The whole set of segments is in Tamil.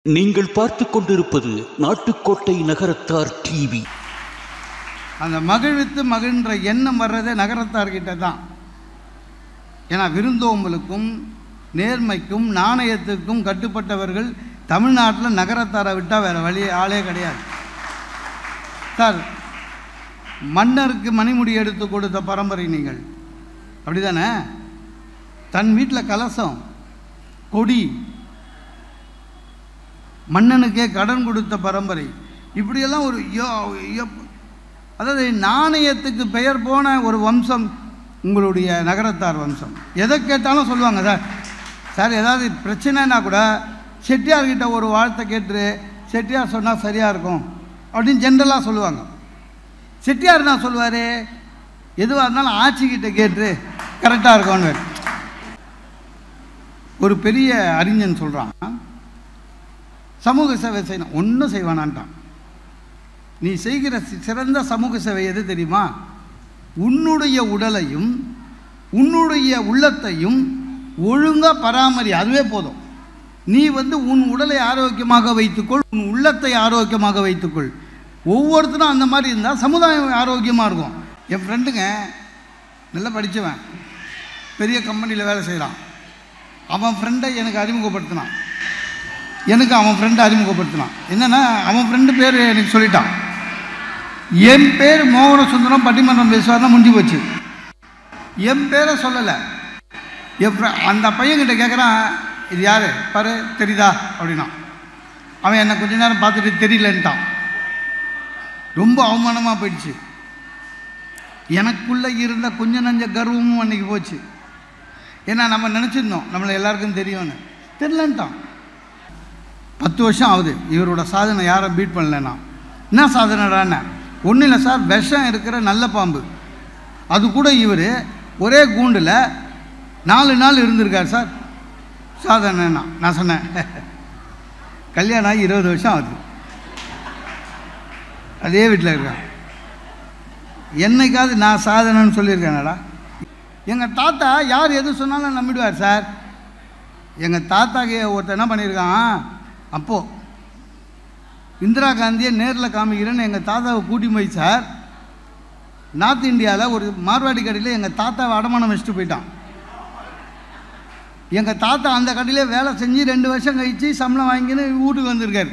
நீங்கள் பார்த்துக் கொண்டிருப்பது நாட்டுக்கோட்டை நகரத்தார் டிவி. அந்த மகிழ்வித்து மகிழ்ன்ற எண்ணம் வர்றதே நகரத்தார்கிட்ட தான். ஏன்னா விருந்தோம்பலுக்கும் நேர்மைக்கும் நாணயத்துக்கும் கட்டுப்பட்டவர்கள் தமிழ்நாட்டில் நகரத்தாரை விட்டால் வேறு வழி ஆளே கிடையாது. சார், மன்னருக்கு மணிமுடி எடுத்து கொடுத்த பரம்பரை நீங்கள், அப்படி தானே? தன் வீட்டில் கலசம், கொடி, மன்னனுக்கே கடன் கொடுத்த பரம்பரை, இப்படியெல்லாம் ஒரு அதாவது நாணயத்துக்கு பெயர் போன ஒரு வம்சம் உங்களுடைய நகரத்தார் வம்சம். எதை கேட்டாலும் சொல்லுவாங்க. சார் ஏதாவது பிரச்சனைனா கூட செட்டியார்கிட்ட ஒரு வார்த்தை கேட்டு செட்டியார் சொன்னால் சரியாக இருக்கும் அப்படின்னு ஜென்ரலாக சொல்லுவாங்க. செட்டியார் என்ன சொல்லுவார், எதுவாக இருந்தாலும் ஆட்சிக்கிட்ட கேட்டு கரெக்டாக இருக்கும்னு. ஒரு பெரிய அறிஞன் சொல்கிறான், சமூக சேவை செய்யணும், ஒன்றும் செய்வானான்ட்டான். நீ செய்கிற சிறந்த சமூக சேவை எது தெரியுமா? உன்னுடைய உடலையும் உன்னுடைய உள்ளத்தையும் ஒழுங்காக பராமரி, அதுவே போதும். நீ உன் உடலை ஆரோக்கியமாக வைத்துக்கொள், உன் உள்ளத்தை ஆரோக்கியமாக வைத்துக்கொள். ஒவ்வொருத்தரும் அந்த மாதிரி இருந்தால் சமுதாயம் ஆரோக்கியமாக இருக்கும். என் ஃப்ரெண்டுங்க நல்லா படித்தவன், பெரிய கம்பெனியில் வேலை செய்கிறான். அவன் ஃப்ரெண்டை எனக்கு அறிமுகப்படுத்தினான், எனக்கு அவன் ஃப்ரெண்டை அறிமுகப்படுத்தினான். என்னென்னா, அவன் ஃப்ரெண்டு பேர் எனக்கு சொல்லிட்டான். என் பேர் மோகன சுந்தரம், பட்டிமன்றம் பேசுவார்னா முடிஞ்சு போச்சு. என் பேரை சொல்லலை. அந்த பையன்கிட்ட கேட்குறான், இது யார் பாரு தெரியுதா அப்படின்னா. அவன் என்னை கொஞ்ச நேரம் பார்த்துட்டு தெரியலன்ட்டான். ரொம்ப அவமானமாக போயிடுச்சு. எனக்குள்ளே இருந்த கொஞ்சம் நஞ்ச கர்வமும் அன்றைக்கி போச்சு. ஏன்னா நம்ம நினச்சிருந்தோம் நம்மளை எல்லாருக்கும் தெரியும்னு, தெரியலன்ட்டான். 10 வருஷம் ஆகுது இவரோட சாதனை யாரை பீட் பண்ணலன்னா. என்ன சாதனைடான்னு? ஒன்றும் இல்லை சார், விஷம் இருக்கிற நல்ல பாம்பு, அது கூட இவர் ஒரே கூண்டில் 4 நாள் இருந்திருக்கார் சார். சாதனைன்னா நான் சொன்னேன், கல்யாணம் ஆகி 20 வருஷம் ஆகுது, அதே வீட்டில் இருக்கான். என்னைக்காவது நான் சாதனைன்னு சொல்லியிருக்கேனடா? எங்கள் தாத்தா யார் எது சொன்னாலும் நம்பிடுவார் சார். எங்கள் தாத்தாக்கு ஒருத்தர் என்ன பண்ணியிருக்கான், அப்போது இந்திரா காந்தியை நேரில் காமிக்கிறேன்னு எங்கள் தாத்தாவை கூட்டி போய் சார், நார்த் இந்தியாவில் ஒரு மார்வாடி கடையில் எங்கள் தாத்தாவை அடமானம் வச்சுட்டு போயிட்டான். எங்கள் தாத்தா அந்த கடையிலே வேலை செஞ்சு 2 வருஷம் கழித்து சம்பளம் வாங்கின்னு வீட்டுக்கு வந்திருக்கார்.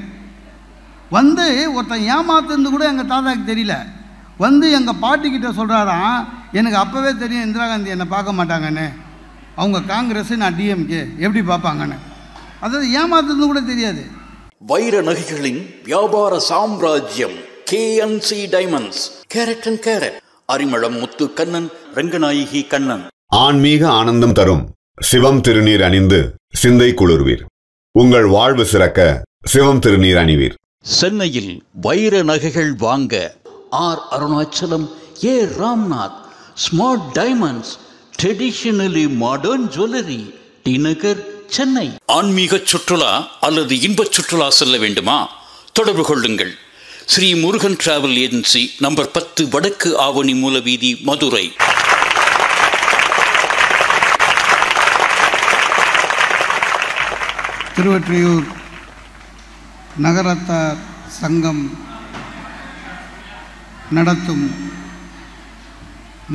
ஒருத்தன் ஏமாத்துறது கூட எங்கள் தாத்தாவுக்கு தெரியல. எங்கள் பாட்டிக்கிட்ட சொல்கிறாராம், எனக்கு அப்போவே தெரியும் இந்திரா காந்தி என்னை பார்க்க மாட்டாங்கன்னு, அவங்க காங்கிரஸ், நான் டிஎம்கே, எப்படி பார்ப்பாங்கன்னு. அதாவது ஏமாத்துறது கூட தெரியாது. வைர நகைகளின் வியாபார சாம்ராஜ்யம் KNC diamonds, carat and carat, Arimalam Muthu Kannan, Ranganayaki Kannan. ஆன்மீக ஆனந்தம் தரும் சிவம் திருநீர் அணிந்து சிந்தை குளிர்வீர். உங்கள் வாழ்வு சிறக்க சிவம் திருநீர் அணிவீர். சென்னையில் வைர நகைகள் வாங்க R Arunachalam, A Ramnath, smart diamonds, traditionally modern jewellery, T Nagar, Chennai. ஆன்மீக சுற்றுலா அல்லது இன்பச் சுற்றுலா செல்ல வேண்டுமா? தொடர்பு கொள்ளுங்கள். Sri Murugan travel agency, number 10, வடக்கு ஆவணி மூலவீதி, மதுரை. திருவொற்றியூர் நகரத்தார் சங்கம் நடத்தும்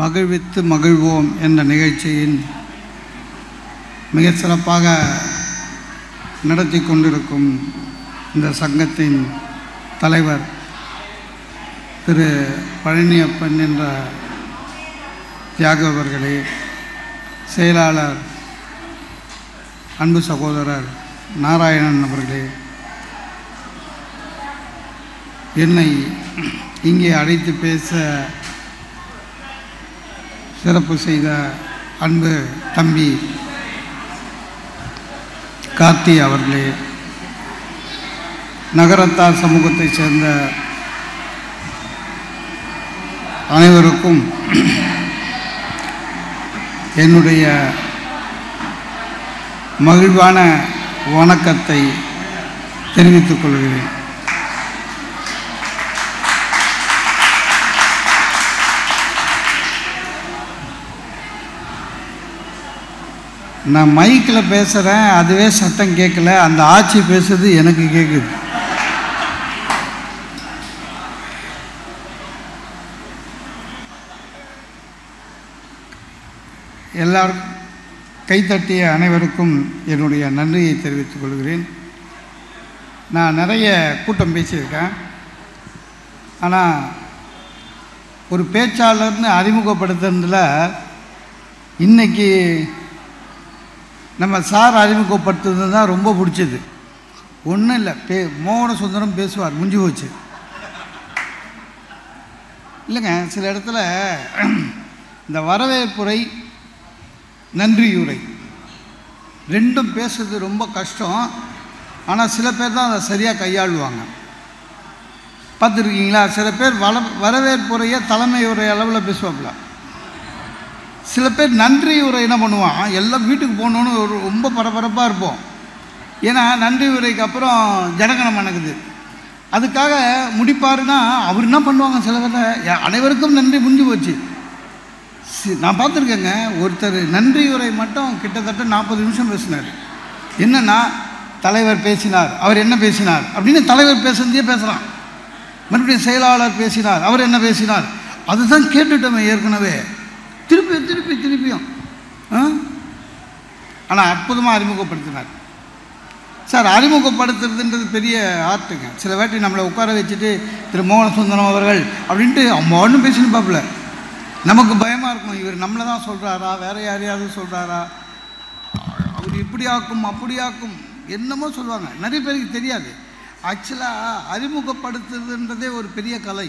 மகிழ்வித்து மகிழ்வோம் என்ற நிகழ்ச்சியின் மிக சிறப்பாக நடத்தி கொண்டிருக்கும் இந்த சங்கத்தின் தலைவர் திரு பழனியப்பன் என்ற தியாக அவர்களே, செயலாளர் அன்பு சகோதரர் நாராயணன் அவர்களே, என்னை இங்கே அழைத்து பேச சிறப்பு செய்த அன்பு தம்பி கார்த்தி அவர்களே, நகரத்தார் சமூகத்தைச் சேர்ந்த அனைவருக்கும் என்னுடைய மகிழ்வான வணக்கத்தை தெரிவித்துக் கொள்கிறேன். நான் மைக்கில் பேசுகிறேன், அதுவே சத்தம் கேட்கல, அந்த ஆட்சி பேசுறது எனக்கு கேட்குது. எல்லாரும் கைத்தட்டிய அனைவருக்கும் என்னுடைய நன்றியை தெரிவித்துக் கொள்கிறேன். நான் நிறைய கூட்டம் பேசியிருக்கேன். ஆனால் ஒரு பேச்சாளர்னு அறிமுகப்படுத்துறதுல இன்றைக்கி நம்ம சார் அறிமுகப்படுத்துறது தான் ரொம்ப பிடிச்சது. ஒன்றும் இல்லை, மோகன சுந்தரம் பேசுவார், முடிஞ்சு போச்சு. இல்லைங்க, சில இடத்துல இந்த வரவேற்புரை நன்றியுரை ரெண்டும் பேசுறது ரொம்ப கஷ்டம். ஆனால் சில பேர் தான் அதை சரியாக கையாளுவாங்க. பார்த்துருக்கீங்களா? சில பேர் வரவேற்புரையை தலைமை உரை அளவில் பேசுவாப்புல. சில பேர் நன்றி உரை என்ன பண்ணுவான், எல்லாம் வீட்டுக்கு போகணுன்னு ரொம்ப பரபரப்பாக இருப்போம். ஏன்னா நன்றி உரைக்கு அப்புறம் ஜனகணம் நடக்குது. அதுக்காக முடிப்பாருன்னா அவர் என்ன பண்ணுவாங்க, சில பேர் அனைவருக்கும் நன்றி முடிஞ்சு போச்சு. நான் பார்த்துருக்கேங்க, ஒருத்தர் நன்றி உரை மட்டும் கிட்டத்தட்ட 40 நிமிஷம் பேசினார். என்னென்னா, தலைவர் பேசினார், அவர் என்ன பேசினார் அப்படின்னு தலைவர் பேசுறதையே பேசலாம். மறுபடியும் செயலாளர் பேசினார், அவர் என்ன பேசினார், அதுதான் கேட்டுட்டோமே ஏற்கனவே, திருப்பியும். ஆனால் அற்புதமாக அறிமுகப்படுத்தினார் சார். அறிமுகப்படுத்துறதுன்றது பெரிய ஆர்ட்டுங்க. சில வாட்டி நம்மளை உட்கார வச்சுட்டு திரு மோகன சுந்தரம் அவர்கள் அப்படின்ட்டு அவங்க ஒன்றும் பேசின்னு பார்ப்பல, நமக்கு பயமாக இருக்கும். இவர் நம்மளை தான் சொல்கிறாரா, வேற யாரையாவது சொல்கிறாரா, அவர் இப்படி ஆக்கும் அப்படி ஆக்கும் என்னமோ சொல்லுவாங்க. நிறைய பேருக்கு தெரியாது. ஆக்சுவலாக அறிமுகப்படுத்துறதுன்றதே ஒரு பெரிய கலை.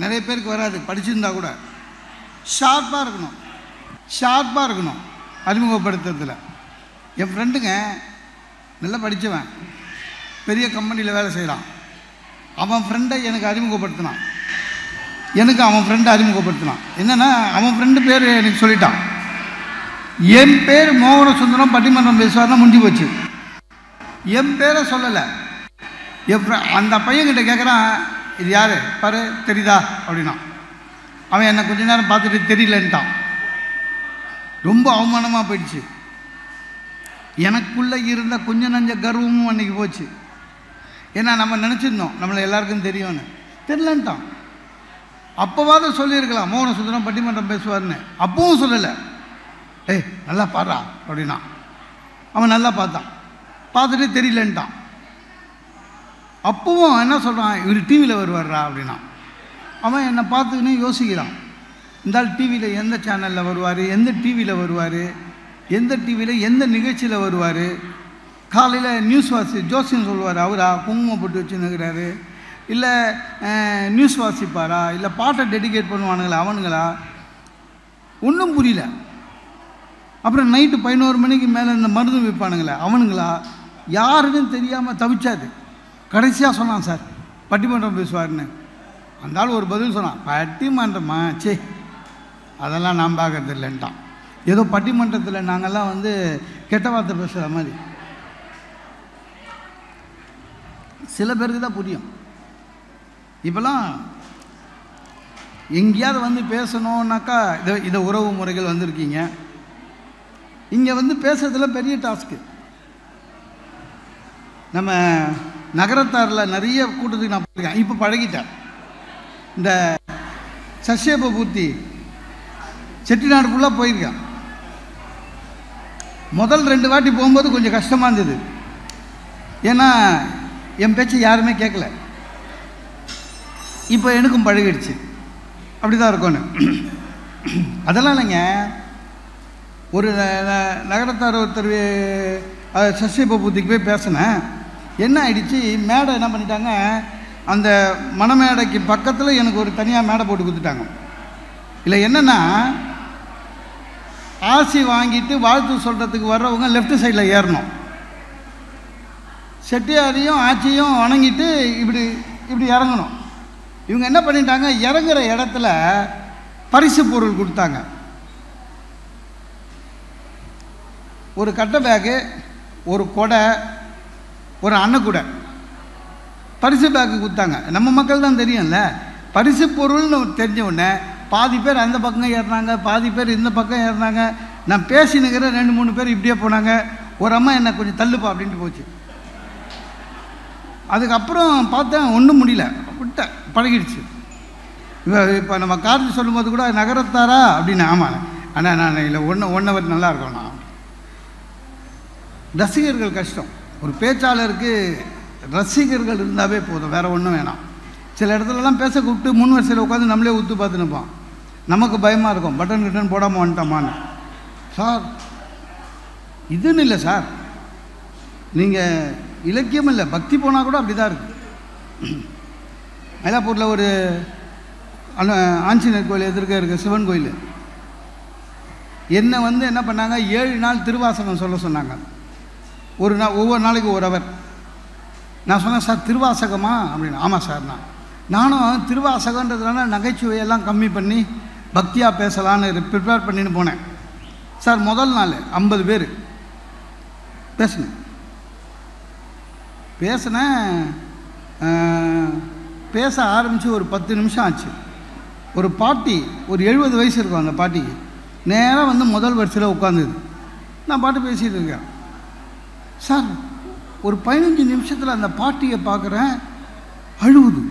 நிறைய பேருக்கு வராது, படிச்சிருந்தா கூட. ஷார்ப்பாக இருக்கணும் அறிமுகப்படுத்துறதுல. என் ஃப்ரெண்டுங்க நல்லா படித்தவன், பெரிய கம்பெனியில் வேலை செய்கிறான். அவன் ஃப்ரெண்டை எனக்கு அறிமுகப்படுத்தினான், எனக்கு அவன் ஃப்ரெண்டை அறிமுகப்படுத்தினான். என்னென்னா, அவன் ஃப்ரெண்டு பேர் எனக்கு சொல்லிட்டான். என் பேர் மோகன சுந்தரம், பட்டிமன்றம் பேசுவார்னா முடிஞ்சு போச்சு. என் பேரை சொல்லலை. அந்த பையன்கிட்ட கேட்குறான், இது யார் பாரு தெரியுதா அப்படின்னா. அவன் என்னை கொஞ்ச நேரம் பார்த்துட்டு தெரியலன்ட்டான். ரொம்ப அவமானமாக போயிடுச்சு. எனக்குள்ளே இருந்த கொஞ்சம் நஞ்ச கர்வமும் அன்றைக்கி போச்சு. ஏன்னா நம்ம நினச்சிருந்தோம் நம்மளை எல்லாருக்கும் தெரியும்னு. தெரியலன்ட்டான். அப்போவாது சொல்லியிருக்கலாம் மோகன சுந்தரம் பட்டிமன்றம் பேசுவார்னு. அப்பவும் சொல்லலை. ஏய் நல்லா பாடுறா அப்படின்னா. அவன் நல்லா பார்த்தான், பார்த்துட்டு தெரியலன்ட்டான். அப்பவும் என்ன சொல்கிறான், இவர் டிவியில் வருவார்ரா அப்படின்னா. அவன் என்னை பார்த்துக்கின்னு யோசிக்கிறான், இருந்தாலும் டிவியில் எந்த சேனலில் வருவார், எந்த டிவியில் வருவார், எந்த டிவியில் எந்த நிகழ்ச்சியில் வருவார். காலையில் நியூஸ் வாசி ஜோசியம் சொல்லுவார், அவரா குங்குமம் போட்டு வச்சுன்னுக்கிறாரு, இல்லை நியூஸ் வாசிப்பாரா, இல்லை பாட்டை டெடிகேட் பண்ணுவானுங்களா அவனுங்களா, ஒன்றும் புரியல. அப்புறம் நைட்டு 11 மணிக்கு மேலே இந்த மருந்து விற்பானுங்களே அவனுங்களா, யாருன்னு தெரியாமல் தவிச்சாது. கடைசியாக சொன்னான், சார் பட்டிமன்றம் பேசுவார்னு. அந்த ஆள் ஒரு பதில் சொன்னான், பட்டிமன்றமா சே அதெல்லாம் நான் பார்க்கறது இல்லைன்ட்டான். ஏதோ பட்டிமன்றத்தில் நாங்கள்லாம் வந்து கெட்ட வார்த்தை பேசுகிற மாதிரி. சில பேருக்கு தான் புரியும். இப்போலாம் எங்கேயாவது வந்து பேசணுன்னாக்கா இதை உறவு முறைகள் வந்திருக்கீங்க. இங்கே வந்து பேசுறதுல பெரிய டாஸ்க்கு. நம்ம நகரத்தாரில் நிறைய கூட்டத்துக்கு நான் போயிருக்கேன், இப்போ பழகிட்டேன். இந்த சஷ்யப பூர்த்தி செட்டிநாடு ஃபுல்லாக போயிருக்கேன். முதல் 2 வாட்டி போகும்போது கொஞ்சம் கஷ்டமாக இருந்தது. ஏன்னா என் பேச்சு யாருமே கேட்கல. இப்போ எனக்கும் பழகிடுச்சு. அப்படி தான் இருக்கும்னு. அதெல்லாம் இல்லைங்க. ஒரு நகரத்தார் ஒருத்தர் சஷ்யப பூர்த்திக்கு போய் பேசினேன். என்ன ஆயிடுச்சு, மேடை என்ன பண்ணிட்டாங்க, அந்த மணமேடைக்கு பக்கத்தில் எனக்கு ஒரு தனியாக மேடை போட்டு கொடுத்துட்டாங்க. இல்லை என்னென்னா, ஆசி வாங்கிட்டு வாழ்த்து சொல்கிறதுக்கு வர்றவங்க லெஃப்ட் சைடில் ஏறணும். செட்டியாரையும் ஆட்சியும் வணங்கிட்டு இப்படி இப்படி இறங்கணும். இவங்க என்ன பண்ணிட்டாங்க, இறங்குற இடத்துல பரிசு பொருள் கொடுத்தாங்க. ஒரு கட்டை பேக்கு, ஒரு கொடை, ஒரு அன்னக்கூடை, பரிசு பேக்கு கொடுத்தாங்க. நம்ம மக்கள் தான் தெரியும்ல, பரிசு பொருள்னு தெரிஞ்ச உடனே பாதி பேர் அந்த பக்கம் ஏறினாங்க, பாதி பேர் இந்த பக்கம் ஏறினாங்க. நான் பேசினுக்கிற 2-3 பேர் இப்படியே போனாங்க. ஒரு அம்மா என்னை கொஞ்சம் தள்ளுப்பா அப்படின்ட்டு போச்சு. அதுக்கப்புறம் பார்த்தேன் ஒன்றும் முடியல, விட்டேன், பழகிடுச்சு. இப்போ நம்ம கார்த்தி சொல்லும்போது கூட நகரத்தாரா அப்படின்னு, ஆமாம் அண்ணா நான் இல்லை 1 ஹவர் நல்லா இருக்கோண்ணா. ரசிகர்கள் கஷ்டம். ஒரு பேச்சாளருக்கு ரசிகர்கள் இருந்தாவே போதும், வேறு ஒன்றும் வேணாம். சில இடத்துலலாம் பேச கூப்பிட்டு முன் வரிசையில் உட்காந்து நம்மளே ஊற்று பார்த்து நிற்போம். நமக்கு பயமாக இருக்கும், பட்டன் கிட்டன் போடாமல் வந்துட்டோமான்னு. சார் இதுன்னு இல்லை சார், நீங்கள் இலக்கியம் இல்லை பக்தி போனால் கூட அப்படி தான் இருக்குது. மயிலாப்பூரில் ஒரு ஆஞ்சநேயர் கோயில் எதிர்க்க இருக்க சிவன் கோயில், என்னை என்ன பண்ணாங்க, 7 நாள் திருவாசகம் சொல்ல சொன்னாங்க. ஒரு நாள் ஒவ்வொரு நாளைக்கு 1 ஹவர். நான் சொன்னேன், சார் திருவாசகமா அப்படின்னு. ஆமாம் சார். நானும் திருவாசகன்றதுனால நகைச்சுவையெல்லாம் கம்மி பண்ணி பக்தியாக பேசலான்னு ப்ரிப்பேர் பண்ணின்னு போனேன். சார் முதல் நாள் 50 பேர் பேச ஆரம்பித்து ஒரு 10 நிமிஷம் ஆச்சு. ஒரு பாட்டி, ஒரு 70 வயசு இருக்கும் அந்த பாட்டிக்கு, நேராக முதல் வரிசையில் உட்காந்துது. நான் பாட்டு பேசிகிட்டு இருக்கேன். சார் ஒரு 15 நிமிஷத்தில் அந்த பாட்டியை பார்க்குறேன், அழுவுது.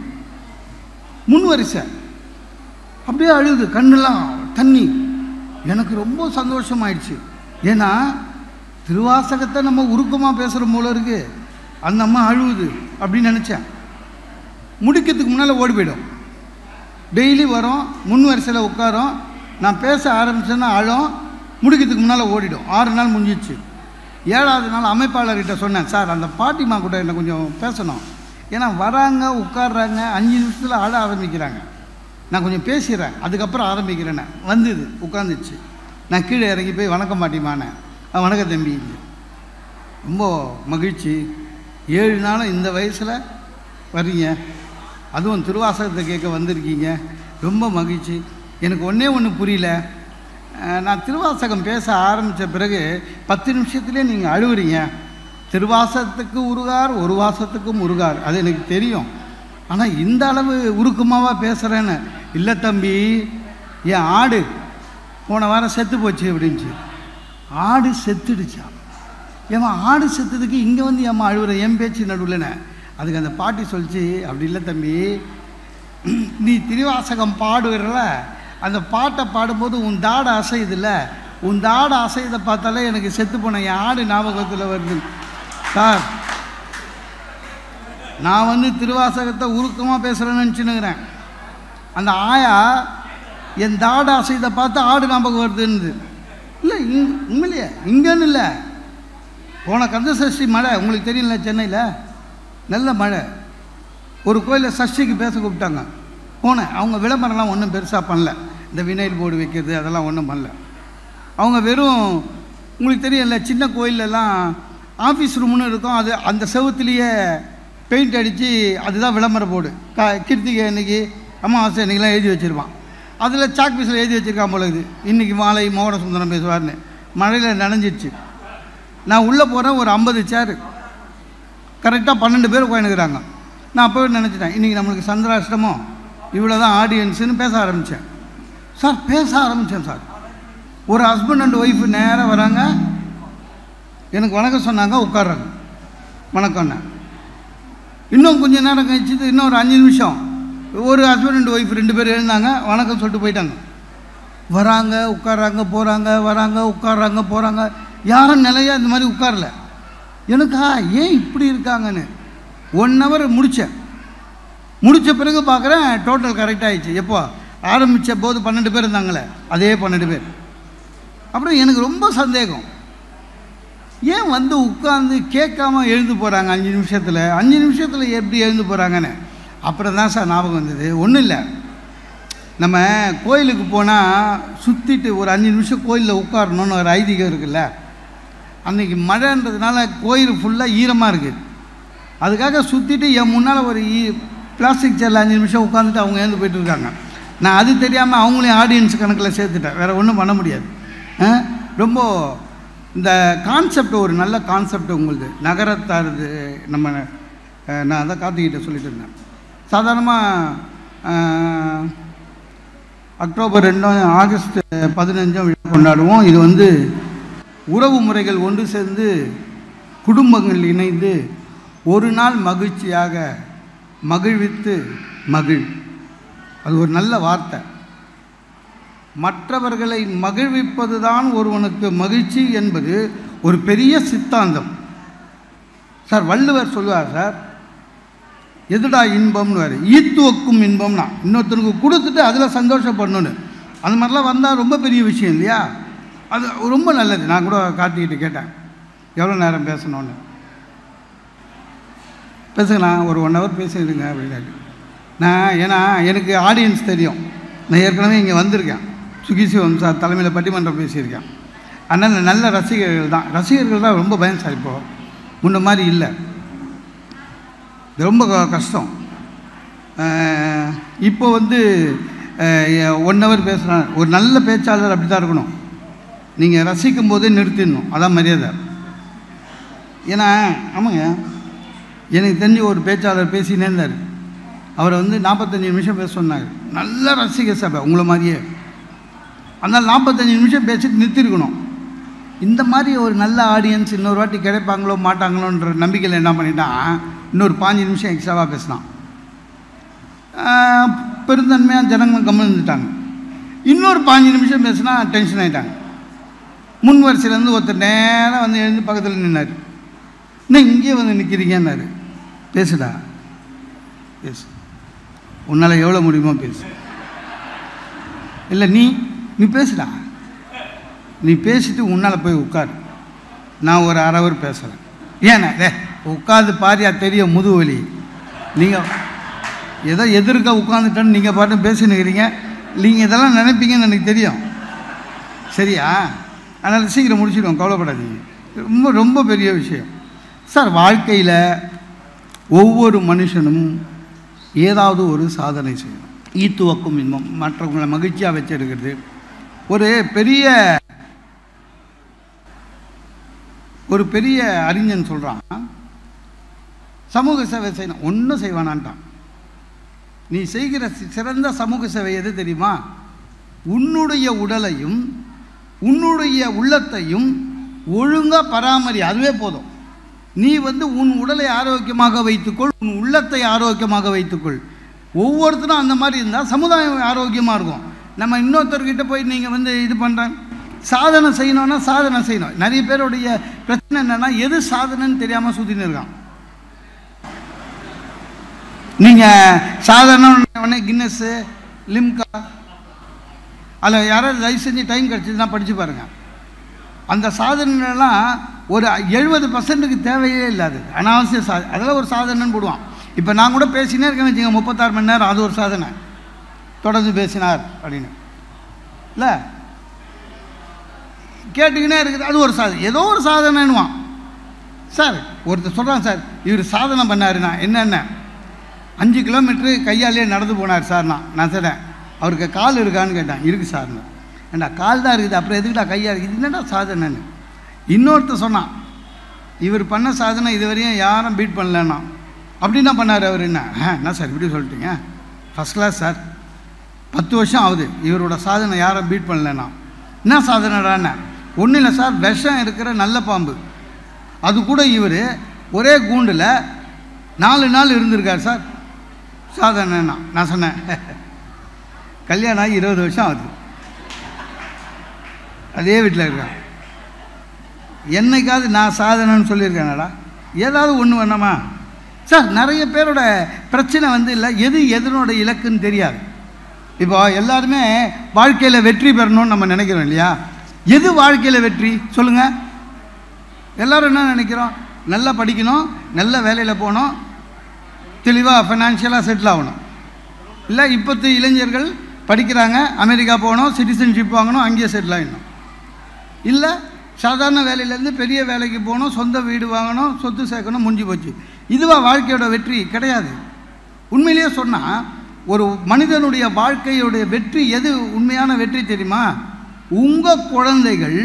முன் வரிசை அப்படியே அழுகுது, கண்ணெல்லாம் தண்ணி. எனக்கு ரொம்ப சந்தோஷமாயிடுச்சு. ஏன்னா திருவாசகத்தை நம்ம உருக்கமாக பேசுகிற போல இருக்குது, அந்த அம்மா அழுவுது அப்படின்னு நினச்சேன். முடிக்கிறதுக்கு முன்னால் ஓடி போயிடும். டெய்லி வரோம், முன் வரிசையில் உட்காரோம், நான் பேச ஆரம்பித்தேன்னா அழும், முடிக்கிறதுக்கு முன்னால் ஓடிடும். 6 நாள் முடிஞ்சிச்சு. 7வது நாள் அமைப்பாளர்கிட்ட சொன்னேன், சார் அந்த பாட்டிமா கூட என்ன கொஞ்சம் பேசணும். ஏன்னா வராங்க, உட்காடுறாங்க, 5 நிமிஷத்தில் ஆட ஆரம்பிக்கிறாங்க. நான் கொஞ்சம் பேசிடுறேன், அதுக்கப்புறம் ஆரம்பிக்கிறேன்னு. வந்தது, உட்காந்துச்சு. நான் கீழே இறங்கி போய் வணக்கம் பாட்டிமானேன். வணக்கம் தம்பி. ரொம்ப மகிழ்ச்சி, 7 நாளும் இந்த வயசில் வர்றீங்க, அதுவும் திருவாசகத்தை கேட்க வந்திருக்கீங்க, ரொம்ப மகிழ்ச்சி. எனக்கு ஒன்று புரியல, நான் திருவாசகம் பேச ஆரம்பித்த பிறகு 10 நிமிஷத்துலேயே நீங்கள் அழுவுறீங்க. திருவாசகத்துக்கு உருகார், ஒரு வாசத்துக்கும் உருகார், அது எனக்கு தெரியும். ஆனால் இந்த அளவு உருக்கமாவா பேசுகிறேன்னு. இல்லை தம்பி, என் ஆடு போன வாரம் செத்து போச்சு அப்படின்ச்சு. ஆடு செத்துடுச்சா? ஏம்மா ஆடு செத்துதுக்கு இங்கே ஏம்மா அழுவுற என் பேச்சு நடுவில்னே. அதுக்கு அந்த பாட்டி சொல்லிச்சு, அப்படி இல்லை தம்பி, நீ திருவாசகம் பாடுகிறல, அந்த பாட்டை பாடும்போது உன் தாடை அசையுதில்ல, உன் தாடை அசையதை பார்த்தாலே எனக்கு செத்து போன என் ஆடு ஞாபகத்தில் வருது. சார் நான் திருவாசகத்தை உருக்கமாக பேசுகிறேன்னு நினச்சின்னுக்கிறேன். அந்த ஆயா என் தாடை அசையதை பார்த்து ஆடு ஞாபகம் வருதுன்னு. இல்லை உண்மையிலேயே இங்கேன்னு இல்லை, போன கந்த சஷ்டி மழை உங்களுக்கு தெரியல, சென்னையில் நல்ல மழை. ஒரு கோயிலில் சஷ்டிக்கு பேச கூப்பிட்டாங்க, போனேன். அவங்க விளம்பரம்லாம் ஒன்றும் பெருசாக பண்ணல, இந்த வினைல் போர்டு வைக்கிறது அதெல்லாம் ஒன்றும் பண்ணல. அவங்க வெறும் உங்களுக்கு தெரியல, சின்ன கோயிலெல்லாம் ஆஃபீஸ் ரூம்னு இருக்கும், அது அந்த செவத்துலேயே பெயிண்ட் அடித்து அதுதான் விளம்பர போர்டு. கிருத்திகை அன்றைக்கி, அமாவாசை அன்றைக்கெலாம் எழுதி வச்சுருப்பான். அதில் சாக் பீஸில் எழுதி வச்சுருக்கான் போல இது, இன்றைக்கி மாலை மோகன சுந்தரம் பேசுவார்னு. மழையில் நனைஞ்சிடுச்சு. நான் உள்ளே போகிறேன், ஒரு 50 சேரு, கரெக்டாக 12 பேர் உட்காந்துக்கிறாங்க. நான் அப்போவே நினச்சிட்டேன், இன்றைக்கி நம்மளுக்கு சந்திராஷ்டமோ, இவ்வளோ தான் ஆடியன்ஸுன்னு பேச ஆரம்பித்தேன். சார் பேச ஆரம்பித்தேன் சார். ஒரு ஹஸ்பண்ட் அண்ட் ஒய்ஃபு நேராக வராங்க, எனக்கு வணக்கம் சொன்னாங்க, உட்காடுறாங்க, வணக்கம்ண்ணா. இன்னும் கொஞ்சம் நேரம் கழிச்சு, இன்னும் ஒரு 5 நிமிஷம், ஒரு ஹஸ்பண்ட் அண்ட் ஒய்ஃப் 2 பேர் எழுந்தாங்க, வணக்கம் சொல்லிட்டு போயிட்டாங்க. வராங்க, உட்காடுறாங்க, போகிறாங்க, வராங்க, உட்காடுறாங்க, போகிறாங்க. யாரும் நிலையாக இந்த மாதிரி உட்காரல. எனக்கா ஏன் இப்படி இருக்காங்கன்னு 1 ஹவர் முடித்தேன். முடித்த பிறகு பார்க்குறேன் டோட்டல் கரெக்டாகிடுச்சு. எப்போ ஆரம்பித்த போது 12 பேர் இருந்தாங்களே, அதே 12 பேர். அப்புறம் எனக்கு ரொம்ப சந்தேகம், ஏன் உட்காந்து கேட்காம எழுந்து போகிறாங்க 5 நிமிஷத்தில், 5 நிமிஷத்தில் எப்படி எழுந்து போகிறாங்கன்னு. அப்புறம் தான் சார் ஞாபகம் வந்தது, ஒன்றும் இல்லை, நம்ம கோயிலுக்கு போனால் சுற்றிட்டு ஒரு 5 நிமிஷம் கோயிலில் உட்காரணுன்னு ஒரு ஐதீகம் இருக்குல்ல. அன்றைக்கி மழைன்றதுனால கோயில் ஃபுல்லாக ஈரமாக இருக்குது. அதுக்காக சுற்றிட்டு என் முன்னால் ஒரு பிளாஸ்டிக் சேரில் 5 நிமிஷம் உட்காந்துட்டு அவங்க எழுந்து போய்ட்டு இருக்காங்க. நான் அது தெரியாமல் அவங்களையும் ஆடியன்ஸ் கணக்கில் சேர்த்துட்டேன், வேறு ஒன்றும் பண்ண முடியாது. ரொம்ப இந்த கான்செப்ட் ஒரு நல்ல கான்செப்ட் உங்களுக்கு நகரத்தாருது. நான் அதான் கார்த்திகிட்ட சொல்லிட்டு இருந்தேன். சாதாரணமாக அக்டோபர் 2 ஆகஸ்ட் 15 விழா கொண்டாடுவோம். இது வந்து உறவு முறைகள் ஒன்று சேர்ந்து குடும்பங்கள் இணைந்து ஒரு நாள் மகிழ்ச்சியாக மகிழ்வித்து மகிழ். அது ஒரு நல்ல வார்த்தை. மற்றவர்களை மகிழ்விப்பது தான் ஒருவனுக்கு மகிழ்ச்சி என்பது ஒரு பெரிய சித்தாந்தம். சார் வள்ளுவர் சொல்லுவார், சார் எதுடா இன்பம்னு வேறு, ஈத்துவக்கும் இன்பம்னா இன்னொருத்தனுக்கு கொடுத்துட்டு அதில் சந்தோஷப்படணுன்னு. அந்த மாதிரிலாம் வந்தால் ரொம்ப பெரிய விஷயம் இல்லையா? அது ரொம்ப நல்லது. நான் கூட கார்த்திகிட்ட கேட்டேன் எவ்வளோ நேரம் பேசணுன்னு. பேசுங்களேன், ஒரு 1 ஹவர் பேசிடுங்க அப்படின்னாரு. ஏன்னா எனக்கு ஆடியன்ஸ் தெரியும். நான் ஏற்கனவே இங்கே வந்திருக்கேன், சுகிசிவம் சார் தலைமையில் பட்டிமன்றம் பேசியிருக்கேன். அதனால் நல்ல ரசிகர்கள் தான் ரொம்ப பயம் சார். இப்போது முன்ன மாதிரி இல்லை, ரொம்ப கஷ்டம். இப்போ வந்து 1 ஹவர் பேசுகிறேன். ஒரு நல்ல பேச்சாளர் அப்படி தான் இருக்கணும். நீங்கள் ரசிக்கும் போதே நிறுத்திடணும், அதான் மரியாதை. ஏன்னா ஆமாங்க, எனக்கு தெரிஞ்ச ஒரு பேச்சாளர் பேசினே இருந்தார். அவரை வந்து 45 நிமிஷம் பேச சொன்னாங்க. நல்ல ரசிக சபை உங்களை மாதிரியே. அதனால் 45 நிமிஷம் பேசிட்டு நிறுத்திருக்கணும். இந்த மாதிரி ஒரு நல்ல ஆடியன்ஸ் இன்னொரு வாட்டி கிடைப்பாங்களோ மாட்டாங்களோன்ற நம்பிக்கையில் என்ன பண்ணிட்டான், இன்னொரு 5 நிமிஷம் எக்ஸ்ட்ராவாக பேசினான். பெருந்தன்மையாக ஜனங்க கவனிச்சுட்டாங்க. இன்னொரு 5 நிமிஷம் பேசினா டென்ஷன் ஆகிட்டாங்க. முன் வரிசையிலேருந்து ஒருத்தர் நேராக வந்து எழுந்து பக்கத்தில் நின்னார். இன்னும் இங்கேயே வந்து நிற்கிறீங்கன்னாரு. பேசுடா, பேசு, உன்னால் எவ்வளோ முடியுமோ பேசு. இல்லை நீ பேசுடா, நீ பேசிட்டு உன்னால் போய் உட்காரு, நான் ஒரு 1/2 ஹவர் பேசுகிறேன். ஏன்னா உட்காந்து பாரியா தெரியும் முதுகு வலி. நீங்கள் ஏதோ எதிர்க்க உட்காந்துட்டேன்னு நீங்கள் பாட்டு பேசினுக்கிறீங்க. நீங்கள் இதெல்லாம் நினைப்பீங்கன்னு எனக்கு தெரியும், சரியா? அதனால் சீக்கிரம் முடிச்சிடுவோம், கவலைப்படாதீங்க. ரொம்ப ரொம்ப பெரிய விஷயம் சார். வாழ்க்கையில் ஒவ்வொரு மனுஷனும் ஏதாவது ஒரு சாதனை செய்யணும். ஈத்துவக்கும் இன்பம், மற்றவங்களை மகிழ்ச்சியாக வச்சிருக்கிறது. ஒரு பெரிய அறிஞன் சொல்கிறான், சமூக சேவை செய்யணும், ஒன்றும் செய்வானான்ட்டான். நீ செய்கிற சிறந்த சமூக சேவை எது தெரியுமா? உன்னுடைய உடலையும் உன்னுடைய உள்ளத்தையும் ஒழுங்காக பராமரி, அதுவே போதும். நீ வந்து உன் உடலை ஆரோக்கியமாக வைத்துக்கொள், உன் உள்ளத்தை ஆரோக்கியமாக வைத்துக்கொள். ஒவ்வொருத்தரும் அந்த மாதிரி இருந்தால் சமுதாயம் ஆரோக்கியமாக இருக்கும். நம்ம இன்னொருத்தர்கிட்ட போய் நீங்கள் வந்து இது பண்ணுறேன் சாதனை செய்யணும்னா சாதனை செய்யணும். நிறைய பேருடைய பிரச்சனை என்னென்னா எது சாதனைன்னு தெரியாமல் சுற்றின்னு இருக்கான். நீங்கள் சாதனை உடனே கின்னஸ்ஸு லிம்கா அதில் யாராவது தயவு செஞ்சு டைம் கிடச்சிதுன்னா படித்து பாருங்கள். அந்த சாதனைலாம் ஒரு 70% தேவையே இல்லாது அனாவசிய அதெல்லாம் ஒரு சாதனைன்னு போடுவான். இப்போ நான் கூட பேசினே இருக்கேன் வச்சுங்க, 36 மணி நேரம், அது ஒரு சாதனை. தொடர்ந்து பேசினார் அப்படின்னு இல்லை, கேட்டுக்கினே இருக்குது, அது ஒரு சாதனை. ஏதோ ஒரு சாதனைன்னுவான் சார். ஒருத்தர் சொல்கிறான், சார் இவர் சாதனை பண்ணாருண்ணா. என்னென்ன 5 கிலோமீட்டரு கையாலேயே நடந்து போனார் சார். நான் சொல்கிறேன், அவருக்கு கால் இருக்கான்னு கேட்டேன். இருக்குது சார்னு. ஏண்டா கால் தான் இருக்குது, அப்புறம் எதுக்குடா கையா இருக்குது, இது என்னடா சாதனைன்னு. இன்னொருத்தர் சொன்னான், இவர் பண்ண சாதனை இதுவரையும் யாரும் பீட் பண்ணலன்னா. அப்படின்னா பண்ணார் அவர். என்ன சார் இப்படி சொல்லிட்டீங்க, ஃபஸ்ட் கிளாஸ் சார், 10 வருஷம் ஆகுது இவரோட சாதனை யாரும் பீட் பண்ணலன்னா. என்ன சாதனைடான்னு. ஒன்றும் இல்லை சார், விஷம் இருக்கிற நல்ல பாம்பு, அது கூட இவர் ஒரே கூண்டில் 4 நாள் இருந்திருக்கார் சார், சாதனைன்னா. நான் சொன்னேன், கல்யாணம் ஆகி 20 வருஷம் ஆகுது, அதே வீட்டில் இருக்கான். என்னைக்காவது நான் சாதனைன்னு சொல்லியிருக்கேனடா? ஏதாவது ஒன்று வேணாமா சார்? நிறைய பேரோட பிரச்சனை வந்து இல்லை, எதனோட இலக்குன்னு தெரியாது. இப்போ எல்லாருமே வாழ்க்கையில் வெற்றி பெறணும்னு நம்ம நினைக்கிறோம் இல்லையா? எது வாழ்க்கையில் வெற்றி சொல்லுங்கள்? எல்லோரும் என்ன நினைக்கிறோம்? நல்லா படிக்கணும், நல்ல வேலையில் போகணும், தெளிவாக ஃபைனான்ஷியலாக செட்டில் ஆகணும். இல்லை இப்போத்து இளைஞர்கள் படிக்கிறாங்க, அமெரிக்கா போகணும், சிட்டிசன்ஷிப் வாங்கணும், அங்கேயே செட்டில் ஆகிடணும். இல்லை சாதாரண வேலையிலேருந்து பெரிய வேலைக்கு போகணும், சொந்த வீடு வாங்கணும், சொத்து சேர்க்கணும், முடிஞ்சு போச்சு. இதுவாக வாழ்க்கையோட வெற்றி கிடையாது. உண்மையிலேயே சொன்னால் ஒரு மனிதனுடைய வாழ்க்கையுடைய வெற்றி எது உண்மையான வெற்றி தெரியுமா? உங்கள் குழந்தைகள்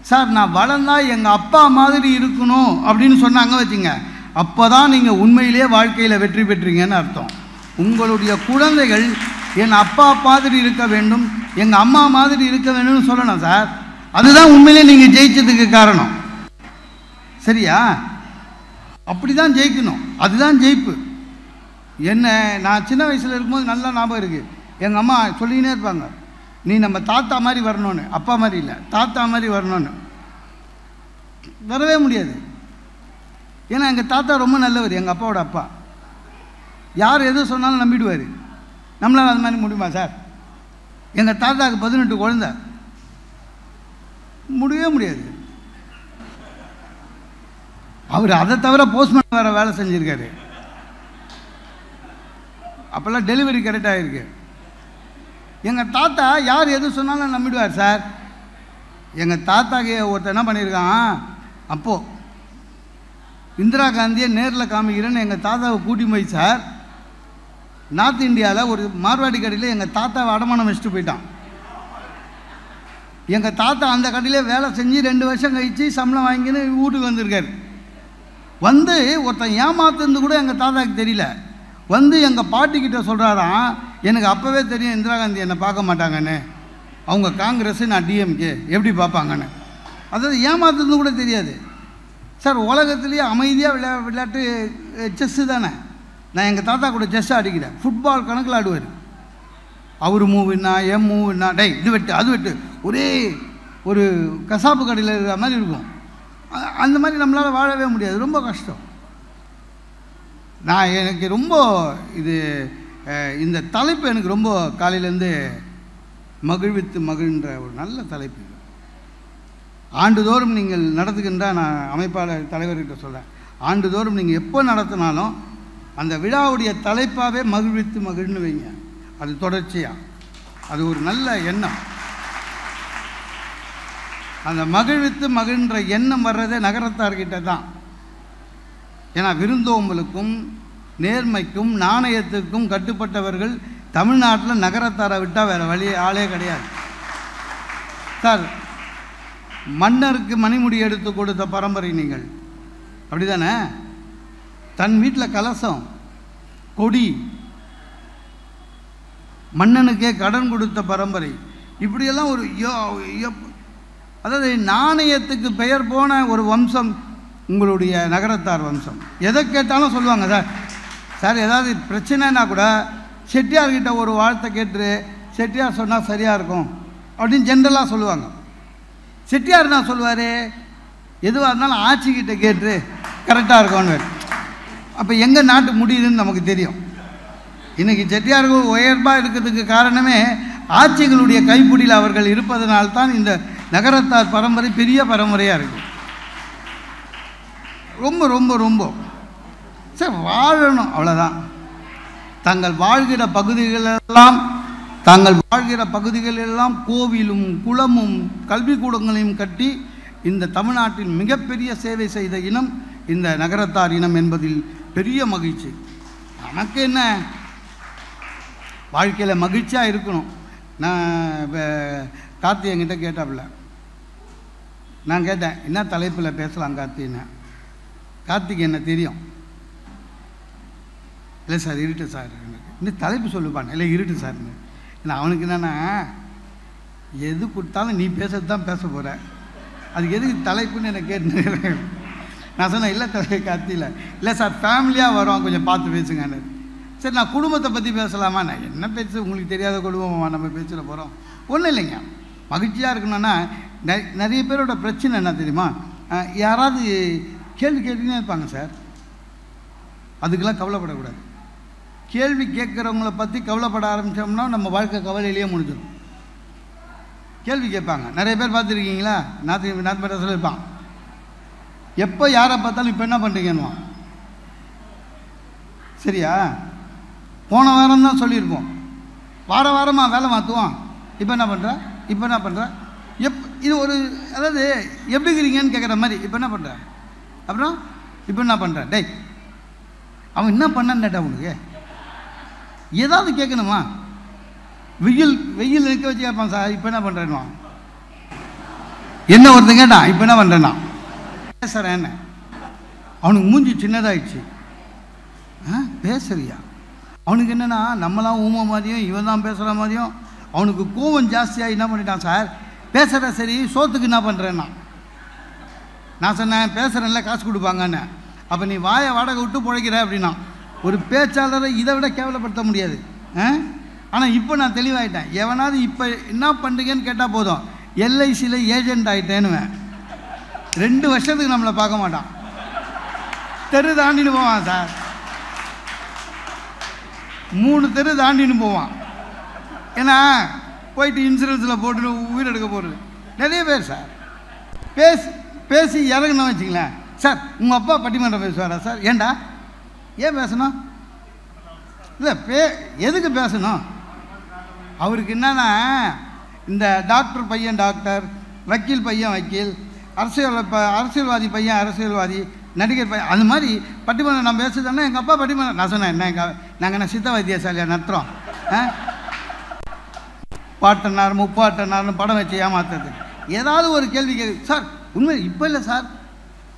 சார் நான் வளர்ந்தா எங்கள் அப்பா மாதிரி இருக்கணும் அப்படின்னு சொன்னாங்க வச்சுங்க, அப்போ தான் நீங்கள் உண்மையிலேயே வாழ்க்கையில் வெற்றி பெற்றீங்கன்னு அர்த்தம். உங்களுடைய குழந்தைகள் என் அப்பா மாதிரி இருக்க வேண்டும், எங்கள் அம்மா மாதிரி இருக்க வேண்டும்னு சொல்லணும் சார். அதுதான் உண்மையிலே நீங்கள் ஜெயிச்சதுக்கு காரணம். சரியா? அப்படி தான் ஜெயிக்கணும். அதுதான் ஜெயிப்பு. என்ன நான் சின்ன வயசில் இருக்கும்போது நல்லா ஞாபகம் இருக்குது. எங்கள் அம்மா சொல்லிக்கினே இருப்பாங்க, நீ நம்ம தாத்தா மாதிரி வரணும்னு. அப்பா மாதிரி இல்லை, தாத்தா மாதிரி வரணும்னு. வரவே முடியாது. ஏன்னா எங்கள் தாத்தா ரொம்ப நல்லவர். எங்கள் அப்பாவோட அப்பா யார் எது சொன்னாலும் நம்பிடுவார். நம்மளால் அது மாதிரி முடியுமா சார்? எங்கள் தாத்தாவுக்கு 18 குழந்தை, முடியவே முடியாது. அவர் அதை தவிர போஸ்ட்மேன் வேறு வேலை செஞ்சுருக்காரு. அப்போல்லாம் டெலிவரி கரெக்டாக இருக்கு. எங்கள் தாத்தா யார் எது சொன்னாலும் நம்பிடுவார் சார். எங்கள் தாத்தாக்கு ஒருத்தர் என்ன பண்ணியிருக்கான், அப்போது இந்திரா காந்தியை நேரில் காமிக்கிறேன்னு எங்கள் தாத்தாவை கூட்டி போய் சார், நார்த் இந்தியாவில் ஒரு மார்வாடி கடையில் எங்கள் தாத்தாவை அடமானம் வச்சுட்டு போயிட்டான். எங்கள் தாத்தா அந்த கடையிலே வேலை செஞ்சு 2 வருஷம் கழித்து சம்பளம் வாங்கின்னு வீட்டுக்கு வந்திருக்காரு. வந்து ஒருத்தன் ஏமாத்துறது கூட எங்கள் தாத்தாவுக்கு தெரியல. வந்து எங்கள் பாட்டிக்கிட்ட சொல்கிறாராம், எனக்கு அப்போவே தெரியும் இந்திரா காந்தி என்னை பார்க்க மாட்டாங்கன்னு, அவங்க காங்கிரஸ், நான் டிஎம்கே, எப்படி பார்ப்பாங்கன்னு. அதாவது ஏமாத்துறது கூட தெரியாது சார். உலகத்துலேயே அமைதியாக விளையாட்டு செஸ்ஸு தானே. நான் எங்கள் தாத்தா கூட செஸ் ஆடிக்கிறேன். ஃபுட்பால் கணக்கில் ஆடுவார். அவர் மூவின்னா என் மூவின்னா, டே இது வெட்டு அது வெட்டு, ஒரே ஒரு கசாப்பு கடையில் இருக்கிற மாதிரி இருக்கும். அந்த மாதிரி நம்மளால் வாழவே முடியாது, ரொம்ப கஷ்டம். எனக்கு ரொம்ப இந்த தலைப்பு எனக்கு ரொம்ப காலையிலேருந்து மகிழ்வித்து மகிழ்ன்ற ஒரு நல்ல தலைப்பு. ஆண்டுதோறும் நீங்கள் நடத்துகின்ற, நான் அமைப்பாளர் தலைவர்கிட்ட சொல்கிறேன், ஆண்டுதோறும் நீங்கள் எப்போ நடத்தினாலும் அந்த விழாவுடைய தலைப்பாகவே மகிழ்வித்து மகிழ்ந்து வைங்க. அது தொடர்ச்சியாக, அது ஒரு நல்ல எண்ணம். அந்த மகிழ்வித்து மகிழ்ன்ற எண்ணம் வர்றதே நகரத்தார்கிட்ட தான். ஏன்னா விருந்தோம்பலுக்கும் நேர்மைக்கும் நாணயத்துக்கும் கட்டுப்பட்டவர்கள் தமிழ்நாட்டில் நகரத்தாரை விட்டால் வேறு வழி ஆளே கிடையாது சார். மன்னருக்கு மணிமுடி எடுத்து கொடுத்த பரம்பரை நீங்கள், அப்படி தானே? தன் வீட்டில் கலசம், கொடி, மன்னனுக்கே கடன் கொடுத்த பரம்பரை, இப்படியெல்லாம் ஒரு அதாவது நாணயத்துக்கு பெயர் போன ஒரு வம்சம் உங்களுடைய நகரத்தார் வம்சம். எதை கேட்டாலும் சொல்லுவாங்க சார். சார் ஏதாவது பிரச்சனைனா கூட செட்டியார்கிட்ட ஒரு வார்த்தை கேட்டு செட்டியார் சொன்னால் சரியாக இருக்கும் அப்படின்னு ஜென்ரலாக சொல்லுவாங்க. செட்டியார் என்ன சொல்லுவார், எதுவாக இருந்தாலும் ஆட்சிக்கிட்ட கேட்டு கரெக்டாக இருக்கும்னு. அப்போ எங்கள் நாட்டு முடியுதுன்னு நமக்கு தெரியும். இன்றைக்கி செட்டியார்கள் உயர்வாக இருக்கிறதுக்கு காரணமே ஆட்சிகளுடைய கைப்பிடியில் அவர்கள் இருப்பதனால்தான் இந்த நகரத்தார் பரம்பரை பெரிய பரம்பரையாக இருக்குது. ரொம்ப ரொம்ப ரொம்ப சார் வாழணும், அவ்வளோதான். தாங்கள் வாழ்கிற பகுதிகளெல்லாம் கோவிலும் குளமும் கல்விக்கூடங்களையும் கட்டி இந்த நாட்டில் மிகப்பெரிய சேவை செய்த இனம் இந்த நகரத்தார் இனம் என்பதில் பெரிய மகிழ்ச்சி. நமக்கு என்ன, வாழ்க்கையில் மகிழ்ச்சியாக இருக்கணும். நான் கார்த்தி என்கிட்ட கேட்டாப்புல, நான் கேட்டேன் என்ன தலைப்பில் பேசலாம் கார்த்தின்னு. கார்த்திக்கு என்ன தெரியும், இல்லை சார் இருட்டு சார், இன்னும் தலைப்பு சொல்லுப்பான், இல்லை இருட்டு சார்னு. ஏன்னா அவனுக்கு என்னென்னா, எது கொடுத்தாலும் நீ பேசுறது தான் பேச போகிற, அதுக்கு எதுக்கு தலைப்புன்னு என்னை கேட்டு. நான் சொன்னேன் இல்லை கார்த்தியில், இல்லை சார் ஃபேமிலியாக வரோம், கொஞ்சம் பார்த்து பேசுங்கன்னு. சரி நான் குடும்பத்தை பற்றி பேசலாமா? நான் என்ன பேச, உங்களுக்கு தெரியாத குடும்பமா நம்ம பேசிட போகிறோம்? ஒன்றும் இல்லைங்க. மகிழ்ச்சியாக இருக்கணும்னா நிறைய பேரோட பிரச்சனை என்ன தெரியுமா, யாராவது கேள்வி கேட்டுனே இருப்பாங்க சார். அதுக்கெல்லாம் கவலைப்படக்கூடாது. கேள்வி கேட்குறவங்கள பற்றி கவலைப்பட ஆரம்பித்தோம்னா நம்ம வாழ்க்கை கவலையிலேயே முடிஞ்சிடும். கேள்வி கேட்பாங்க, நிறைய பேர் பார்த்துருக்கீங்களா? நாத்து சொல்லியிருப்பான், எப்போ யாரை பார்த்தாலும் இப்போ என்ன பண்ணுறீங்கன்னு. சரியா? போன வாரம் தான் சொல்லியிருப்போம், வாரமாக வேலை மாற்றுவோம், இப்போ என்ன பண்ணுற இது ஒரு, அதாவது எப்படி இருக்கிறீங்கன்னு கேட்குற மாதிரி, இப்போ என்ன பண்ணுற, அப்புறம் இப்போ என்ன பண்ணுற, டேய் அவன் என்ன பண்ணான்டா உனக்கு ஏதாவது கேட்கணுமா? வெயில் நிற்க வச்சு கேட்பான் சார், இப்போ என்ன பண்ணுறேன்னா என்ன ஒருத்தன் கேட்டான், இப்போ என்ன பண்ணுறேன்னா சார் என்ன, அவனுக்கு மூஞ்சி சின்னதாகிடுச்சு. பேசுறியா? அவனுக்கு என்னென்னா நம்மளாம் ஊமை மாதிரியும் இவன் தான் பேசுகிற மாதிரியும் அவனுக்கு கோவம் ஜாஸ்தியாக என்ன பண்ணிட்டான் சார், பேசுகிற சரி சோத்துக்கு என்ன பண்ணுறேன்னா. நான் சொன்னேன் பேசுகிறேன்ல காசு கொடுப்பாங்கன்னு, அப்போ நீ வாயை வாடகை விட்டு பிழைக்கிற அப்படின்னா. ஒரு பேச்சாளரை இதை விட கேவலப்படுத்த முடியாது. ஆனால் இப்போ நான் தெளிவாயிட்டேன். எவனாவது இப்போ என்ன பண்ணுறீங்கன்னு கேட்டால் போதும், எல்ஐசியில் ஏஜென்ட் ஆகிட்டேன்னுவேன். 2 வருஷத்துக்கு நம்மளை பார்க்க மாட்டான், தெரு தாண்டின்னு போவான் சார், 3 தெரு தாண்டின்னு போவான். ஏன்னா போயிட்டு இன்சூரன்ஸில் போட்டு உயிர் எடுக்க போகிறது நிறைய பேர் சார். பேசி இறங்கணும் வச்சுங்களேன். சார் உங்கள் அப்பா பட்டிமன்றம் பேசுவாரா சார்? ஏண்டா ஏன் பேசணும்? இல்லை எதுக்கு பேசணும்? அவருக்கு என்னன்னா இந்த டாக்டர் பையன் டாக்டர், வக்கீல் பையன் வக்கீல், அரசியல்வாதி பையன் அரசியல்வாதி, நடிகர் பையன், அந்த மாதிரி பட்டிமன்றம் நான் பேசுதானே. எங்கள் அப்பா பட்டிமன்றம். நான் சொன்னேன் என்ன நாங்கள் என்ன சித்த வைத்தியசாலையாக நடத்துகிறோம்? பாட்டனார் முப்பாட்டனார்னு படம் வச்சு ஏமாத்துறது. ஏதாவது ஒரு கேள்வி கேட்கு சார். உண்மை இப்போ இல்லை சார்,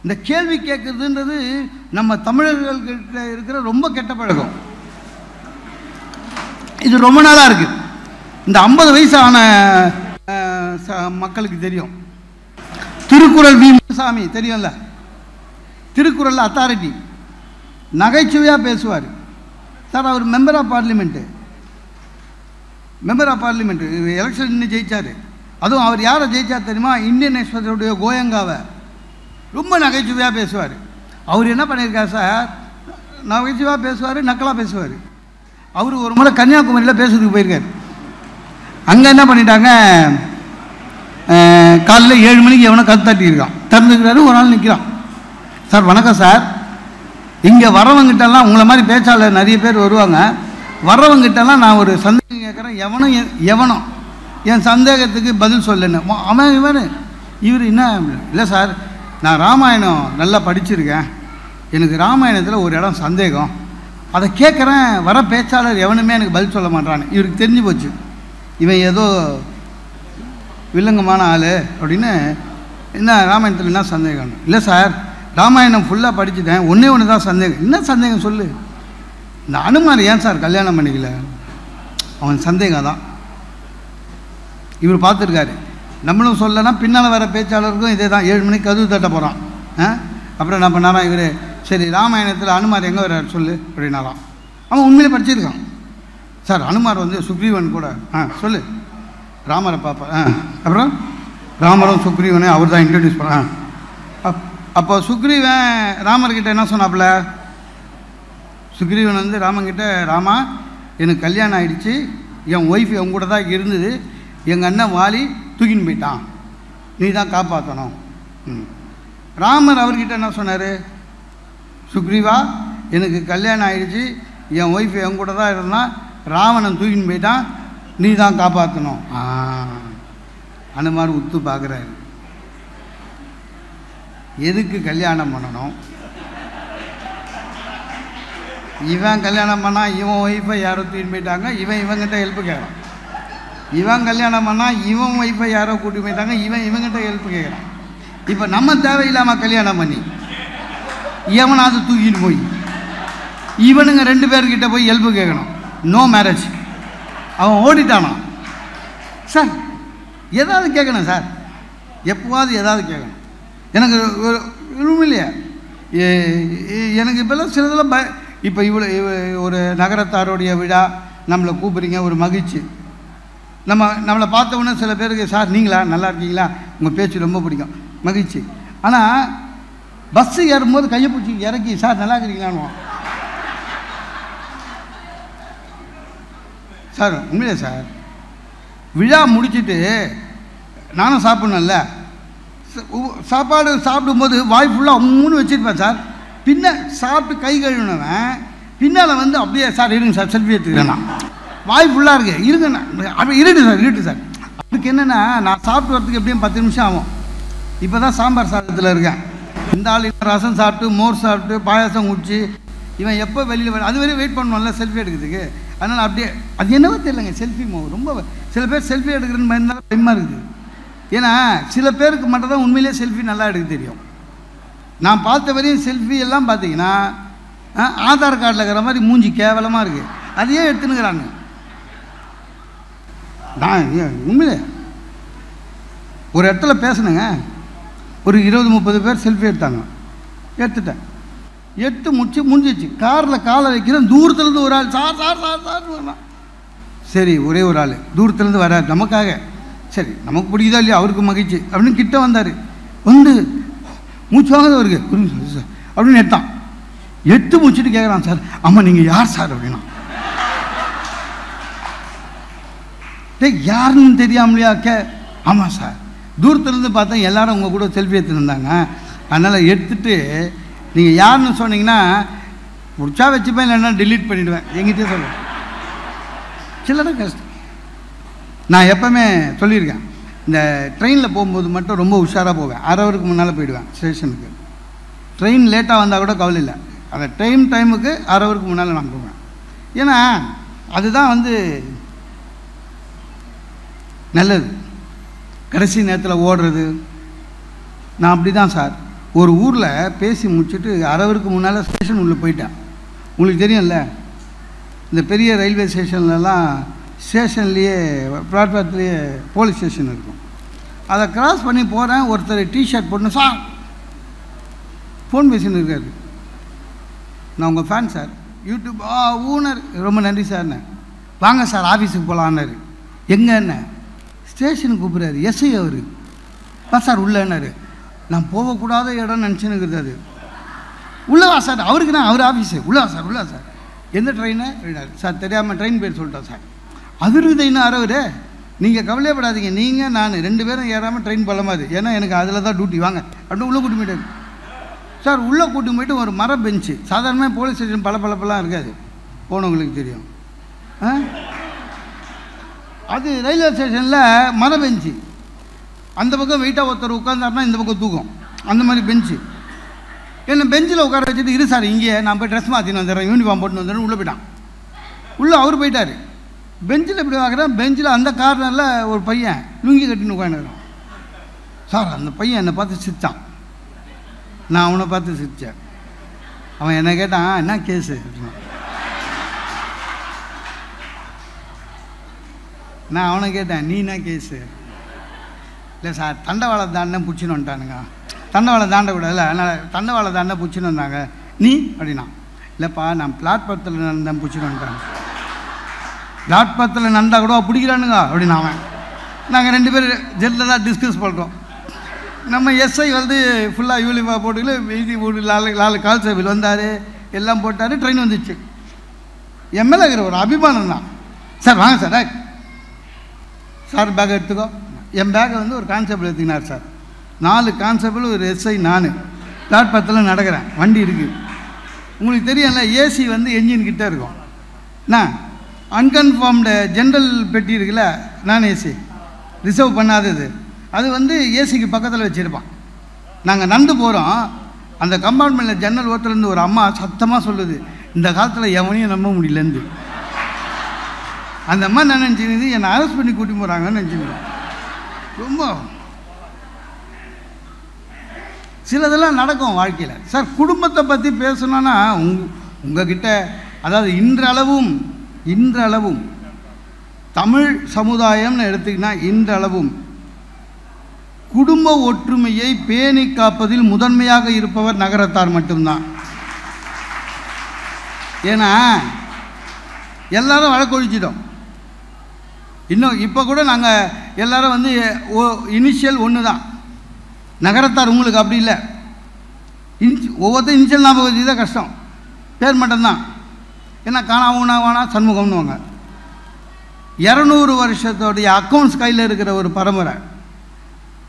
இந்த கேள்வி கேட்குறதுன்றது நம்ம தமிழர்கள்கிட்ட இருக்கிற ரொம்ப கெட்ட பழக்கம். இது ரொம்ப நாளாக இருக்குது. இந்த 50 வயசான மக்களுக்கு தெரியும். திருக்குறள் வி. முனுசாமி தெரியும்ல, திருக்குறள் அத்தாரிட்டி, நகைச்சுவையாக பேசுவார் சார். அவர் மெம்பர் ஆஃப் பார்லிமெண்ட்டு எலெக்ஷன் இன்னும் ஜெயிச்சார். அதுவும் அவர் யாரை ஜெயிச்சார் தெரியுமா? இந்தியன் எக்ஸ்பிரஸுடைய கோயங்காவை. ரொம்ப நகைச்சுவையாக பேசுவார். அவர் என்ன பண்ணியிருக்கார் சார், நகைச்சுவையாக பேசுவார், நக்கலாக பேசுவார். அவர் ஒரு முறை கன்னியாகுமரியில் பேசுறதுக்கு போயிருக்கார். அங்கே என்ன பண்ணிட்டாங்க, காலையில் 7 மணிக்கு எவனோ கற்று தட்டியிருக்கான். திறந்துக்கிறாரு, ஒரு நாள் நிற்கிறான். சார் வணக்கம் சார், இங்கே வரவங்கிட்டெல்லாம் உங்களை மாதிரி பேச்சாளர் நிறைய பேர் வருவாங்க, வர்றவங்கிட்டெல்லாம் நான் ஒரு சந்தேகம் கேட்குறேன், எவனோ என் சந்தேகத்துக்கு பதில் சொல்லுன்னு. அவன் இவர் என்ன, இல்லை சார் நான் ராமாயணம் நல்லா படிச்சிருக்கேன், எனக்கு ராமாயணத்தில் ஒரு இடம் சந்தேகம், அதை கேட்குறேன், வர பேச்சாளர் எவனுமே எனக்கு பதில் சொல்ல மாட்டான்னு. இவருக்கு தெரிஞ்சு போச்சு இவன் ஏதோ வில்லங்கமான ஆள் அப்படின்னு. என்ன ராமாயணத்தில் என்ன சந்தேகம்? இல்லை சார் ராமாயணம் ஃபுல்லாக படிச்சுட்டேன், ஒன்று தான் சந்தேகம். என்ன சந்தேகம் சொல்லு? இந்த அனுமார் ஏன் சார் கல்யாணம் பண்ணிக்கல? அவன் சந்தேகம் தான். இவர் பார்த்துருக்காரு. நம்மளும் சொல்லனா பின்னால் வர பேச்சாளருக்கும் இதே தான். 7 மணிக்கு கதவு தட்ட போகிறான். அப்புறம் என்ன பண்ணாரா இவர், சரி ராமாயணத்தில் அனுமார் எங்கே வர்றார் சொல்லு அப்படின்னாராம். அவன் உண்மையிலே படிச்சிருக்கான். சார் அனுமார் சுக்ரீவன் கூட சொல்லு, ராமரை பார்ப்பேன். அப்புறம் ராமரும் சுக்ரீவனே அவர் தான் இன்ட்ரடியூஸ் பண்ண. அப்போ சுக்ரீவன் ராமர்கிட்ட என்ன சொன்னாப்புல, சுக்ரீவன் ராமன்கிட்ட, ராமா எனக்கு கல்யாணம் ஆகிடுச்சு, என் ஒய்ஃப் என் கூட தான் இருந்தது, எங்கள் அண்ணன் வாலி தூக்கின்னு போயிட்டான், நீ தான் காப்பாற்றணும். ராமர் அவர்கிட்ட என்ன சொன்னார், சுக்ரீவா எனக்கு கல்யாணம் ஆகிடுச்சு, என் ஒய்ஃப் என் கூட தான் இருந்தான், ராவணன் தூக்கின்னு போயிட்டான், நீ தான் காப்பாற்றணும். அனுமார் உத்து பார்க்குறாரு, எதுக்கு கல்யாணம் பண்ணணும்? இவன் கல்யாணம் பண்ணால் இவன் ஒய்ஃபை யாரோ தூக்கின்னு போயிட்டாங்க, இவங்கிட்ட ஹெல்ப்பு கேட்குறான். இவன் கல்யாணம் பண்ணால் இவன் ஒய்ஃபை யாரோ கூட்டி போயிட்டாங்க, இவங்கிட்ட ஹெல்ப்பு கேட்குறான். இப்போ நம்ம தேவையில்லாமல் கல்யாணம் பண்ணி எவனாவது தூக்கிட்டு போய் இவனுங்க 2 பேர்கிட்ட போய் ஹெல்ப்பு கேட்கணும். No marriage. அவன் ஓடிட்டானா சார்? ஏதாவது கேட்கணும் சார், எப்போவாது ஏதாவது கேட்கணும். எனக்கு இல்லையா, எனக்கு இப்போல்லாம் சிலதெல்லாம் இப்போ ஒரு நகரத்தாருடைய விழா நம்மளை கூப்பிட்றீங்க, ஒரு மகிழ்ச்சி. நம்மளை பார்த்தவொன்னே சில பேருக்கு, சார் நீங்களா நல்லா இருக்கீங்களா, உங்கள் பேச்சு ரொம்ப பிடிக்கும், மகிழ்ச்சி. ஆனால் பஸ்ஸு ஏறும்போது கையை பிடிச்சி இறக்கி, சார் நல்லா இருக்கிறீங்களான்னு. சார் உண்மையிலே சார், விழா முடிச்சுட்டு நானும் சாப்பிட்ணும்ல, சாப்பாடு சாப்பிடும்போது வாய் ஃபுல்லாக 3 வச்சுருப்பேன் சார். பின்ன சாப்பிட்டு கை கழுவினவன் பின்னால் அப்படியே, சார் இருங்க சார் செல்ஃபி எடுத்துக்கிறேன், வாய் ஃபுல்லாக இருக்குது, இருங்கண்ணா, அப்படி இருட்டு சார். அதுக்கு என்னென்னா, நான் சாப்பிட்டு வரதுக்கு எப்படியும் 10 நிமிஷம் ஆகும். இப்போ தான் சாம்பார் சாதத்தில் இருக்கேன். இந்த ஆள் ரசம் சாப்பிட்டு, மோர் சாப்பிட்டு, பாயாசம் குடிச்சு, இவன் எப்போ வெளியில் அது வரையும் வெயிட் பண்ணுவோம்ல செல்ஃபி எடுக்கிறதுக்கு. அதனால் அப்படியே அது என்னவோ தெரியலங்க, செல்ஃபி ரொம்ப சில பேர் செல்ஃபி எடுக்கிறேன்னு பயந்தாலும் பயமாக இருக்குது. ஏன்னா சில பேருக்கு மட்டும் தான் உண்மையிலே செல்ஃபி நல்லா எடுக்க தெரியும். நான் பார்த்த வரையும் செல்ஃபி எல்லாம் பார்த்தீங்கன்னா ஆதார் கார்டில் இருக்கிற மாதிரி மூஞ்சி கேவலமாக இருக்குது. அதையே எடுத்துனுக்கிறாங்க. நான் உண்மையிலே ஒரு இடத்துல பேசினேங்க, ஒரு 20-30 பேர் செல்ஃபி எடுத்தாங்க. எடுத்துட்டேன், எடுத்து முடிஞ்சிச்சு. காரில் காலை வைக்கிறேன், தூரத்துலேருந்து ஒரு ஆள் சார் சார் சார் சார் வரலாம். சரி, ஒரே ஒரு ஆள் தூரத்துலேருந்து வரார் நமக்காக. சரி, நமக்கு பிடிக்குதா இல்லையா, அவருக்கு மகிழ்ச்சி அப்படின்னு கிட்ட வந்தார். வந்து மூச்சு வாங்க அவருக்கு அப்படின்னு எடுத்தான். எடுத்து முடிச்சுட்டு கேட்குறான், சார் ஆமாம் நீங்கள் யார் சார் அப்படின்னா. யாருன்னு தெரியாமலையா ஆமாம் சார், தூரத்துலேருந்து பார்த்தா எல்லாரும் உங்கள் கூட செல்ஃபி எடுத்துருந்தாங்க, அதனால் எடுத்துட்டு நீங்கள் யாருன்னு சொன்னீங்கன்னா முடிச்சா வச்சுப்பேன், இல்லைன்னா டெலீட் பண்ணிவிடுவேன், எங்கிட்டே சொல்லுவேன். சில்லற கஷ்டம். நான் எப்போவுமே சொல்லியிருக்கேன், இந்த ட்ரெயினில் போகும்போது மட்டும் ரொம்ப உஷாராக போவேன். 1/2 ஹவருக்கு முன்னால் போயிடுவேன் ஸ்டேஷனுக்கு. ட்ரெயின் லேட்டாக வந்தால் கூட கவலை இல்லை, அந்த டைமுக்கு 1/2 ஹவருக்கு முன்னால் நான் போவேன். ஏன்னா அதுதான் நல்லது. கடைசி நேரத்தில் ஓடுறது நான் அப்படி தான் சார். ஒரு ஊரில் பேசி முடிச்சுட்டு 1/2 ஹவருக்கு முன்னால் ஸ்டேஷன் உள்ளே போயிட்டேன். உங்களுக்கு தெரியும்ல, இந்த பெரிய ரயில்வே ஸ்டேஷன்லலாம் ஸ்டேஷன்லேயே பிளாட்ஃபார்ம்லேயே போலீஸ் ஸ்டேஷன் இருக்கும். அதை கிராஸ் பண்ணி போகிறேன், ஒருத்தர் டிஷர்ட் போட்டு சார் ஃபோன் பேசின்னு இருக்காரு. நான் உங்கள் ஃபேன் சார், யூடியூப் ஊனர், ரொம்ப நன்றி சார்ண்ணே, வாங்க சார் ஆஃபீஸுக்கு போகலான்னாரு. எங்கன்னு ஸ்டேஷனுக்கு கூப்பிட்றாரு, எஸ்ஐ அவர். வா சார் உள்ளேன்னாரு. நான் போகக்கூடாத இடம் நினச்சின்னு இருக்கிறது. உள்ளே வா சார், அவருக்கு நான் அவர் ஆஃபீஸு, உள்ளே வா சார், உள்ளே வா சார். எந்த ட்ரெயினு அப்படின்னாரு. சார் தெரியாமல் ட்ரெயின் பேர் சொல்லிட்டோம் சார். அது இருக்குது இன்னும் 1/2 ஹவர், நீங்கள் கவலையப்படாதீங்க, நீங்கள் நான் 2 பேரும் ஏறாமல் ட்ரெயின் பலமாது, ஏன்னா எனக்கு அதில் தான் டியூட்டி, வாங்க அப்படின்னு உள்ளே கூட்டி போயிட்டாரு. சார் உள்ளே கூட்டி போயிட்டு ஒரு மர பெஞ்சு, சாதாரணமாக போலீஸ் ஸ்டேஷன் பளபளப்பெல்லாம் இருக்காது, போனவங்களுக்கு தெரியும். அது ரயில்வே ஸ்டேஷனில் மர பெஞ்சு, அந்த பக்கம் வெயிட்டாக ஒருத்தர் உட்காந்தாருன்னா இந்த பக்கம் தூக்கம், அந்த மாதிரி பெஞ்சு. என்ன பெஞ்சில் உட்கார வச்சுட்டு, இரு சார் இங்கேயே நான் போய் ட்ரெஸ் மாற்றின்னு வந்துடுறேன், யூனிஃபார்ம் போட்டுன்னு வந்துடுறேன், உள்ளே போயிட்டான். உள்ளே அவர் போயிட்டார். பெஞ்சில் எப்படி பார்க்குறேன், பெஞ்சில் அந்த கார்னரில் ஒரு பையன் லுங்கி கட்டின்னு உட்காந்துருக்கான். சார் அந்த பையன் என்னை பார்த்து சிரித்தான், நான் அவனை பார்த்து சிரித்தேன். அவன் என்ன கேட்டான், என்ன கேஸு அப்படின்னா. நான் அவனை கேட்டேன், நீ என்ன கேஸு? இல்லை சார் தண்டவாளம் தாண்டே பிடிச்சின்னு வந்துட்டானுங்க, தண்டவாளம் தாண்டக்கூடாதுல்ல, அதனால் தண்டவாளம் தாண்டே பிடிச்சின்னு வந்தாங்க. நீ அப்படின்னா, இல்லைப்பா நான் பிளாட்பாரத்தில் நடந்தேன் பிடிச்சின்னு வந்துட்டாங்க. பிளாட்பாரத்தில் நடந்தால் கூட பிடிக்கிறானுங்க அப்படின்னு அவன். நாங்கள் 2 பேர் ஜெல்லில் தான் டிஸ்கஸ் பண்ணுறோம். நம்ம எஸ்ஐ ஃபுல்லாக யூனிஃபார்ம் போட்டுக்கல, வீதி போட்டு 4 கான்ஸ்டபிள் வந்தார், எல்லாம் போட்டார், ட்ரெயின் வந்துச்சு. என் மேலே இருக்கிற ஒரு அபிமானம் தான். சார் வாங்க சார், சார் பேக் எடுத்துக்கோ. என் பேக்கை ஒரு கான்ஸ்டபிள் எடுத்துக்கினார் சார். 4 கான்ஸ்டபிள், ஒரு எஸ்ஐ, நான் பிளாட்பாரத்தில் நடக்கிறேன், வண்டி இருக்குது. உங்களுக்கு தெரியும்ல, ஏசி என்ஜின் கிட்டே இருக்கும். நான் அன்கன்ஃபார்ம்டு ஜென்ரல் பெட்டி இருக்குல்ல, நான் ஏசி ரிசர்வ் பண்ணாதது, அது ஏசிக்கு பக்கத்தில் வச்சுருப்பான். நாங்கள் நடந்து போகிறோம், அந்த கம்பார்ட்மெண்ட்டில் ஜன்னல் ஓரத்துலேருந்து ஒரு அம்மா சத்தமாக சொல்லுது, இந்த காலத்தில் எவனையும் நம்ப முடியலன்னு. அந்த அம்மா என்ன நினச்சிருந்து, என்னை அரெஸ்ட் பண்ணி கூட்டி போகிறாங்கன்னு நினச்சிருந்தேன். ரொம்ப சிலதெல்லாம் நடக்கும் வாழ்க்கையில். சார் குடும்பத்தை பற்றி பேசணுன்னா உங்ககிட்ட, அதாவது இன்றளவும் தமிழ் சமுதாயம்னு எடுத்துக்கினா இன்றளவும் குடும்ப ஒற்றுமையை பேணி காப்பதில் முதன்மையாக இருப்பவர் நகரத்தார் மட்டும்தான். ஏன்னா எல்லாரும் வழக்கொழிச்சிட்டோம். இன்னும் இப்போ கூட நாங்கள் எல்லாரும் இனிஷியல் ஒன்று தான். நகரத்தார் உங்களுக்கு அப்படி இல்லை, ஒவ்வொருத்தரும் இனிஷியல் ஞாபகம் வச்சு தான் கஷ்டம், பேர் மட்டும்தான். ஏன்னா காணாவுனாவானா சண்முகம்னுவாங்க. 200 வருஷத்தோடைய அக்கௌண்ட்ஸ் கையில் இருக்கிற ஒரு பரம்பரை.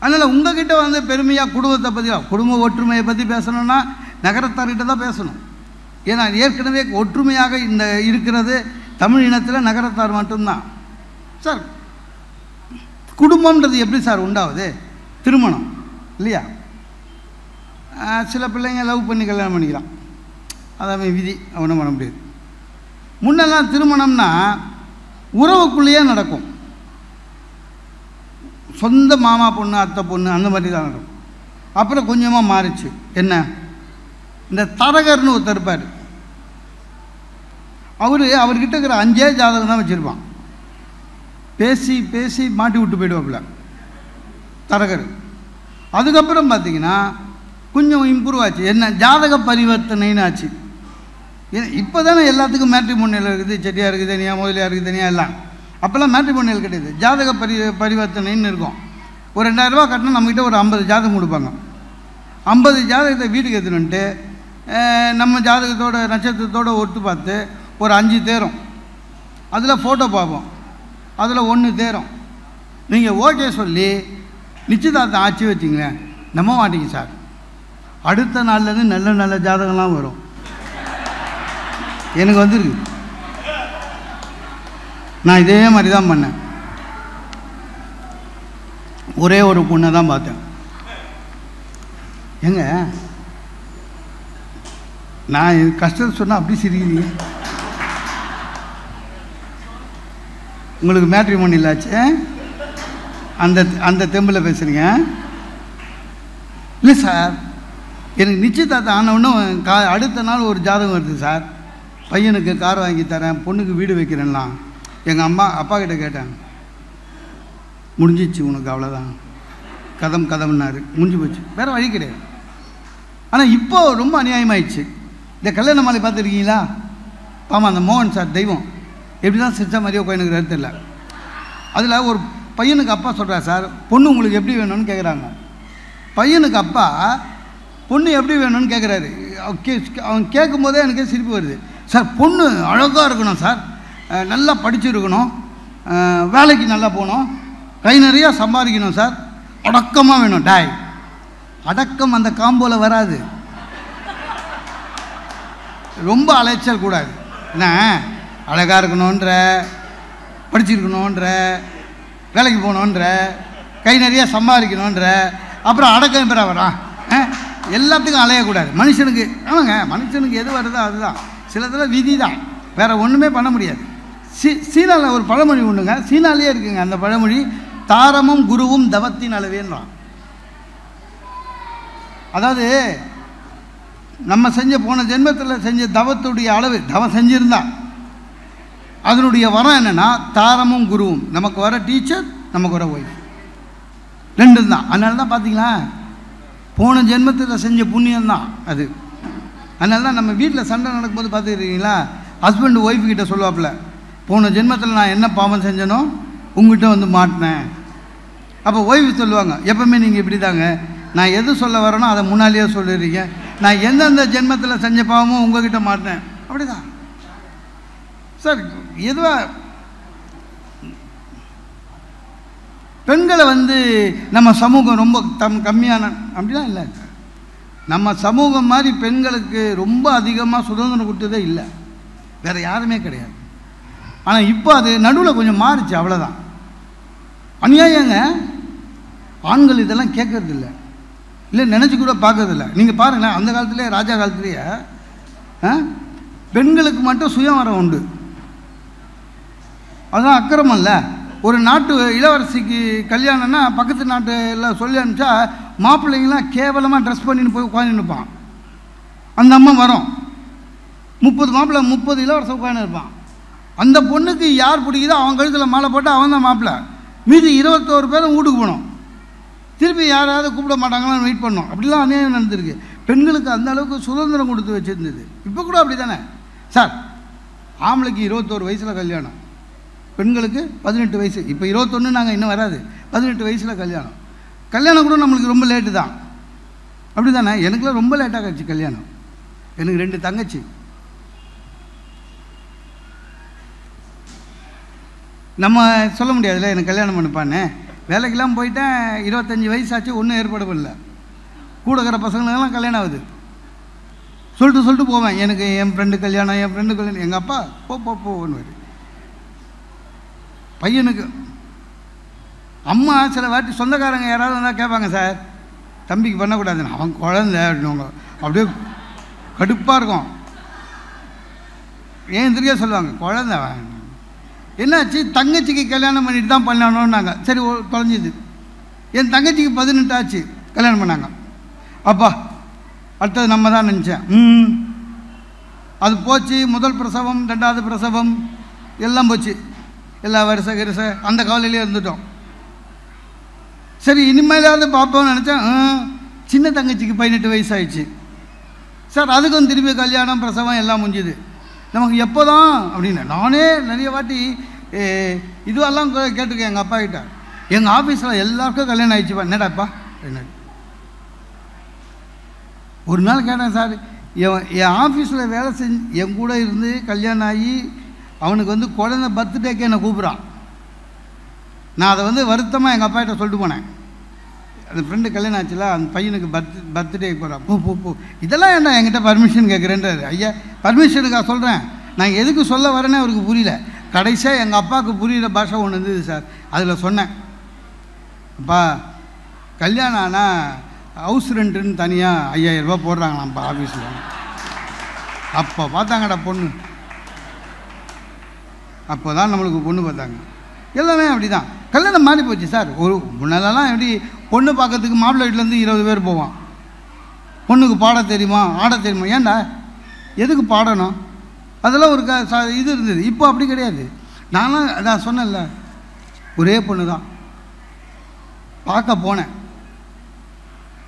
அதனால் உங்ககிட்ட பெருமையாக குடும்பத்தை பற்றி, குடும்ப ஒற்றுமையை பற்றி பேசணுன்னா நகரத்தார்கிட்ட தான் பேசணும். ஏன்னா ஏற்கனவே ஒற்றுமையாக இருக்கிறது தமிழ் இனத்தில் நகரத்தார் மட்டும்தான். சார் குடும்பம்ன்றது எப்படி சார் உண்டாகுது? திருமணம் இல்லையா? சில பிள்ளைங்க லவ் பண்ணி கல்யாணம் பண்ணிக்கலாம், அது அவன் விதி, அவனும் பண்ண முடியாது. முன்னெல்லாம் திருமணம்னா உறவுக்குள்ளேயே நடக்கும், சொந்த மாமா பொண்ணு அத்தை பொண்ணு அந்த மாதிரி தான் நடக்கும். அப்புறம் கொஞ்சமாக மாறிச்சு. என்ன, இந்த தரகர்னு ஒருத்தர் இருப்பார், அவர்கிட்ட இருக்கிற 5 ஜாதகம் தான் வச்சுருப்பான். பேசி பேசி மாட்டி விட்டு போயிடுவாப்புல தரகர். அதுக்கப்புறம் பார்த்தீங்கன்னா கொஞ்சம் இம்ப்ரூவ் ஆச்சு. என்ன ஜாதக பரிவர்த்தனைன்னு ஆச்சு. இப்போ தானே எல்லாத்துக்கும் மேட்ரிமோனியல் இருக்குது, செட்டியாக இருக்குது தனியாக, முதலியாக இருக்குது தனியாக எல்லாம். அப்போல்லாம் மேட்ரிமோனியல் கிடையாது, ஜாதக பரிவர்த்தனைன்னு இருக்கும். ஒரு 2000 ரூபா கட்டினா நம்மக்கிட்ட ஒரு 50 ஜாதகம் கொடுப்பாங்க. 50 ஜாதகத்தை வீட்டுக்கு எடுத்துகிட்டு நம்ம ஜாதகத்தோட நட்சத்திரத்தோடு ஒத்து பார்த்து ஒரு 5 தேரும். அதில் ஃபோட்டோ பார்ப்போம், அதில் 1 தேரும். நீங்கள் ஓகே சொல்லி நிச்சயதார்த்தம் ஆச்சு வச்சிங்களேன், நம்ப மாட்டீங்க சார், அடுத்த நாள்லேருந்து நல்ல நல்ல ஜாதகம்லாம் வரும். எனக்கு வந்துருக்கு. நான் இதே மாதிரி தான் பண்ணேன். ஒரே ஒரு பொண்ணை தான் பார்த்தேன். ஏங்க நான் கஷ்டத்தை சொன்னால் அப்படி சிரிக்கிறீங்க. உங்களுக்கு மேட்ரிமோனி இல்லாச்சு, அந்த தெம்பில் பேசுகிறீங்க. இல்லை சார், எனக்கு நிச்சயதார்த்தம் ஆனவுன்னும் அடுத்த நாள் ஒரு ஜாதகம் வருது சார், பையனுக்கு கார் வாங்கி தரேன், பொண்ணுக்கு வீடு வைக்கிறேன்லாம். எங்கள் அப்பா கிட்ட கேட்டேன், முடிஞ்சிச்சு உனக்கு, அவ்வளோதான், கதம்னாரு, முடிஞ்சு போச்சு, வேறு வழி கிடையாது. ஆனால் இப்போ ரொம்ப அநியாயமாயிடுச்சு. இந்த கல்யாண மாலை பார்த்துருக்கீங்களா? ஆமாம், அந்த மோகன் சார் தெய்வம் எப்படி தான் சிரிச்சா மாதிரியே உட்காந்துக்கிறாரு தெரியல. அதில் ஒரு பையனுக்கு அப்பா சொல்கிறார், சார் பொண்ணு உங்களுக்கு எப்படி வேணும்னு கேட்குறாங்க. பையனுக்கு அப்பா பொண்ணு எப்படி வேணும்னு கேட்குறாரு. அவன் கேட்கும்போதே எனக்கே சிரிப்பு வருது. சார் பொண்ணு அழகாக இருக்கணும் சார், நல்லா படிச்சுருக்கணும், வேலைக்கு நல்லா போகணும், கை நிறையா சம்பாதிக்கணும் சார், அடக்கமாக வேணும். டாய், அடக்கம் அந்த காம்போவில் வராது, ரொம்ப அலைச்சல் கூடாது. என்ன அழகாக இருக்கணுன்ற, படிச்சிருக்கணுன்ற, வேலைக்கு போகணுன்ற, கை நிறையா சம்பாதிக்கணுன்ற, அப்புறம் அடக்கம் பெற வரான். எல்லாத்துக்கும் அலையக்கூடாது. மனுஷனுக்கு ஆமாங்க, மனுஷனுக்கு எது வருதோ அதுதான். சிலதில் விதி தான், வேறு ஒன்றுமே பண்ண முடியாது. சீனாவில் ஒரு பழமொழி ஒன்றுங்க, சீனாலேயே இருக்குங்க அந்த பழமொழி, தாரமும் குருவும் தவத்தின் அளவேன்றான். அதாவது நம்ம போன ஜென்மத்தில் செஞ்ச தவத்துடைய அளவு, தவம் செஞ்சுருந்தா அதனுடைய வரம் என்னென்னா தாரமும் குருவும். நமக்கு வர டீச்சர், நமக்கு வர ஒய்ஃப், ரெண்டும் தான். அதனால தான் பார்த்தீங்களா, போன ஜென்மத்தில் செஞ்ச புண்ணியம்தான் அது. அதனால தான் நம்ம வீட்டில் சண்டை நடக்கும்போது பார்த்துக்கிறீங்களா, ஹஸ்பண்ட் ஒய்ஃப்கிட்ட சொல்லுவாப்புல, போன ஜென்மத்தில் நான் என்ன பாவம் செஞ்சனோ உங்ககிட்ட வந்து மாட்டினேன். அப்போ ஒய்ஃப் சொல்லுவாங்க, எப்பவுமே நீங்கள் இப்படி தாங்க, நான் எது சொல்ல வரேனோ அதை முன்னாலேயே சொல்லிடுறீங்க, நான் எந்தெந்த ஜென்மத்தில் செஞ்ச பாவமோ உங்ககிட்ட மாட்டினேன். அப்படி தான் சார். எதுவாக பெண்களை நம்ம சமூகம் ரொம்ப கம்மியான அப்படிலாம் இல்லை. நம்ம சமூகம் மாதிரி பெண்களுக்கு ரொம்ப அதிகமாக சுதந்திரம் கொடுத்ததே இல்லை, வேறு யாருமே கிடையாது. ஆனால் இப்போ அது நடுவில் கொஞ்சம் மாறிச்சு, அவ்வளோதான். அநியாயங்க, ஆண்கள் இதெல்லாம் கேட்கறதில்ல, இல்லை நினச்சி கூட பார்க்கறதில்ல. நீங்கள் பாருங்களேன், அந்த காலத்துலேயே ராஜா காலத்துலேயே பெண்களுக்கு மட்டும் சுயவரம் உண்டு. அதுதான் அக்கிரமம் இல்லை. ஒரு நாட்டு இளவரசிக்கு கல்யாணம்னா பக்கத்து நாட்டில் சொல்லி அனுப்பிச்சா மாப்பிள்ளைங்களாம் கேவலமாக ட்ரெஸ் பண்ணின்னு போய் உட்காந்து நிற்பான். அந்த அம்மா வரும், 30 மாப்பிள்ளை 30 இளவரசம் உட்காந்து இருப்பான். அந்த பொண்ணுக்கு யார் பிடிக்குதோ அவன் கழுத்தில் மாலை போட்டு அவன் தான் மாப்பிள்ளை. மீதி 21 பேரும் வீட்டுக்கு போனோம், திருப்பி யாராவது கூப்பிட மாட்டாங்களான்னு வெயிட் பண்ணோம். அப்படிலாம் அநியாயம் நடந்திருக்கு. பெண்களுக்கு அந்த அளவுக்கு சுதந்திரம் கொடுத்து வச்சுருந்தது. இப்போ கூட அப்படி தானே சார். ஆம்பளைக்கு 21 வயசில் கல்யாணம், பெண்களுக்கு 18 வயசு. இப்போ 21 நாங்கள் இன்னும் வராது, 18 வயசில் கல்யாணம். கல்யாணம் கூட நம்மளுக்கு ரொம்ப லேட்டு தான், அப்படி தானே? எனக்குலாம் ரொம்ப லேட்டாக ஆச்சு கல்யாணம். எனக்கு 2 தங்கச்சி. நம்ம சொல்ல முடியாதுல்ல எனக்கு கல்யாணம் பண்ணிப்பான்னு. வேலைக்கெல்லாம் போயிட்டேன், 25 வயசாச்சு, ஒன்றும் ஏற்பாடு பண்ணல. கூட இருக்கிற பசங்களுக்கெல்லாம் கல்யாணம் ஆகுது. சொல்லிட்டு போவேன், எனக்கு என் ஃப்ரெண்டு கல்யாணம், என் ஃப்ரெண்டு கல்யாணம். எங்கள் அப்பா போன்னு பையனுக்கு. அம்மா சில வாட்டி சொந்தக்காரங்க யாராவது வந்தால் கேட்பாங்க, சார் தம்பிக்கு பண்ணக்கூடாதுன்னு, அவன் குழந்தை அப்படின்னுவாங்க. அப்படியே கடுப்பாக இருக்கும். ஏன் திருக்க சொல்லுவாங்க, குழந்தை. என்னாச்சு, தங்கச்சிக்கு கல்யாணம் பண்ணிட்டு தான் பண்ணணுன்னாங்க. சரி தொலைஞ்சிது. என் தங்கச்சிக்கு 18 ஆச்சு, கல்யாணம் பண்ணாங்க. அப்பா அடுத்தது நம்ம தான் நினச்சேன். அது போச்சு. முதல் பிரசவம், 2வது பிரசவம் எல்லாம் போச்சு. எல்லா வருஷ கிருச அந்த கவலையிலே இருந்துட்டோம். சரி இனிமேலாவது பார்ப்போம்னு நினச்சேன். சின்ன தங்கச்சிக்கு 18 வயசு ஆயிடுச்சு சார். அதுக்கும் திரும்பி கல்யாணம், பிரசவம் எல்லாம் முடிஞ்சுது. நமக்கு எப்போ தான் அப்படின்னு நானே நிறைய வாட்டி இதுவெல்லாம் கேட்டிருக்கேன் எங்கள் அப்பா கிட்ட. எங்கள் ஆஃபீஸில் எல்லாருக்கும் கல்யாணம் ஆயிடுச்சுப்பா. என்னடாப்பா என்ன ஒரு நாள் கேட்டேன் சார், என் ஆஃபீஸில் வேலை செஞ்சு என் கூட இருந்து கல்யாணம் ஆகி அவனுக்கு வந்து குழந்தை பர்த்டேக்கே என்னை கூப்பிட்றான். நான் அதை வருத்தமாக எங்கள் அப்பா கிட்ட சொல்லிட்டு போனேன். அந்த ஃப்ரெண்டு கல்யாணம் ஆச்சுல, அந்த பையனுக்கு பர்த்டே போகிறான். போ இதெல்லாம் என்ன என்கிட்ட பர்மிஷன் கேட்குறேன்றாரு. ஐயா பர்மிஷனுக்காக சொல்கிறேன், நான் எதுக்கு சொல்ல வரேன்னே அவருக்கு புரியல. கடைசியாக எங்கள் அப்பாவுக்கு புரிகிற பாஷை ஒன்று இருந்தது சார். அதில் சொன்னேன், அப்பா கல்யாணம் ஆனால் ஹவுஸ் ரெண்ட்டுன்னு தனியாக 5000 ரூபா போடுறாங்களாம்ப்பா ஆஃபீஸில். அப்போ பார்த்தாங்கடா பொண்ணு, அப்போ தான் நம்மளுக்கு பொண்ணு பார்த்தாங்க. எல்லாமே அப்படி தான். கல்யாணம் மாறி போச்சு சார். ஒரு முன்னெல்லாம் எப்படி பொண்ணு பார்க்கறதுக்கு மாப்பிள்ளை வீட்டிலேருந்து 20 பேர் போவான். பொண்ணுக்கு பாட தெரியுமா, ஆட தெரியுமா? ஏன்டா எதுக்கு பாடணும்? அதெல்லாம் ஒரு இது இருந்தது. இப்போ அப்படி கிடையாது. நானும் அதான் சொன்னேன்ல, ஒரே பொண்ணு தான் பார்க்க போனேன்.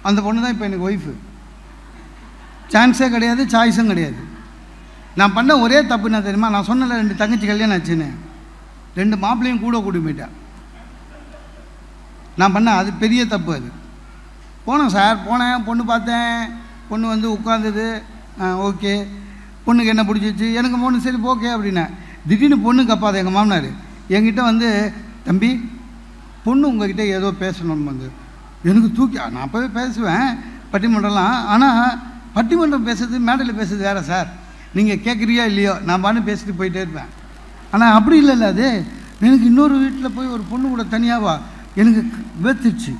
அந்த பொண்ணு தான் இப்போ எனக்கு ஒய்ஃபு. சான்ஸே கிடையாது, சாய்ஸும் கிடையாது. நான் பண்ண ஒரே தப்பு என்ன தெரியுமா? நான் சொன்னல 2 தங்கச்சி கல்யாணம் ஆச்சுன்னு, 2 மாப்பிள்ளையும் கூட கூட்டி போயிட்டேன். நான் பண்ண அது பெரிய தப்பு. அது போனேன் சார், போனேன், பொண்ணு பார்த்தேன். பொண்ணு உட்காந்துது. ஓகே, பொண்ணுக்கு என்ன பிடிச்சிச்சு, எனக்கு பொண்ணு சரி ஓகே அப்படின்னேன். திடீர்னு பொண்ணு கப்பாது எங்கள் மாமனார் என்கிட்ட தம்பி பொண்ணு உங்ககிட்ட ஏதோ பேசணும் எனக்கு தூக்கி. நான் அப்போவே பேசுவேன் பட்டிமன்றம்லாம். ஆனால் பட்டிமன்றம் பேசுறது மேடையில் பேசுறது வேறு சார். நீங்கள் கேட்குறியோ இல்லையோ, நான் பாட்டு பேசிட்டு போயிட்டே இருப்பேன். ஆனால் அப்படி இல்லைல்ல, அது எனக்கு இன்னொரு வீட்டில் போய் ஒரு பொண்ணு கூட தனியாவா எனக்கு வேத்துச்சு.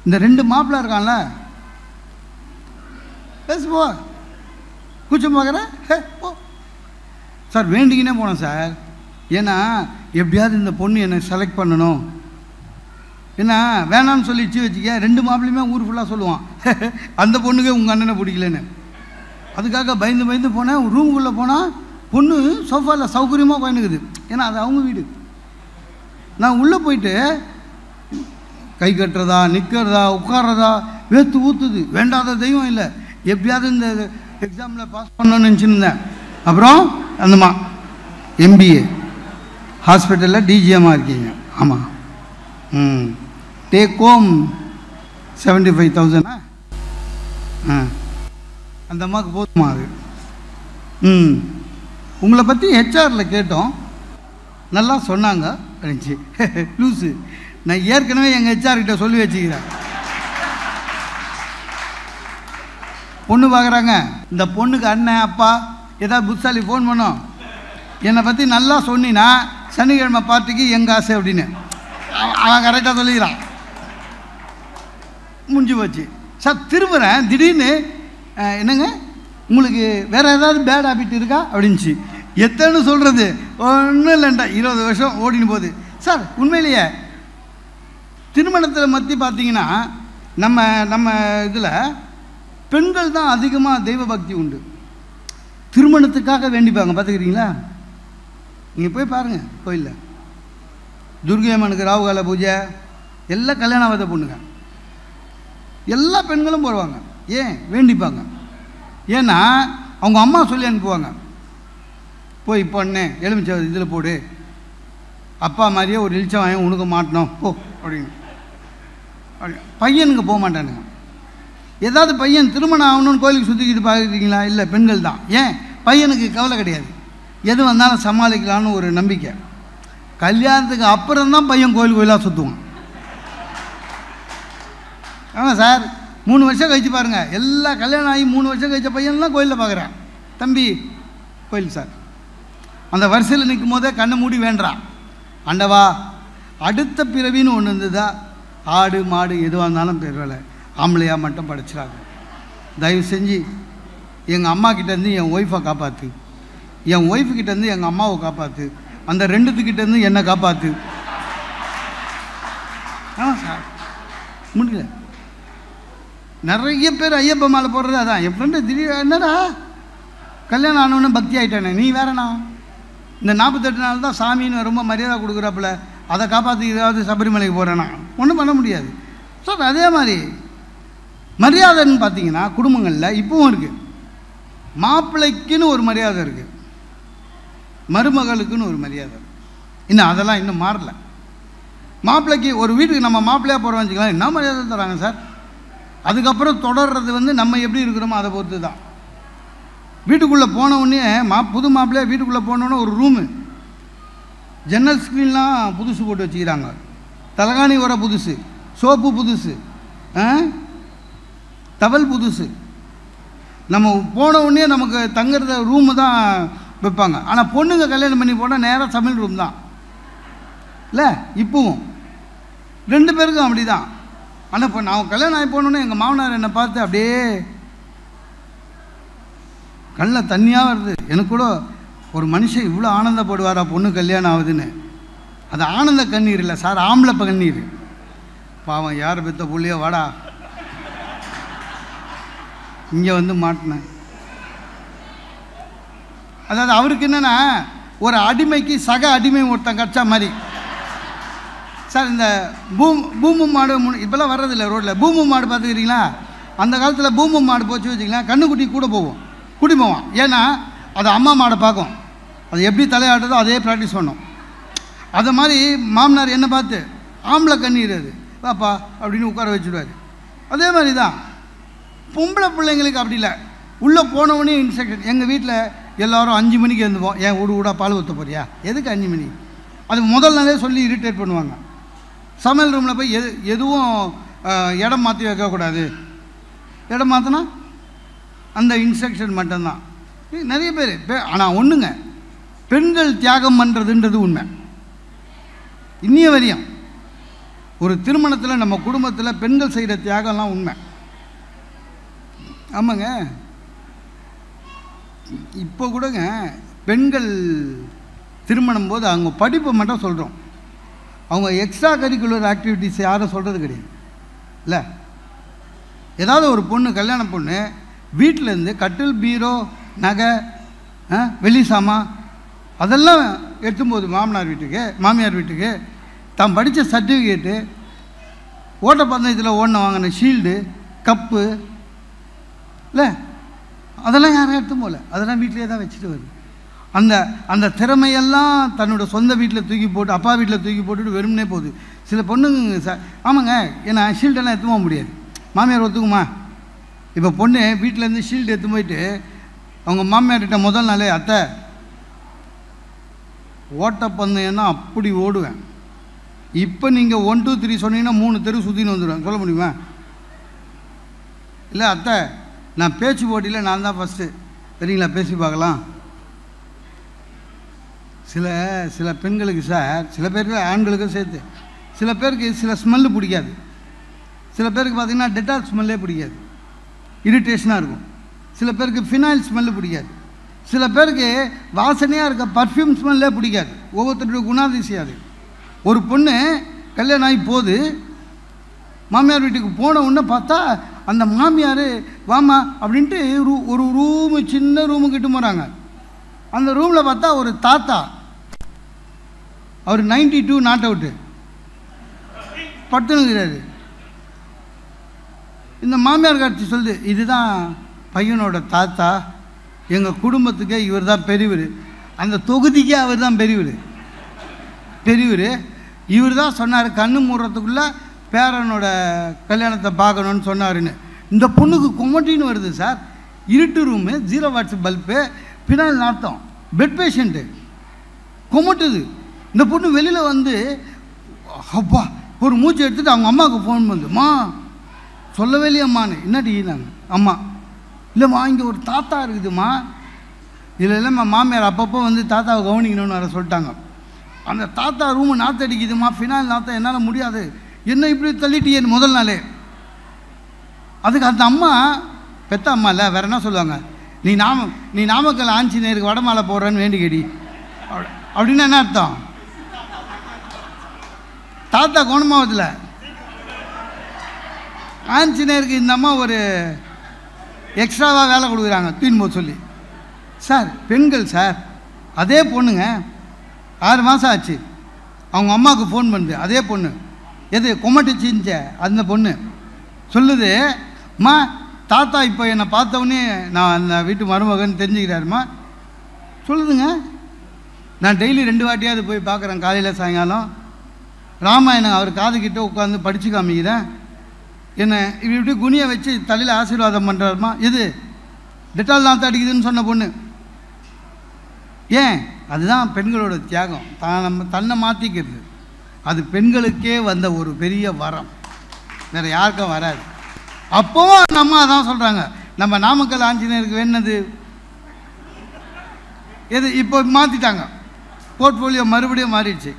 இந்த 2 மாப்பிள்ளை இருக்கான்ல, பேசுவோ கூச்சம் பார்க்குறேன் ஓ சார். வேண்டிக்கினே போனேன் சார். ஏன்னா எப்படியாவது இந்த பொண்ணு என்னை செலக்ட் பண்ணணும். ஏன்னா வேணான்னு சொல்லிடுச்சு வச்சுக்க, 2 மாப்பிள்ளையுமே ஊர் ஃபுல்லாக சொல்லுவான் அந்த பொண்ணுக்கு உங்கள் அண்ணனை பிடிக்கலன்னு. அதுக்காக பயந்து போனேன். ரூமுக்குள்ளே போனால் பொண்ணு சோஃபாவில் சௌகரியமாக பயனுக்குது. ஏன்னா அது அவங்க வீடு. நான் உள்ளே போயிட்டு கை கட்டுறதா, நிற்கிறதா, உட்கார்றதா, வேத்து ஊற்றுது. வேண்டாத தெய்வம் இல்லை. எப்படியாவது இந்த எக்ஸாமில் பாஸ் பண்ணணும்னு நினச்சிருந்தேன். அப்புறம் அந்தம்மா MBA ஹாஸ்பிட்டலில் DGM-ஆக இருக்கீங்க. ஆமாம். Take home 75,000. அந்த அம்மாவுக்கு போதுமா அது? உங்களை பற்றி HR-ல் கேட்டோம், நல்லா சொன்னாங்க அப்படின்ச்சு. லூஸு, நான் ஏற்கனவே எங்கள் HR-கிட்ட சொல்லி வச்சுக்கிறேன். பொண்ணு பார்க்குறாங்க. இந்த பொண்ணுக்கு அண்ணன் அப்பா ஏதாவது புத்தாலி ஃபோன் பண்ணோம், என்னை பற்றி நல்லா சொன்னினா சனிக்கிழமை பார்ட்டிக்கு எங்கள் ஆசை அப்படின்னு அவன் கரெக்டாக சொல்லிக்கிறான். முடிஞ்சு போச்சு சார். திரும்புகிறேன், திடீர்னு என்னங்க உங்களுக்கு வேறு ஏதாவது பேட் ஹேபிட் இருக்கா அப்படின்ச்சு. எத்தனை சொல்கிறது? ஒன்றும் இல்லைண்டா, 20 வருஷம் ஓடின்னு போகுது சார். உண்மையிலேயே திருமணத்தில் மத்தி பார்த்தீங்கன்னா நம்ம இதில் பெண்கள் தான் அதிகமாக தெய்வ பக்தி உண்டு. திருமணத்துக்காக வேண்டிப்பாங்க, பார்த்துக்கிறீங்களா? நீங்கள் போய் பாருங்கள் கோயிலில் துர்கை அம்மனுக்கு ராவுகால பூஜை எல்லாம் கல்யாணம் ஆகாத பொண்ணுங்க எல்லா பெண்களும் போடுவாங்க. ஏன் வேண்டிப்பாங்க? ஏன்னா அவங்க அம்மா சொல்லி அனுப்புவாங்க, போய் பொண்ணு எலுமிச்சை இதில் போடு, அப்பா மாதிரியே ஒரு இழிச்சம் வாங்கி உனக்கு மாட்டணும் போ அப்படின்னு. பையனுக்கு போக மாட்டானுங்க. ஏதாவது பையன் திருமணம் ஆகணும்னு கோயிலுக்கு சுற்றிக்கிட்டு பார்க்குறீங்களா? இல்லை, பெண்கள் தான். ஏன்? பையனுக்கு கவலை கிடையாது, எது வந்தாலும் சமாளிக்கலான்னு ஒரு நம்பிக்கை. கல்யாணத்துக்கு அப்புறம்தான் பையன் கோயிலாக சுற்றுவான். ஆமாம் சார், 3 வருஷம் கழிச்சு பாருங்கள், எல்லா கல்யாணம் ஆகி 3 வருஷம் கழிச்ச பையன்லாம் கோயிலில் பார்க்குறேன். தம்பி கோயில் சார், அந்த வரிசையில் நிற்கும் போதே கண்ணை மூடி வேண்டான், ஆண்டவா அடுத்த பிறவின்னு ஒன்று இருந்ததா, ஆடு மாடு எதுவாக இருந்தாலும் பெருவேலை, ஆம்பளையாக மட்டும் படைச்சிடாங்க. தயவு செஞ்சு எங்கள் அம்மா கிட்டேருந்து என் ஒய்ஃபை காப்பாற்று, என் ஒய்ஃபுக்கிட்டேருந்து எங்கள் அம்மாவை காப்பாற்று, அந்த 2த்துக்கிட்டேருந்து என்னை காப்பாற்று. ஆமாம் சார், முடியல. நிறைய பேர் ஐயப்ப மாலை போடுறது அதான். என் ஃப்ரெண்டு திடீர் என்னடா கல்யாணம் ஆனவொன்னே பக்தி ஆகிட்டானே, நீ வேறண்ணா. இந்த 48 நாள் தான் சாமின்னு ரொம்ப மரியாதை கொடுக்குறாப்புல, அதை காப்பாற்றிக்கிறது சபரிமலைக்கு போகிறேன்னா ஒன்றும் பண்ண முடியாது. ஸோ அதே மாதிரி மரியாதைன்னு பார்த்தீங்கன்னா குடும்பங்களில் இப்பவும் இருக்குது. மாப்பிள்ளைக்குன்னு ஒரு மரியாதை இருக்குது, மருமகளுக்குன்னு ஒரு மரியாதை இருக்குது. இன்னும் அதெல்லாம் இன்னும் மாறல. மாப்பிள்ளைக்கு ஒரு வீட்டுக்கு நம்ம மாப்பிள்ளையாக போகிறோம் வச்சுக்கலாம், என்ன மரியாதை தராங்க சார். அதுக்கப்புறம் தொடர்றது நம்ம எப்படி இருக்கிறோமோ அதை பொறுத்து தான். வீட்டுக்குள்ளே போனவுடனே புது மாப்பிள்ளையாக வீட்டுக்குள்ளே போனோடனே ஒரு ரூமு, ஜன்னல் ஸ்க்ரீன்லாம் புதுசு போட்டு வச்சுக்கிறாங்க, தலகாணி வர புதுசு, சோப்பு புதுசு, டவல் புதுசு. நம்ம போனவுடனே நமக்கு தங்குறத ரூமு தான் வைப்பாங்க. ஆனால் பொண்ணுங்க கல்யாணம் பண்ணி போனால் நேராக சமையல் ரூம் தான் இல்லை. இப்போவும் 2 பேருக்கும் அப்படி தான். ஆனால் இப்போ நான் கல்யாணம் ஆகி போனோன்னே எங்கள் மாமனார் என்னை பார்த்து அப்படியே கண்ணில் தண்ணியாக வருது. எனக்கு கூட ஒரு மனுஷன் இவ்வளோ ஆனந்தப்படுவாரா பொண்ணு கல்யாணம் ஆகுதுன்னு. அது ஆனந்த கண்ணீர் இல்லை சார், ஆம்பளை கண்ணீர். பாவம் யார் பெற்ற புள்ளையோ வாடா இங்கே வந்து மாட்டினேன். அதாவது அவருக்கு என்னென்னா ஒரு அடிமைக்கு சக அடிமை ஒருத்தன் கட்சா மாதிரி சார். இந்த பூமு மாடு இப்போல்லாம் வர்றதில்லை ரோட்டில். பூமு மாடு பார்த்துக்கிறீங்களா? அந்த காலத்தில் பூமு மாடு போச்சு வச்சிங்களா, கண்ணுக்குட்டி கூட போவோம், குடி போவான். ஏன்னா அது அம்மா மாடை பார்க்கும், அது எப்படி தலையாட்டுதோ அதே ப்ராக்டிஸ் பண்ணும். அதை மாதிரி மாமனார் என்ன பார்த்து ஆம்பளை கண்ணீர் அது பாப்பா அப்படின்னு உட்கார வச்சுடுவார். அதே மாதிரி தான் பொம்பளை பிள்ளைங்களுக்கு அப்படி இல்லை. உள்ளே போனவொடனே இன்ஸ்ட்ரக்ஷன். எங்கள் வீட்டில் எல்லோரும் 5 மணிக்கு எழுந்துப்போம். ஏன் ஊடா பால் ஊற்ற போறியா, எதுக்கு 5 மணி? அது முதல் நாளே சொல்லி இரிட்டேட் பண்ணுவாங்க. சமையல் ரூமில் போய் எதுவும் இடம் மாற்றி வைக்கக்கூடாது. இடம் மாற்றினா அந்த இன்ஸ்ட்ரக்ஷன் மட்டும்தான். நிறைய பேர் ஆனால் ஒன்றுங்க, பெண்கள் தியாகம் பண்ணுறதுன்றது உண்மை. இன்னிய வரையும் ஒரு திருமணத்தில் நம்ம குடும்பத்தில் பெண்கள் செய்கிற தியாகம்லாம் உண்மை. ஆமாங்க. இப்போ கூடங்க பெண்கள் திருமணம் போது அவங்க படிப்பை மட்டும் சொல்கிறோம், அவங்க எக்ஸ்ட்ரா கரிக்குலர் ஆக்டிவிட்டிஸ் யாரும் சொல்கிறது கிடையாது இல்லை. ஏதாவது ஒரு பொண்ணு கல்யாண பொண்ணு வீட்டிலேருந்து கட்டில், பீரோ, நகை, வெள்ளி சாமான் அதெல்லாம் எடுத்தும்போது மாமனார் வீட்டுக்கு மாமியார் வீட்டுக்கு தான் படித்த சர்டிஃபிகேட்டு, ஓட்டப்பந்தயத்தில் ஓடின வாங்கின ஷீல்டு, கப்பு இல்லை, அதெல்லாம் யாரும் எடுத்து போகல, அதெல்லாம் வீட்டிலே தான் வச்சுட்டு வருது. அந்த திறமையெல்லாம் தன்னோட சொந்த வீட்டில் தூக்கி போட்டு அப்பா வீட்டில் தூக்கி போட்டுட்டு வெறுமனே போகுது. சில பொண்ணுங்க சார் ஆமாங்க, ஏன்னா ஷீல்டெல்லாம் எடுத்து போக முடியாது, மாமியார் ஒத்துக்குமா? இப்போ பொண்ணு வீட்டிலேருந்து ஷீல்டு எடுத்து போயிட்டு அவங்க மாமியார்கிட்ட முதல் நாளே அத்தை ஓட்டப்பந்தயம்னா அப்படி ஓடுவேன், இப்போ நீங்கள் 1 2 3 சொன்னீங்கன்னா 3 தெரு சுற்றின்னு வந்துடுவேன், சொல்ல முடியுமா? இல்லை அத்தை நான் பேச்சு போட்டியில் நான் தான் ஃபஸ்ட்டு, சரிங்களா பேசி பார்க்கலாம். சில பெண்களுக்கு சார், சில பேருக்கு ஆண்களுக்கும் சேர்த்து, சில பேருக்கு சில ஸ்மெல்லு பிடிக்காது. சில பேருக்கு பார்த்திங்கன்னா டெட்டால் ஸ்மெல்லே பிடிக்காது, இரிட்டேஷனாக இருக்கும். சில பேருக்கு ஃபினாயில் ஸ்மெல்லு பிடிக்காது. சில பேருக்கு வாசனையாக இருக்க பர்ஃப்யூம் ஸ்மெல்லே பிடிக்காது. ஒவ்வொருத்தருடைய குணாதிசயம் அது. ஒரு பொண்ணு கல்யாணம் ஆகி போகுது, மாமியார் வீட்டுக்கு போன உடனே பார்த்தா அந்த மாமியார் வாமா அப்படின்ட்டு ஒரு ரூமு, சின்ன ரூமுக்கிட்டு போகிறாங்க. அந்த ரூமில் பார்த்தா ஒரு தாத்தா, அவர் 92 நாட் அவுட்டு படுத்துனுங்கிறாரு. இந்த மாமியார் காட்சி சொல்லுது, இதுதான் பையனோட தாத்தா, எங்கள் குடும்பத்துக்கே இவர் தான் பெரியவர், அந்த தொகுதிக்கே அவர் தான் பெரியவர். இவர் தான் சொன்னார் கண்ணு மூடுறதுக்குள்ளே பேரனோட கல்யாணத்தை பார்க்கணுன்னு சொன்னாருன்னு. இந்த பொண்ணுக்கு கொமட்டின்னு வருது சார். இருட்டு ரூமு, 0 வாட்ஸ் பல்பு, பின்னால் நாட்டம், பெட் பேஷண்ட்டு, கொமட்டுது. இந்த பொண்ணு வெளியில் வந்து அப்பா ஒரு மூச்சு எடுத்துகிட்டு அவங்க அம்மாவுக்கு ஃபோன் பண்ணுதுமா, சொல்லவே இல்லையம்மான்னு. என்னடி நாங்கள் அம்மா இல்லைம்மா இங்கே ஒரு தாத்தா இருக்குதுமா. இதில் இல்லைம்மா மாமியார் அப்பப்போ வந்து தாத்தாவை கவனிக்கணும்னு வர சொல்லிட்டாங்க. அந்த தாத்தா ரூமு நாற்றடிக்குதுமா, ஃபினால் நாற்றம், என்னால் முடியாது, என்ன இப்படி தள்ளிட்டியேன்னு முதல் நாளே. அதுக்கு அந்த அம்மா பெத்த அம்மா இல்லை வேறு என்ன சொல்லுவாங்க, நீ நாமக்கல் ஆஞ்சநேயருக்கு வடமாலை போடுறேன்னு வேண்டிக்கடி அப்படின்னு என்ன அர்த்தம்? தாத்தா கோணமாவதில் ஆஞ்சநேயருக்கு இந்த அம்மா ஒரு எக்ஸ்ட்ராவாக வேலை கொடுக்குறாங்க தூயின் போக சொல்லி. சார் பெண்கள் சார், அதே பொண்ணுங்க 6 மாதம் ஆச்சு, அவங்க அம்மாவுக்கு ஃபோன் பண்ணுது, அதே பொண்ணு எது கொமட்டிச்சிஞ்ச அந்த பொண்ணு சொல்லுது, அம்மா தாத்தா இப்போ என்னை பார்த்தவொடனே நான் அந்த வீட்டு மருமகன் தெரிஞ்சுக்கிறாருமா சொல்லுதுங்க. நான் டெய்லி 2 வாட்டியாவது போய் பார்க்குறேன், காலையில் சாயங்காலம். ராமாயணம் அவர் காதுகிட்ட உட்காந்து படித்து காமிக்கிறேன். என்னை இப்படி குனியை வச்சு தலையில் ஆசீர்வாதம் பண்ணுறாருமா. எது டெட்டால் நாற்று அடிக்குதுன்னு சொன்ன பொண்ணு. ஏன்? அதுதான் பெண்களோட தியாகம். தன்னை மாற்றிக்கிறது. அது பெண்களுக்கே வந்த ஒரு பெரிய வரம், வேறு யாருக்கும் வராது. அப்போவும் அந்த அம்மா தான் சொல்கிறாங்க, நம்ம நாமக்கல் ஆஞ்சநேயருக்கு வேணுனது எது இப்போ மாற்றிட்டாங்க, போர்ட்ஃபோலியோ மறுபடியும் மாறிடுச்சு.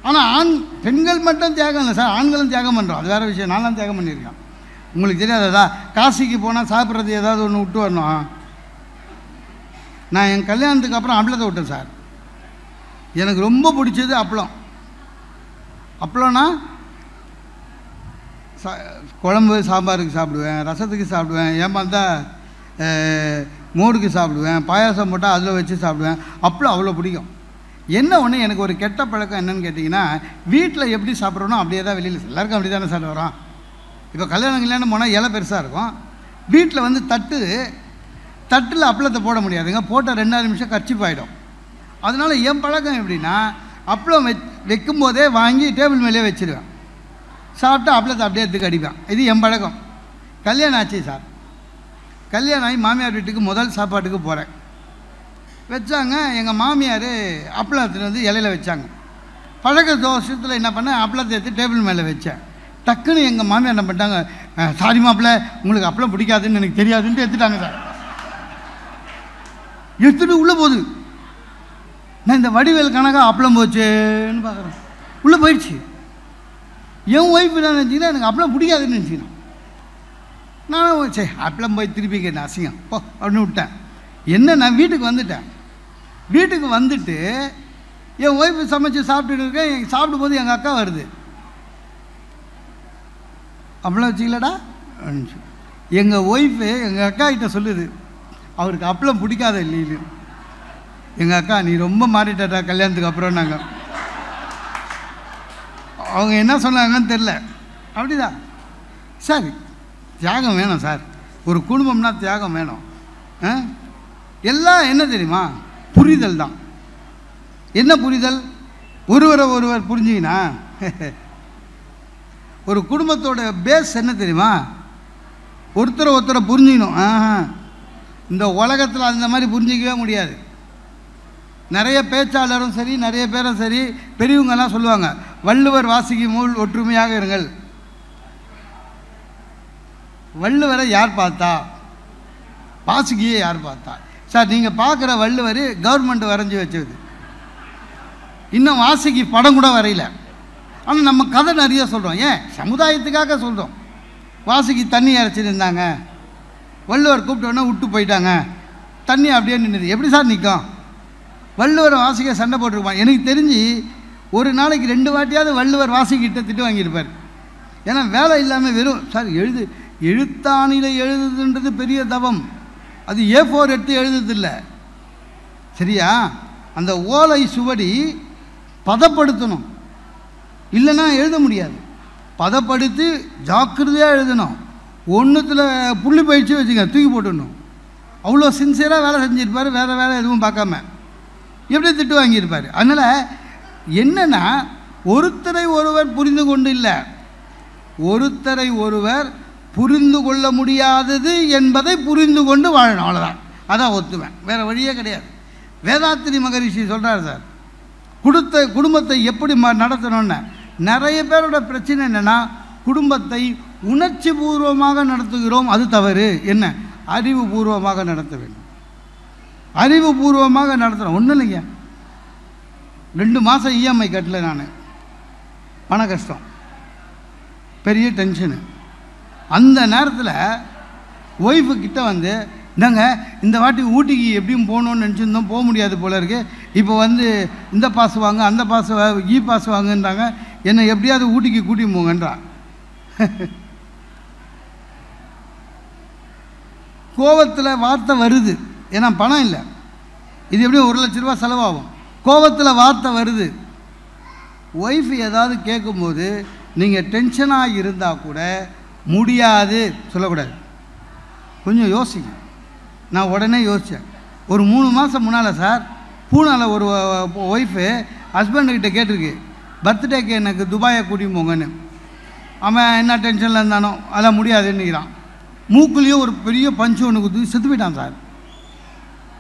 ஆனால் பெண்கள் மட்டும் தியாகம் இல்லை சார், ஆண்களும் தியாகம் பண்ணுறோம். அது வேறு விஷயம். நான்லாம் தியாகம் பண்ணியிருக்கேன். உங்களுக்கு தெரியாததா? காசிக்கு போனால் சாப்பிட்றது ஏதாவது ஒன்று விட்டு வரணும். நான் என் கல்யாணத்துக்கு அப்புறம் அப்பளத்தை விட்டேன் சார். எனக்கு ரொம்ப பிடிச்சது அப்பளம். அப்பளம்னா குழம்பு சாம்பாருக்கு சாப்பிடுவேன், ரசத்துக்கு சாப்பிடுவேன், ஏமாந்தா மோருக்கு சாப்பிடுவேன், பாயாசம் போட்டால் அதில் வச்சு சாப்பிடுவேன். அப்பளம் அவ்வளோ பிடிக்கும். என்ன ஒன்று, எனக்கு ஒரு கெட்ட பழக்கம் என்னன்னு கேட்டிங்கன்னா, வீட்டில் எப்படி சாப்பிட்றோனோ அப்படியே தான் வெளியில் எல்லாருக்கும் அப்படி தானே சார் வரோம். இப்போ கல்யாணம் போனால் இலை பெருசாக இருக்கும். வீட்டில் வந்து தட்டில் அப்பளத்தை போட முடியாதுங்க, போட்டால் 2 நிமிஷம் கர்ச்சிப்பாயிடும். அதனால் என் பழக்கம் எப்படின்னா, அப்பளம் வைக்கும்போதே வாங்கி டேபிள் மேலே வச்சுருவேன். சாப்பிட்டு அப்பளத்தை அப்படியே எடுத்துக்கு அடிப்பேன். இது என் பழக்கம். கல்யாணம் ஆச்சு சார். கல்யாணம் ஆகி மாமியார் வீட்டுக்கு முதல் சாப்பாட்டுக்கு போகிறேன். வச்சாங்க. எங்கள் மாமியார் அப்பளத்தில் வந்து இலையில் வச்சாங்க. பழக்க தோஷத்தில் என்ன பண்ணேன், அப்பளத்தை எடுத்து டேபிள் மேலே வச்சேன். டக்குன்னு எங்கள் மாமியார் என்ன பண்ணிட்டாங்க, சாரி மாப்பிள்ள, உங்களுக்கு அப்பளம் பிடிக்காதுன்னு எனக்கு தெரியாதுன்ட்டு எடுத்துட்டாங்க சார். எடுத்துட்டு உள்ளே போகுது. நான் இந்த வடிவேல் கணக்காக அப்பளம் போச்சேன்னு பார்க்குறேன். உள்ளே போயிடுச்சு. என் ஒய்ஃப் என்ன நினச்சிங்கன்னா, எனக்கு அப்பளம் பிடிக்காதுன்னு நினச்சிக்கணும். நானும் சரி அப்பளம் போய் திருப்பி கேட்டேன், அசிங்கம் போ அப்படின்னு விட்டேன். என்ன, நான் வீட்டுக்கு வந்துட்டேன். வீட்டுக்கு வந்துட்டு என் ஒய்ஃபு சமைச்சு சாப்பிட்டுட்டு இருக்கேன். சாப்பிடும்போது எங்கள் அக்கா வருது. அப்பளம் வச்சிக்கலடா. எங்கள் ஒய்ஃபு எங்கள் அக்கா கிட்ட சொல்லுது, அவருக்கு அப்பளம் பிடிக்காத இல்லைன்னு. எங்கள் அக்கா, நீ ரொம்ப மாறிட்டா கல்யாணத்துக்கு அப்புறம். நாங்கள் அவங்க என்ன சொன்னாங்கன்னு தெரில. அப்படிதான் சார், தியாகம் வேணும் சார். ஒரு குடும்பம்னா தியாகம் வேணும். எல்லாம் என்ன தெரியுமா, புரிதல் தான். என்ன புரிதல்? ஒருவர் புரிஞ்சிங்கன்னா ஒரு குடும்பத்தோட பேஸ் என்ன தெரியுமா, ஒருத்தரை புரிஞ்சிக்கணும். இந்த உலகத்தில் அந்த மாதிரி புரிஞ்சிக்கவே முடியாது. நிறைய பேச்சாளரும் சரி, நிறைய பேரும் சரி, பெரியவங்கெல்லாம் சொல்லுவாங்க, வள்ளுவர் வாசிக்கும் நூல் ஒற்றுமையாக இருங்கள். வள்ளுவரை யார் பார்த்தா, வாசிக்கியே யார் பார்த்தா? சார், நீங்கள் பார்க்குற வள்ளுவர் கவர்மெண்ட் வரைஞ்சி வச்சது, இன்னும் வாசிக்கு படம் கூட வரையில. ஆனால் நம்ம கதை நிறைய சொல்கிறோம். ஏன்? சமுதாயத்துக்காக சொல்கிறோம். வாசிக்கு தண்ணி இறைச்சிருந்தாங்க, வள்ளுவர் கூப்பிட்டோன்னா விட்டு போயிட்டாங்க, தண்ணி அப்படியே நின்றுது. எப்படி சார் நிற்கும்? வள்ளுவரை வாசிக்க சண்டை போட்டிருப்பான். எனக்கு தெரிஞ்சு ஒரு நாளைக்கு 2 வாட்டியாவது வள்ளுவர் வாசிக்கிட்ட திட்டு வாங்கியிருப்பார். ஏன்னா வேலை இல்லாமல் வெறும் சார் எழுத்தாணியில் எழுதுதுன்றது பெரிய தவம். அது A4 எடுத்து எழுதுதில்லை, சரியா? அந்த ஓலை சுவடி பதப்படுத்தணும், இல்லைன்னா எழுத முடியாது. பதப்படுத்தி ஜாக்கிரதையாக எழுதணும். ஒன்றுத்தில் புள்ளி பயிற்சி வச்சுங்க, தூக்கி போட்டுடணும். அவ்வளோ சின்சியராக வேலை செஞ்சுருப்பார், வேறு வேலை எதுவும் பார்க்காம. எப்படி திட்டு வாங்கியிருப்பார். அதனால் என்னென்னா, ஒருத்தரை ஒருவர் புரிந்து கொண்டு இல்லை, ஒருத்தரை ஒருவர் புரிந்து கொள்ள முடியாதது என்பதை புரிந்து கொண்டு வாழணும். அவ்வளோதான். அதான் ஒத்துவேன், வேறு வழியே கிடையாது. வேதாத்திரி மகரிஷி சொல்கிறார் சார், குடும்பத்தை எப்படி நடத்தணும்னு. நிறைய பேரோட பிரச்சனை என்னென்னா, குடும்பத்தை உணர்ச்சி பூர்வமாக நடத்துகிறோம், அது தவறு. என்ன? அறிவுபூர்வமாக நடத்த வேண்டும். அறிவுபூர்வமாக நடத்துகிறோம். ஒன்றும் இல்லைங்க, 2 மாதம் EMI கட்டல, நான் பண கஷ்டம், பெரிய டென்ஷனு. அந்த நேரத்தில் ஒய்ஃபு கிட்ட வந்து, நாங்கள் இந்த வாட்டி ஊட்டிக்கு எப்படியும் போகணுன்னு நினச்சிருந்தோம், போக முடியாது போல இருக்குது. இப்போ வந்து இந்த பாஸ் வாங்க, அந்த பாஸ் பாஸ் வாங்கன்றாங்க, என்னை எப்படியாவது ஊட்டிக்கு கூட்டி போங்கன்றான். கோபத்தில் வார்த்தை வருது, ஏன்னா பணம் இல்லை. இது எப்படியும் 1 லட்ச ரூபா செலவாகும். கோபத்தில் வார்த்தை வருது. ஒய்ஃப் ஏதாவது கேட்கும்போது நீங்கள் டென்ஷனாக இருந்தால் கூட முடியாது சொல்லக்கூடாது. கொஞ்சம் யோசிங்க. நான் உடனே யோசித்தேன். ஒரு 3 மாதம் முன்னால் சார் பூனாவில் ஒரு ஒய்ஃபு ஹஸ்பண்டுக்கிட்ட கேட்டிருக்கு, பர்த்டேக்கு எனக்கு துபாயை கூட்டின்னு போங்கன்னு. அவன் என்ன டென்ஷனில் இருந்தானோ அதெல்லாம் முடியாதுன்னுக்கிறான். மூக்குலேயும் ஒரு பெரிய பஞ்சு ஒன்று குத்து செத்து போயிட்டான் சார்.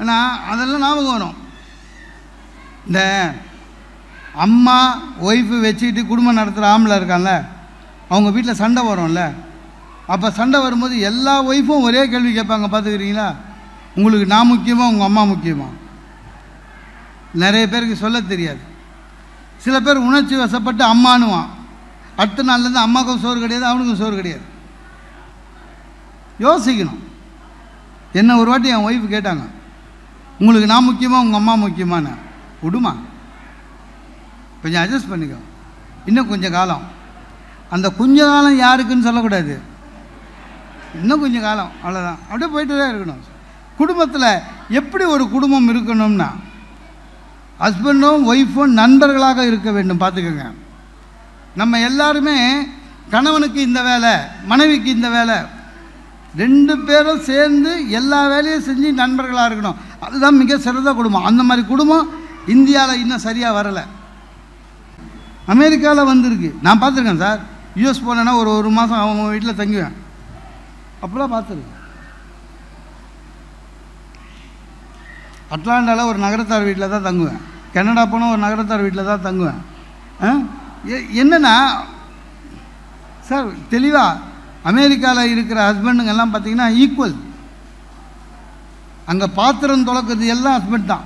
ஏன்னா அதெல்லாம் ஞாபகம் வரும். இந்த அம்மா ஒய்ஃபு வச்சுக்கிட்டு குடும்பம் நடத்துகிற ஆம்பளை இருக்கான்ல, அவங்க வீட்டில் சண்டை வரும்ல, அப்போ சண்டை வரும்போது எல்லா ஒய்ஃபும் ஒரே கேள்வி கேட்பாங்க, பார்த்துக்கிறீங்களா? உங்களுக்கு நான் முக்கியமா உங்கள் அம்மா முக்கியமா? நிறைய பேருக்கு சொல்ல தெரியாது. சில பேர் உணர்ச்சி வசப்பட்டு அம்மானுவான். அடுத்த நாள்லேருந்து அம்மாவுக்கும் சோறு கிடையாது, அவனுக்கும் சோறு கிடையாது. யோசிக்கணும். என்ன ஒரு வாட்டி என் ஒய்ஃபு கேட்டாங்க, உங்களுக்கு நான் முக்கியமா உங்கள் அம்மா முக்கியமான்னு. விடுமா, கொஞ்சம் அட்ஜஸ்ட் பண்ணிக்கோ, இன்னும் கொஞ்சம் காலம். அந்த கொஞ்ச காலம் யாருக்குன்னு சொல்லக்கூடாது, இன்னும் கொஞ்சம் காலம், அவ்வளோதான். அப்படியே போயிட்டு தான் இருக்கணும். குடும்பத்தில் எப்படி ஒரு குடும்பம் இருக்கணும்னா ஹஸ்பண்டும் ஒய்ஃபும் நண்பர்களாக இருக்க வேண்டும். பார்த்துக்கோங்க. நம்ம எல்லாருமே கணவனுக்கு இந்த வேலை, மனைவிக்கு இந்த வேலை, 2 பேரும் சேர்ந்து எல்லா வேலையும் செஞ்சு நண்பர்களாக இருக்கணும். அதுதான் மிக சிறந்த குடும்பம். அந்த மாதிரி குடும்பம் இந்தியாவில் இன்னும் சரியாக வரலை. அமெரிக்காவில் வந்திருக்கு. நான் பார்த்துருக்கேன் சார். யூஎஸ் போனேன்னா ஒரு மாதம் அவங்க வீட்டில் தங்குவேன். அப்போலாம் பார்த்துருக்கேன். அட்லாண்டாவில் ஒரு நகரத்தார் வீட்டில் தான் தங்குவேன். கனடா போனால் ஒரு நகரத்தார் வீட்டில் தான் தங்குவேன். என்னென்னா சார் தெளிவாக அமெரிக்காவில் இருக்கிற ஹஸ்பண்டுங்கெல்லாம் பார்த்தீங்கன்னா ஈக்குவல். அங்கே பாத்திரம் துலக்கிறது எல்லாம் ஹஸ்பண்ட் தான்.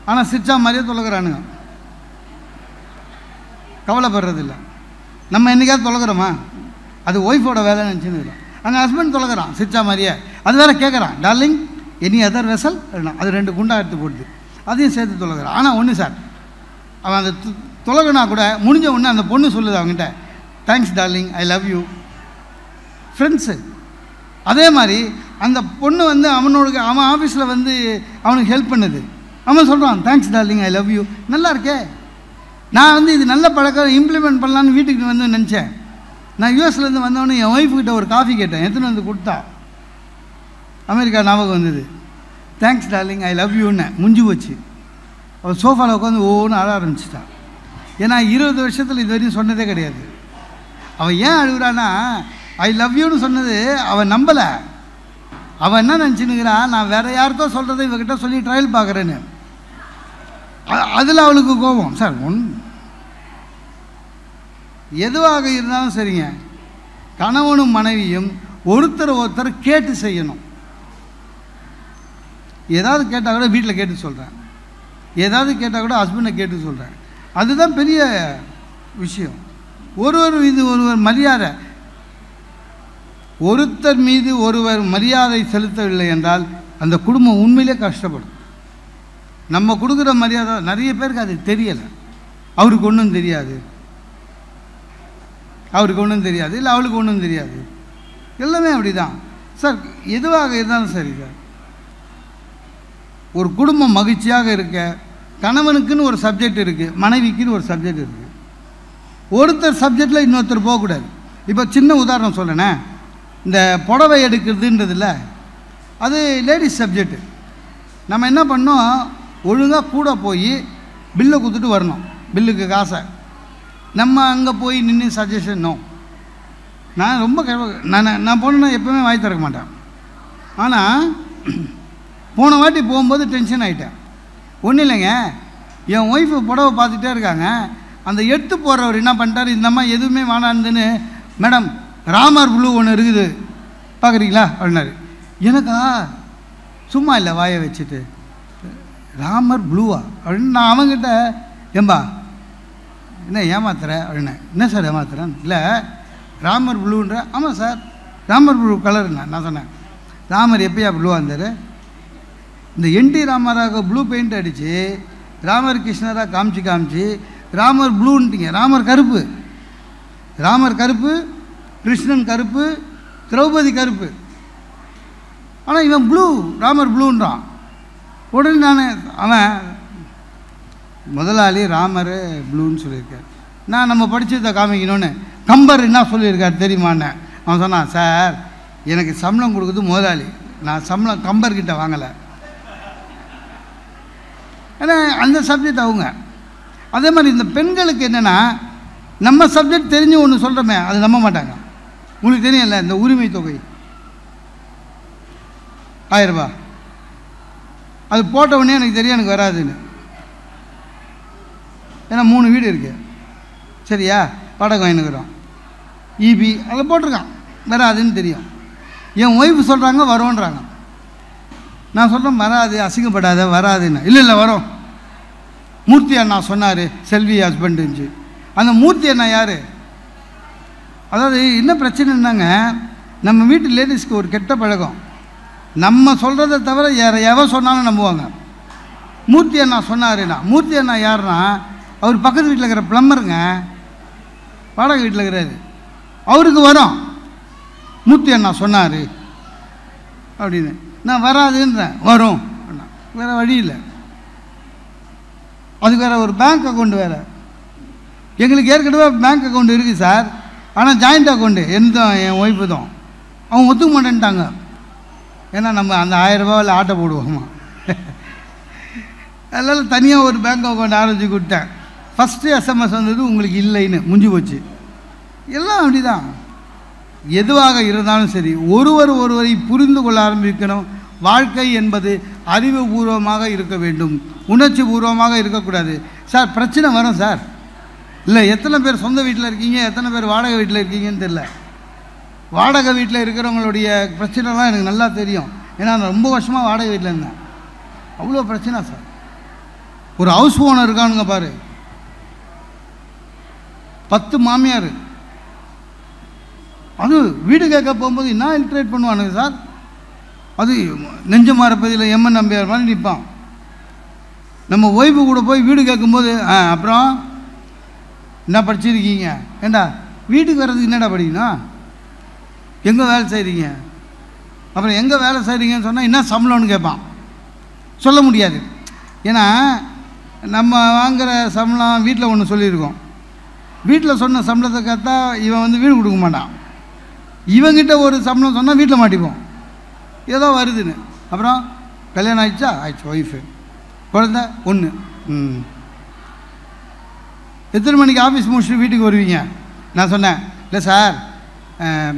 ஆனால் சிச்சா மாதிரியே துலக்கிறானுங்க, கவலைப்படுறதில்ல. நம்ம என்றைக்காவது தொலைக்கிறோமா? அது ஒய்ஃபோட வேலை நினச்சின்னு. அங்கே ஹஸ்பண்ட் தொலைக்கிறான் சிச்சா மாதிரியே. அது வேறு கேட்குறான், டார்லிங் எனி அதர் வெசல், அது 2 குண்டா எடுத்து போடுது, அதையும் சேர்த்து தொலைக்கிறான். ஆனால் ஒன்று சார், அவன் அந்த தொலைகனா கூட முடிஞ்ச உடனே அந்த பொண்ணு சொல்லுது அவங்ககிட்ட, thanks darling, I love you. Friends அதே மாதிரி அந்த பொண்ணு வந்து அவன் ஆஃபீஸில் வந்து அவனுக்கு ஹெல்ப் பண்ணுது. அவன் சொல்கிறான், thanks darling, I love you. நல்லா இருக்கே. நான் வந்து இது நல்ல பழக்கம் இம்ப்ளிமெண்ட் பண்ணலான்னு வீட்டுக்கு வந்து நினச்சேன். நான் யூஎஸ்லேருந்து வந்தவொடனே என் ஒய்ஃப்கிட்ட ஒரு காஃபி கேட்டேன், எடுத்துன்னு வந்து கொடுத்தா. அமெரிக்கா ஞாபகம் வந்தது. தேங்க்ஸ் டார்லிங், ஐ லவ் யூன்னு முடிஞ்சு போச்சு. அவள் சோஃபாவில் உட்காந்து ஒவ்வொன்று அழ ஆரம்பிச்சிட்டான். ஏன்னா 20 வருஷத்தில் இது வரையும் சொன்னதே கிடையாது. அவன் ஏன் அழுகுறான்னா, ஐ லவ் யூன்னு சொன்னது அவன் நம்பலை. அவன் என்ன நினச்சின்னுக்கிறான், நான் வேறு யாருக்கோ சொல்கிறத இவகிட்ட சொல்லி ட்ரையல் பார்க்குறேன்னு. அதில் அவளுக்கு கோபம். சார் எதுவாக இருந்தாலும் சரிங்க, கணவனும் மனைவியும் ஒருத்தர் கேட்டு செய்யணும். ஏதாவது கேட்டால் கூட வீட்டில் கேட்டு சொல்கிறேன், ஏதாவது கேட்டால் கூட ஹஸ்பண்டை கேட்டு சொல்கிறேன். அதுதான் பெரிய விஷயம். ஒருவர் மீது ஒருவர் மரியாதை, ஒருத்தர் மீது ஒருவர் மரியாதை செலுத்தவில்லை என்றால் அந்த குடும்பம் உண்மையிலே கஷ்டப்படும். நம்ம கொடுக்குற மரியாதை நிறைய பேருக்கு அது தெரியலை. அவருக்கு ஒன்றும் தெரியாது, அவருக்கு ஒன்றும் தெரியாது, இல்லை அவளுக்கு ஒன்றும் தெரியாது. எல்லாமே அப்படி தான் சார். எதுவாக இருந்தாலும் சரி சார், ஒரு குடும்பம் மகிழ்ச்சியாக இருக்க கணவனுக்குன்னு ஒரு சப்ஜெக்ட் இருக்குது, மனைவிக்குன்னு ஒரு சப்ஜெக்ட் இருக்குது. ஒருத்தர் சப்ஜெக்டில் இன்னொருத்தர் போகக்கூடாது. இப்போ சின்ன உதாரணம் சொல்கிறேனே, இந்த புடவை எடுக்கிறதுன்றதில்ல, அது லேடிஸ் சப்ஜெக்டு. நம்ம என்ன பண்ணோம், ஒழுங்காக கூட போய் பில்லை கொடுத்துட்டு வரணும், பில்லுக்கு காசை. நம்ம அங்கே போய் நின்று சஜஷன். நான் ரொம்ப நான் போனேன்னா எப்போவுமே வாய் திறக்க மாட்டேன். ஆனால் போன வாட்டி போகும்போது டென்ஷன் ஆகிட்டேன். ஒன்றும் இல்லைங்க, என் ஒய்ஃபு புடவை பார்த்துட்டே இருக்காங்க. அந்த எடுத்து போடுறவர் என்ன பண்ணிட்டார், இந்த அம்மா எதுவுமே வேணாந்துன்னு, மேடம் ராமர் ப்ளூ ஒன்று இருக்குது பார்க்குறீங்களா அப்படின்னாரு. எனக்கா சும்மா இல்லை வாயை வச்சுட்டு, ராமர் ப்ளூவா அப்படின்னு நான் அவங்ககிட்ட, ஏம்பா என்ன ஏமாத்துற அப்படின்னேன். என்ன சார் ஏமாத்துறேன்? இல்லை ராமர் ப்ளூன்ற. ஆமாம் சார் ராமர் ப்ளூ கலருண்ணா. நான் சொன்னேன், ராமர் எப்பயா ப்ளூவாக இருந்தார்? இந்த என்டி ராமராக ப்ளூ பெயிண்ட் அடித்து ராமர் கிருஷ்ணராக காமிச்சு ராமர் ப்ளூன்ட்டிங்க. ராமர் கருப்பு, ராமர் கருப்பு, கிருஷ்ணன் கருப்பு, திரௌபதி கருப்பு. ஆனால் இவன் ப்ளூ, ராமர் ப்ளூன்றான். உடனே அவன் முதலாளி ராமர் ப்ளூன்னு சொல்லியிருக்கார். நான் நம்ம படித்ததை காமிக்கணும்னு கம்பர் என்ன சொல்லியிருக்கார் தெரியுமான்னு அவன் சொன்னான், சார் எனக்கு சம்பளம் கொடுக்குறது முதலாளி, நான் சம்பளம் கம்பர்கிட்ட வாங்கலை. ஏன்னா அந்த சப்ஜெக்ட் அவங்க. அதே மாதிரி இந்த பெண்களுக்கு என்னென்னா, நம்ம சப்ஜெக்ட் தெரிஞ்சு ஒன்று சொல்கிறோமே அது நம்ப மாட்டாங்க. உங்களுக்கு தெரியல, இந்த உரிமை தொகை 1000 ரூபாய் அது போட்ட உடனே எனக்கு தெரியும் எனக்கு வராதுன்னு. ஏன்னா 3 வீடு இருக்குது, சரியா, வாடகை வாங்கினுக்கிறோம், இபி அதை போட்டிருக்கான், வராதுன்னு தெரியும். என் ஒய்ஃப் சொல்கிறாங்க வரோன்றாங்க. நான் சொல்கிறேன் வராது, அசிங்கப்படாத, வராதுன்னு. இல்லை வரோம், மூர்த்தி அண்ணா சொன்னார், செல்வி ஹஸ்பண்டுச்சு. அந்த மூர்த்தி அண்ணா யார்? அதாவது என்ன பிரச்சனைன்னாங்க, நம்ம வீட்டு லேடிஸ்க்கு ஒரு கெட்ட பழக்கம், நம்ம சொல்கிறத தவிர எவ சொன்னாலும் நம்புவாங்க. மூர்த்தி அண்ணா சொன்னாருண்ணா, மூர்த்தி அண்ணா யாருன்னா அவர் பக்கத்து வீட்டில் இருக்கிற ப்ளம்பருங்க, வாடகை வீட்டில் இருக்கிறாரு, அவருக்கு வரும் மூர்த்தி அண்ணா சொன்னார் அப்படின்னு. நான் வராதுன்றேன், வரும் அண்ணா, வேறு வழி இல்லை. அதுக்கு வேறு ஒரு பேங்க் அக்கௌண்ட் வேறு. எங்களுக்கு ஏற்கனவே பேங்க் அக்கௌண்ட் இருக்குது சார், ஆனால் ஜாயிண்ட் அக்கௌண்ட்டு என் ஒய்ஃபு தான். அவங்க ஒத்துக்க மாட்டேன்ட்டாங்க. ஏன்னா நம்ம அந்த 1000 ரூபாவில் ஆட்டை போடுவோமா, அதனால் தனியாக ஒரு பேங்க் அக்கௌண்ட் ஆரம்பித்து கொடுத்தேன். ஃபஸ்ட்டு எஸ்எம்எஸ் வந்தது உங்களுக்கு இல்லைன்னு, முடிஞ்சு போச்சு. எல்லாம் அப்படி தான். எதுவாக இருந்தாலும் சரி, ஒருவரை புரிந்து கொள்ள ஆரம்பிக்கணும். வாழ்க்கை என்பது அறிவுபூர்வமாக இருக்க வேண்டும், உணர்ச்சி பூர்வமாக இருக்கக்கூடாது. சார் பிரச்சனை வரும் சார். இல்லை எத்தனை பேர் சொந்த வீட்டில் இருக்கீங்க, எத்தனை பேர் வாடகை வீட்டில் இருக்கீங்கன்னு தெரியல. வாடகை வீட்டில் இருக்கிறவங்களுடைய பிரச்சனைலாம் எனக்கு நல்லா தெரியும். ஏன்னா நான் ரொம்ப வருஷமாக வாடகை வீட்டில் இருந்தேன். அவ்வளோ பிரச்சனை சார். ஒரு ஹவுஸ் ஓனர் இருக்கானுங்க பாரு, 10 மாமியார். அது வீடு கேட்க போகும்போது என்ன இன்ட்ரேட் பண்ணுவானுங்க சார். அது நெஞ்ச மாறப்பதில் எம்என் நம்பியார் மாதிரி நிற்பான். நம்ம ஒய்ஃபு கூட போய் வீடு கேட்கும்போது அப்புறம் என்ன படிச்சிருக்கீங்க, ஏண்டா வீட்டுக்கு வர்றதுக்கு என்னடா படிக்கணும், எங்கே வேலை செய்கிறீங்க, அப்புறம் எங்கே வேலை செய்கிறீங்கன்னு சொன்னால் என்ன சம்பளம்னு கேட்பான். சொல்ல முடியாது. ஏன்னா நம்ம வாங்குகிற சம்பளம் வீட்டில் ஒன்று சொல்லியிருக்கோம், வீட்டில் சொன்ன சம்பளத்தை கேட்டா இவன் வீடு கொடுக்க மாட்டான். இவங்கிட்ட ஒரு சம்பளம் சொன்னால் வீட்டில் மாட்டிப்போம், ஏதோ வருதுன்னு. அப்புறம் கல்யாணம் ஆயிடுச்சு, ஒய்ஃபு, குழந்த 1. எத்தனை மணிக்கு ஆஃபீஸ் முடிச்சுட்டு வீட்டுக்கு வருவீங்க? நான் சொன்னேன், இல்லை சார்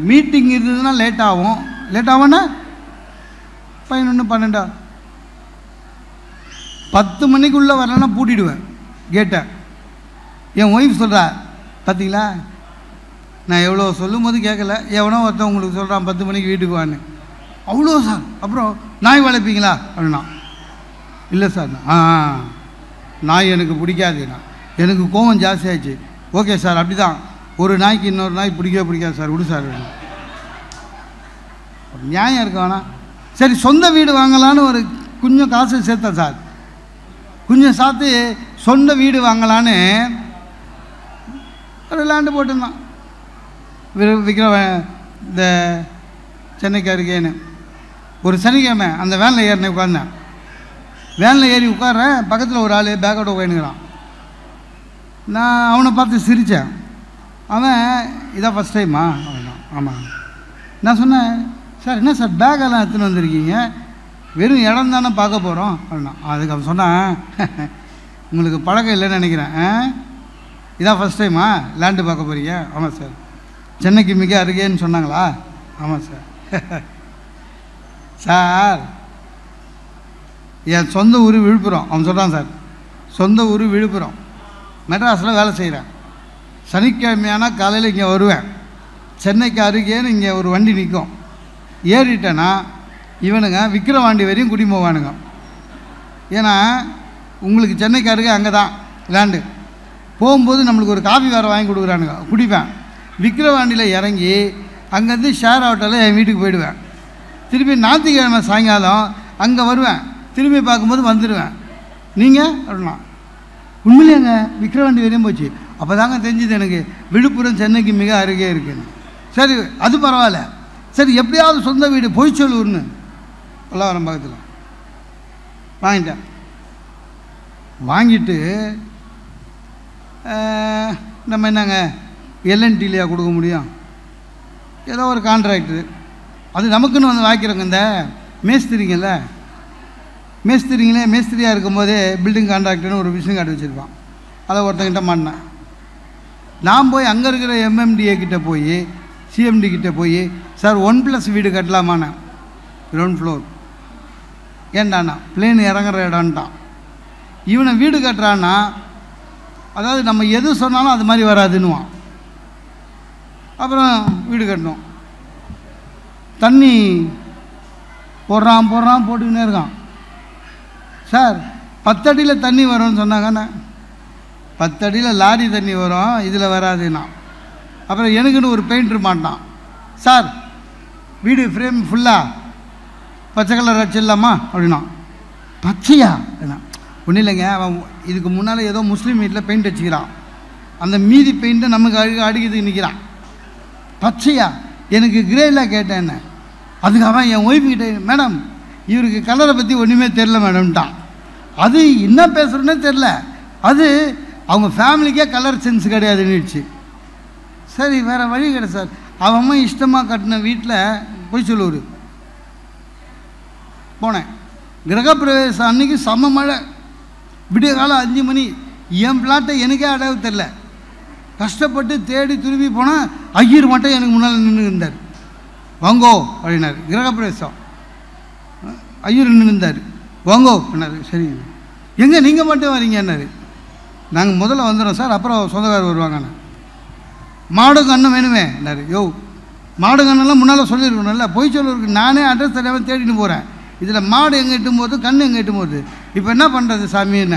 மீட்டிங் இருந்ததுன்னா லேட் ஆகும்னா 11 12 10 மணிக்குள்ளே வரலன்னா பூட்டிடுவேன் கேட்டை. என் ஒய்ஃப் சொல்கிறா, பார்த்தீங்களா நான் எவ்வளோ சொல்லும் போது கேட்கல, எவனோ ஒருத்தன் உங்களுக்கு சொல்கிறான் 10 மணிக்கு வீட்டுக்கு வான்னு. அவ்வளோ சார். அப்புறம் நாய் வளர்ப்பீங்களா அப்படின்னா, இல்லை சார். நாய் எனக்கு பிடிக்காதுண்ணா, எனக்கு கோவம் ஜாஸ்தி ஆயிடுச்சு. ஓகே சார், அப்படி தான், ஒரு நாய்க்கு இன்னொரு நாய் பிடிக்காது சார், விடு சார். நியாயம் இருக்க வேணாம். சரி சொந்த வீடு வாங்கலான்னு ஒரு கொஞ்சம் காசு சேர்த்தேன் சார், கொஞ்சம் சாத்து சொந்த வீடு வாங்கலான்னு ஒரு லேண்டு போட்டுருந்தான். விற்கிற இந்த சென்னைக்கு அருகேன்னு ஒரு சனிக்கிழமை அந்த வேனில் ஏறினேன், உட்கார்ந்தேன். வேனில் ஏறி உட்கார்றேன், பக்கத்தில் ஒரு ஆள் பேக்கோட உட்காந்துக்கிறான். நான் அவனை பார்த்து சிரித்தேன். அவன் இதான் ஃபஸ்ட் டைமா அப்படின்னா. ஆமாம். நான் சொன்னேன், சார் என்ன சார் பேக்கெல்லாம் எடுத்துன்னு வந்திருக்கீங்க, வெறும் இடம் தானே பார்க்க போகிறோம் அப்படின்னா. அதுக்கு அவன் சொன்னான், உங்களுக்கு பழக்கம் இல்லைன்னு நினைக்கிறேன், இதான் ஃபஸ்ட் டைமா லேண்டு பார்க்க போகிறீங்க? ஆமாம் சார். சென்னைக்கு மிக அருகேன்னு சொன்னாங்களா? ஆமாம் சார். சார் என் சொந்த ஊர் விழுப்புரம். அவன் சொல்கிறான், சார் சொந்த ஊர் விழுப்புரம், மெட்ராஸில் வேலை செய்கிறேன். சனிக்கிழமையானா காலையில் இங்கே வருவேன். சென்னைக்கு அருகேன்னு இங்கே ஒரு வண்டி நிற்கும், ஏறிட்டேன்னா இவனுங்க விக்கிரவாண்டி வரையும் குடி போவானுங்க. ஏன்னா உங்களுக்கு சென்னைக்கு அருகே அங்கே தான் லேண்டு. போகும்போது நம்மளுக்கு ஒரு காஃபி வேறு வாங்கி கொடுக்குறானுங்க, குடிப்பேன். விக்கிரவாண்டியில் இறங்கி அங்கேருந்து ஷேர் ஆட்டோவில் என் வீட்டுக்கு போயிடுவேன். திருப்பி ஞாயிற்றுக்கிழமை சாயங்காலம் அங்கே வருவேன், திரும்பி பார்க்கும்போது வந்துடுவேன். நீங்கள் அப்படின்னா உண்மையிலேங்க விக்கிரவாண்டி வரையும் போச்சு. அப்போ தாங்க தெரிஞ்சுது எனக்கு விழுப்புரம் சென்னைக்கு மிக அருகே இருக்குன்னு. சரி அது பரவாயில்ல, சரி எப்படியாவது சொந்த வீடு பொய்ச்சொல்லூர்னு பல்லாவரம் பக்கத்தில். வாங்கிட்டேன். வாங்கிட்டு நம்ம என்னங்க எல்என்டிலையா கொடுக்க முடியும்? ஏதோ ஒரு கான்ட்ராக்டரு, அது நமக்குன்னு வந்து வாங்கிக்கிறோங்க. இந்த மேஸ்திரிங்கல்ல, மேஸ்திரியாக இருக்கும்போதே பில்டிங் கான்ட்ராக்டர்னு ஒரு விசிட்டிங் கார்டு வச்சுருப்பான். அதை ஒருத்தங்கிட்ட மாட்டினேன். நான் போய் அங்கே இருக்கிற எம்எம்டிஏ கிட்டே போய் சிஎம்டி கிட்டே போய், சார் 1+ வீடு கட்டலாமாண்ணே, கிரவுண்ட் ஃப்ளோர். ஏண்டாண்ணா பிளேன் இறங்குற இடம்ட்டான். இவனை வீடு கட்டுறான்னா, அதாவது நம்ம எது சொன்னாலும் அது மாதிரி வராதுன்னுவான். அப்புறம் வீடு கட்டணும். தண்ணி போடுறான் போட்டுக்கினே இருக்கான். சார் 10 அடியில் தண்ணி வரும்னு சொன்னாங்கண்ணே. 10 அடியில் லாரி தண்ணி வரும், இதில் வராதுண்ணா. அப்புறம் எனக்குன்னு ஒரு பெயிண்டர் மாட்டான். சார் வீடு ஃப்ரேம் ஃபுல்லாக பச்சை கலர் அடிச்சிடலாமா அப்படின்னா. பச்சையா என்ன? ஒன்றும் இல்லைங்க, அவன் இதுக்கு முன்னால் ஏதோ முஸ்லீம் வீட்டில் பெயிண்ட் வச்சுக்கிறான். அந்த மீதி பெயிண்ட்டை நமக்கு அடிக்கிறதுக்கு நிற்கிறான். பச்சையா? எனக்கு கிரேலாம் கேட்டேன். என்ன அதுக்கு அவன் என் ஒய்ஃபுக்கிட்ட, மேடம் இவருக்கு கலரை பற்றி ஒன்றுமே தெரில மேடம்ட்டான். அது என்ன பேசுகிறேன்னே தெரில. அது அவங்க ஃபேமிலிக்கே கலர் சென்ஸ் கிடையாதுன்னுச்சு. சரி வேறு வழி கிடையாது சார். அவன் இஷ்டமாக கட்டின வீட்டில் போய் சொல்லுவார். போனேன். கிரகப்பிரவேசம் அன்றைக்கி செம்ம மழை, விடிய காலம் 5 மணி. என் பிளாட்டை எனக்கே அடைவு தெரில. கஷ்டப்பட்டு தேடி துருவி போனால் ஐயர் மட்டும் எனக்கு முன்னால் நின்று இருந்தார். வாங்கோ அப்படின்னாரு. கிரகப்பிரவேசம் ஐயர் நின்று இருந்தார். வாங்கோ அப்படின்னாரு. சரி எங்கே நீங்கள் மட்டும் வரீங்கன்னாரு. நாங்கள் முதல்ல வந்துடுறோம் சார், அப்புறம் சொந்தக்காரர் வருவாங்கண்ணே. மாடு கண்ணம் வேணுமே என்னாரு. யோ மாடு கண்ணெல்லாம் முன்னால் சொல்லியிருக்கணும்ல, போய் சொல்லிருக்கு. நானே அட்ரஸ் தெரியாமல் தேடிட்டு போகிறேன். இதில் மாடு எங்கே எட்டும் போது கண்ணு எங்கே எட்டும் போகுது, இப்போ என்ன பண்ணுறது சாமி என்ன?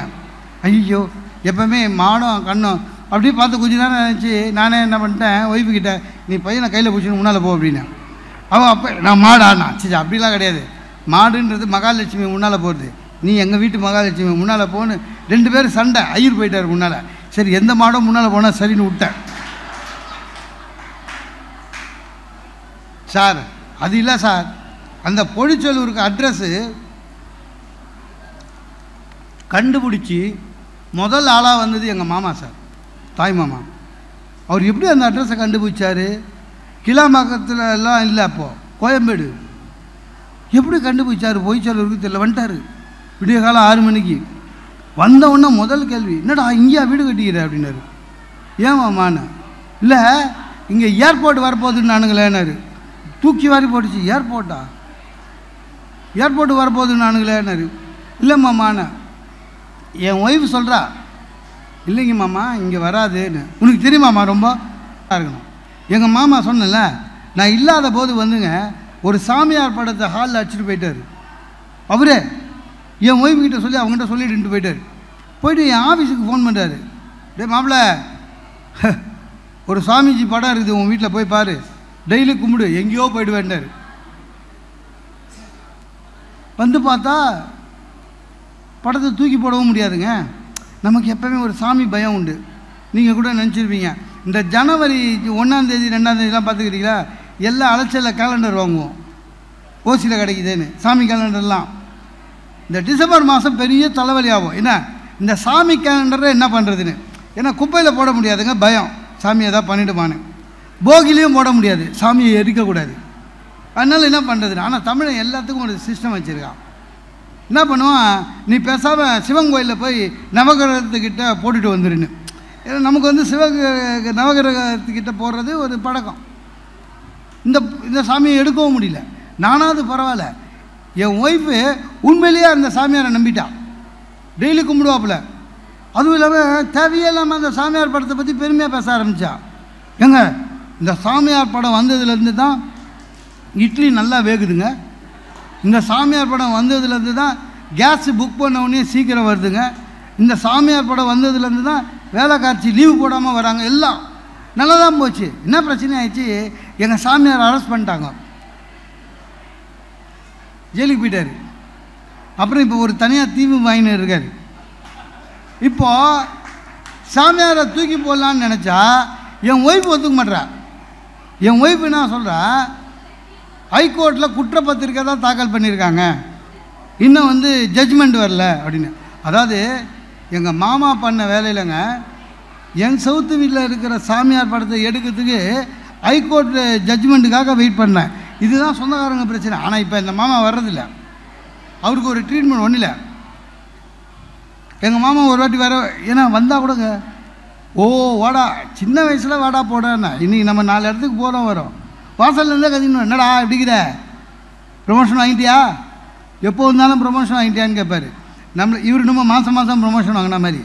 ஐயோ எப்போவுமே மாடும் கண்ணும் அப்படியே பார்த்து கொஞ்சம் நேரம் நினச்சி நானே என்ன பண்ணிட்டேன், ஒய்ஃபுக்கிட்ட நீ பையனை கையில் பிடிச்சின்னு முன்னால் போ அப்படின்னு. அவன் அப்போ நான் மாடாண்ணா சரி அப்படிலாம் கிடையாது, மாடுன்றது மகாலட்சுமி முன்னால் போகிறது, நீ எங்கள் வீட்டு மகாலட்சுமி முன்னால் போன்னு 2 பேரும் சண்டை. ஐயர் போயிட்டார் முன்னால். சரி எந்த மாடும் முன்னால் போனால் சரின்னு விட்டேன். சார் அது இல்லை சார், அந்த பொழிச்சொல்லூருக்கு அட்ரஸ்ஸு கண்டுபிடிச்சி முதல் ஆளாக வந்தது எங்கள் மாமா சார், தாய் மாமா. அவர் எப்படி அந்த அட்ரஸை கண்டுபிடிச்சார்? கிளாம்பாக்கத்தில் எல்லாம் இல்லை, அப்போது கோயம்பேடு. எப்படி கண்டுபிடிச்சார்? பொய்ச்சொல்லூருக்கு தெரியல. வந்துட்டார் விடிய காலம் 6 மணிக்கு. வந்தவுடனே முதல் கேள்வி, என்னடா இங்கேயா வீடு கட்டிக்கிற அப்படின்னாரு. ஏன் மாமான்னு. இல்லை இங்கே ஏர்போர்ட் வரப்போகுதுன்னு நானுங்களேன்னாரு. தூக்கி வாரி போட்டுச்சு. ஏர்போர்ட்டா? ஏர்போர்ட்டு வரப்போகுதுன்னு நானுங்களேன்னாரு. இல்லை மாமாண்ணே. என் ஒய்ஃப் சொல்கிறா, இல்லைங்க மாமா இங்கே வராதுன்னு. உனக்கு தெரியுமாம்மா ரொம்ப இருக்கணும். எங்கள் மாமா சொன்னல, நான் இல்லாத போது வந்துங்க ஒரு சாமியார் படத்தை ஹாலில் அடிச்சுட்டு போயிட்டார். அவரே என் ஒய்ஃப்கிட்ட சொல்லி அவங்ககிட்ட சொல்லிட்டு போயிட்டார். போயிட்டு என் ஆஃபீஸுக்கு ஃபோன் பண்ணுறாரு. டே மாப்பிள்ள, ஒரு சாமிஜி படம் இருக்குது உன் வீட்டில் போய் பாரு, டெய்லி கும்பிடு, எங்கேயோ போய்ட்டு வேண்டார். வந்து பார்த்தா படத்தை தூக்கி போடவும் முடியாதுங்க. நமக்கு எப்போவுமே ஒரு சாமி பயம் உண்டு. நீங்கள் கூட நினச்சிருப்பீங்க, இந்த ஜனவரி 1ஆம் தேதி 2ஆம் தேதிலாம் பார்த்துக்கிறீங்களா, எல்லாம் அலைச்சலில் கேலண்டர் வாங்குவோம், ஓசியில் கிடைக்குதுன்னு சாமி கேலண்டர்லாம். இந்த டிசம்பர் மாதம் பெரிய தலைவலி ஆகும். என்ன இந்த சாமி கேலண்டரை என்ன பண்ணுறதுன்னு. ஏன்னா குப்பையில் போட முடியாதுங்க, பயம் சாமி எதாவது பண்ணிவிடுமான்னு. போகிலையும் போட முடியாது, சாமியை எரிக்கக்கூடாது. அதனால் என்ன பண்ணுறதுன்னு. ஆனால் தமிழன் எல்லாத்துக்கும் ஒரு சிஸ்டம் வச்சுருக்கான். என்ன பண்ணுவான், நீ பேசாமல் சிவன் கோயிலில் போய் நவகிரகத்துக்கிட்ட போட்டுட்டு வந்துருன்னு. ஏன்னா நமக்கு வந்து நவகிரகத்துக்கிட்ட போடுறது ஒரு பழக்கம். இந்த சாமியை எடுக்கவும் முடியல. நானாவது பரவாயில்ல, என் ஒய்ஃபு உண்மையிலேயே அந்த சாமியாரை நம்பிட்டான். டெய்லி கும்பிடுவாப்புல. அதுவும் இல்லாமல் தேவையே இல்லாமல் அந்த சாமியார் படத்தை பற்றி பெருமையாக பேச ஆரம்பித்தா. ஏங்க இந்த சாமியார் படம் வந்ததுலேருந்து தான் இட்லி நல்லா வேகுதுங்க, இந்த சாமியார் படம் வந்ததுலேருந்து தான் கேஸு புக் பண்ண உடனே சீக்கிரம் வருதுங்க, இந்த சாமியார் படம் வந்ததுலேருந்து தான் வேலை காட்சி லீவு போடாமல் வராங்க, எல்லாம் நல்லா தான் போச்சு. என்ன பிரச்சனை ஆயிடுச்சு, எங்கள் சாமியார் அரெஸ்ட் பண்ணிட்டாங்க, ஜெயிலுக்கு போயிட்டார். அப்புறம் இப்போ ஒரு தனியாக தீவு வாங்கின்னு இருக்கார். இப்போது சாமியாரை தூக்கி போடலான்னு நினச்சா என் ஒய்ஃப் ஒத்துக்க மாட்டேறா. என் ஒய்ஃப் என்ன சொல்கிறா, ஹைகோர்ட்டில் குற்றப்பத்திரிக்கை தான் தாக்கல் பண்ணியிருக்காங்க, இன்னும் வந்து ஜட்ஜ்மெண்ட் வரல அப்படின்னு. அதாவது எங்கள் மாமா பண்ண வேலையிலங்க என் சவுத்து வீட்டில் இருக்கிற சாமியார் படத்தை எடுக்கிறதுக்கு ஹைகோர்ட் ஜட்ஜ்மெண்ட்டுக்காக வெயிட் பண்ணேன். இதுதான் சொந்தக்காரங்க பிரச்சனை. ஆனால் இப்போ இந்த மாமா வர்றதில்ல, அவருக்கு ஒரு ட்ரீட்மெண்ட் ஒன்றும் இல்லை. எங்கள் மாமா ஒரு வாட்டி வேறு ஏன்னா வந்தால் கூடங்க ஓ வாடா சின்ன வயசில் வாடா போடாண்ணா, இன்றைக்கி நம்ம 4 இடத்துக்கு போகிறோம் வரோம், வாசல்லேருந்தே கத்திக்கணும், என்னடா எப்படிக்கிற ப்ரொமோஷன் வாங்கிட்டியா, எப்போ வந்தாலும் ப்ரொமோஷன் வாங்கிட்டியான்னு கேட்பார். இவர் நம்ம மாதம் மாதம் ப்ரொமோஷன் வாங்கின மாதிரி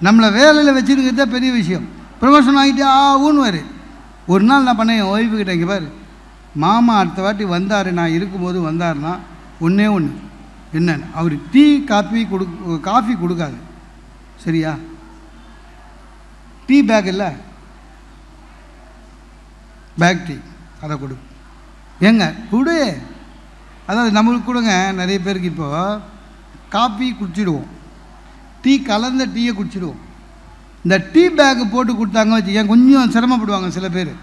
நம்மளை வேலையில் வச்சுருக்கிறதே பெரிய விஷயம். ப்ரொமோஷன் வாங்கிட்டியா ஊன்னுவார். ஒரு நாள் நான் பண்ணேன் என் ஒய்ஃபு கிட்ட, இங்கே பாரு மாமா அடுத்த வாட்டி வந்தார், நான் இருக்கும்போது வந்தார்னா ஒன்றே ஒன்று என்னென்னு, அவர் டீ காஃபி கொடுக்காது சரியா, டீ பேக் இல்லை பேக் டீ அதை கொடு, ஏங்க கொடு. அதாவது நம்மளுக்கு கொடுங்க, நிறைய பேருக்கு இப்போது காஃபி குடிச்சிடுவோம், டீ கலந்த டீயை குடிச்சிடுவோம். இந்த டீ பேக்கு போட்டு கொடுத்தாங்க வச்சுக்கேன் கொஞ்சம் சிரமப்படுவாங்க சில பேர்.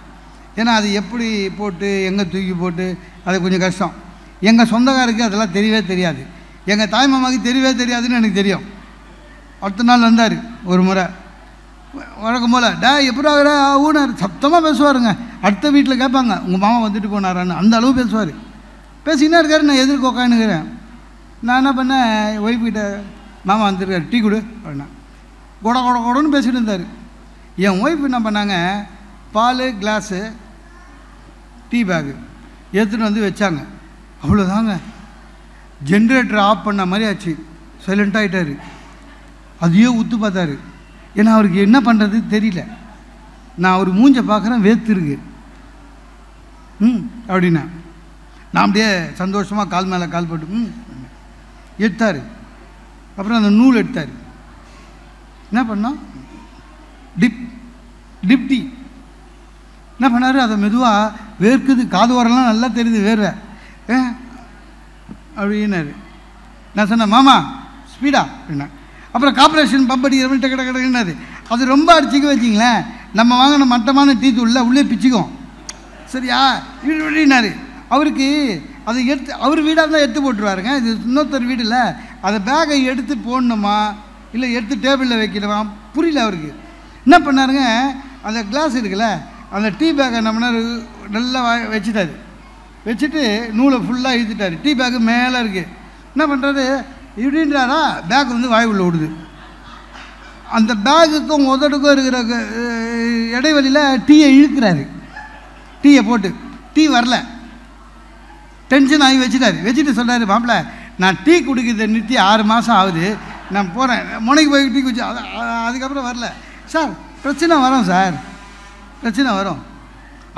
ஏன்னா அது எப்படி போட்டு எங்கே தூக்கி போட்டு அது கொஞ்சம் கஷ்டம். எங்கள் சொந்தக்காருக்கு அதெல்லாம் தெரியவே தெரியாது, எங்கள் தாய்மாமாவுக்கு தெரியவே தெரியாதுன்னு எனக்கு தெரியும். அடுத்த நாள் வந்தார் ஒரு முறை, வழக்கம் போல் டே எப்படி ஆகிற ஊனார் சத்தமாக பேசுவாருங்க. அடுத்த வீட்டில் கேட்பாங்க உங்கள் மாமா வந்துட்டு போனாரான்னு, அந்த அளவு பேசுவார். பேசிக்கினே இருக்காரு, நான் எதிர்க்க உட்காந்துக்கிறேன். நான் என்ன பண்ணேன், ஒய்ஃப்கிட்ட மாமா வந்துருக்காரு டீ கொடு அப்படின்னா, கொடன்னு பேசிகிட்டு இருந்தார். என் ஒய்ஃப் என்ன பண்ணாங்க, பால் கிளாஸு டீ பேக்கு எடுத்துகிட்டு வந்து வச்சாங்க. அவ்வளோதாங்க, ஜென்ரேட்டர் ஆஃப் பண்ண மாதிரி ஆச்சு, சைலண்ட்டாகிட்டார். அதையே உத்து பார்த்தாரு, ஏன்னா அவருக்கு என்ன பண்ணுறது தெரியல. நான் அவர் மூஞ்சை பார்க்குறேன், வேர்த்துருக்கு அப்படின்னா நான் அப்படியே சந்தோஷமாக கால் மேலே கால் போட்டு எடுத்தார். அப்புறம் அந்த நூல் எடுத்தார், என்ன பண்ணோம் டிப் டீ என்ன பண்ணார், அதை மெதுவாக வேர்க்குது, காது வரலாம் நல்லா தெரியுது வேர்வை அப்படின்னாரு. நான் சொன்னேன் மாமா ஸ்பீடா அப்படின்னா. அப்புறம் கார்பரேஷன் பம்ப் அடிக்கிற மாதிரி டக்கு டக்குனாரு. அது ரொம்ப அடிச்சிக்க வச்சிங்களேன், நம்ம வாங்கின மட்டமான டீ தூளில் உள்ளே பிச்சுக்கும் சரியா இப்படின்னாரு. அவருக்கு அதை எடுத்து அவர் வீடாக தான் எடுத்து போட்டுருவாருங்க, இது இன்னொருத்தர் வீடு இல்லை. அதை பேக்கை எடுத்து போடணுமா இல்லை எடுத்து டேபிளில் வைக்கணுமா புரியல அவருக்கு. என்ன பண்ணாருங்க, அந்த கிளாஸ் இருக்குல்ல அந்த டீ பேக்கை என்ன பண்ணார், நல்லா வச்சுட்டாரு. வச்சுட்டு நூலை ஃபுல்லாக இழுத்துட்டார். டீ பேக்கு மேலே இருக்குது. என்ன பண்ணுறாரு இப்படின்றாரா, பேக் வந்து வாய் உள்ள விடுது. அந்த பேக்குக்கும் உதடுக்கும் இருக்கிற இடைவெளியில் டீயை இழுக்கிறாரு. டீயை போட்டு டீ வரல, டென்ஷன் ஆகி வச்சுட்டு சொல்கிறாரு, மாப்பிள்ள நான் டீ குடிக்கிறத நிறுத்தி 6 மாதம் ஆகுது, நான் போகிறேன் முனைக்கு போய் டீ குடிச்சு அதுக்கப்புறம் வரல. சார் பிரச்சனை வரும் சார், பிரச்சனை வரும்.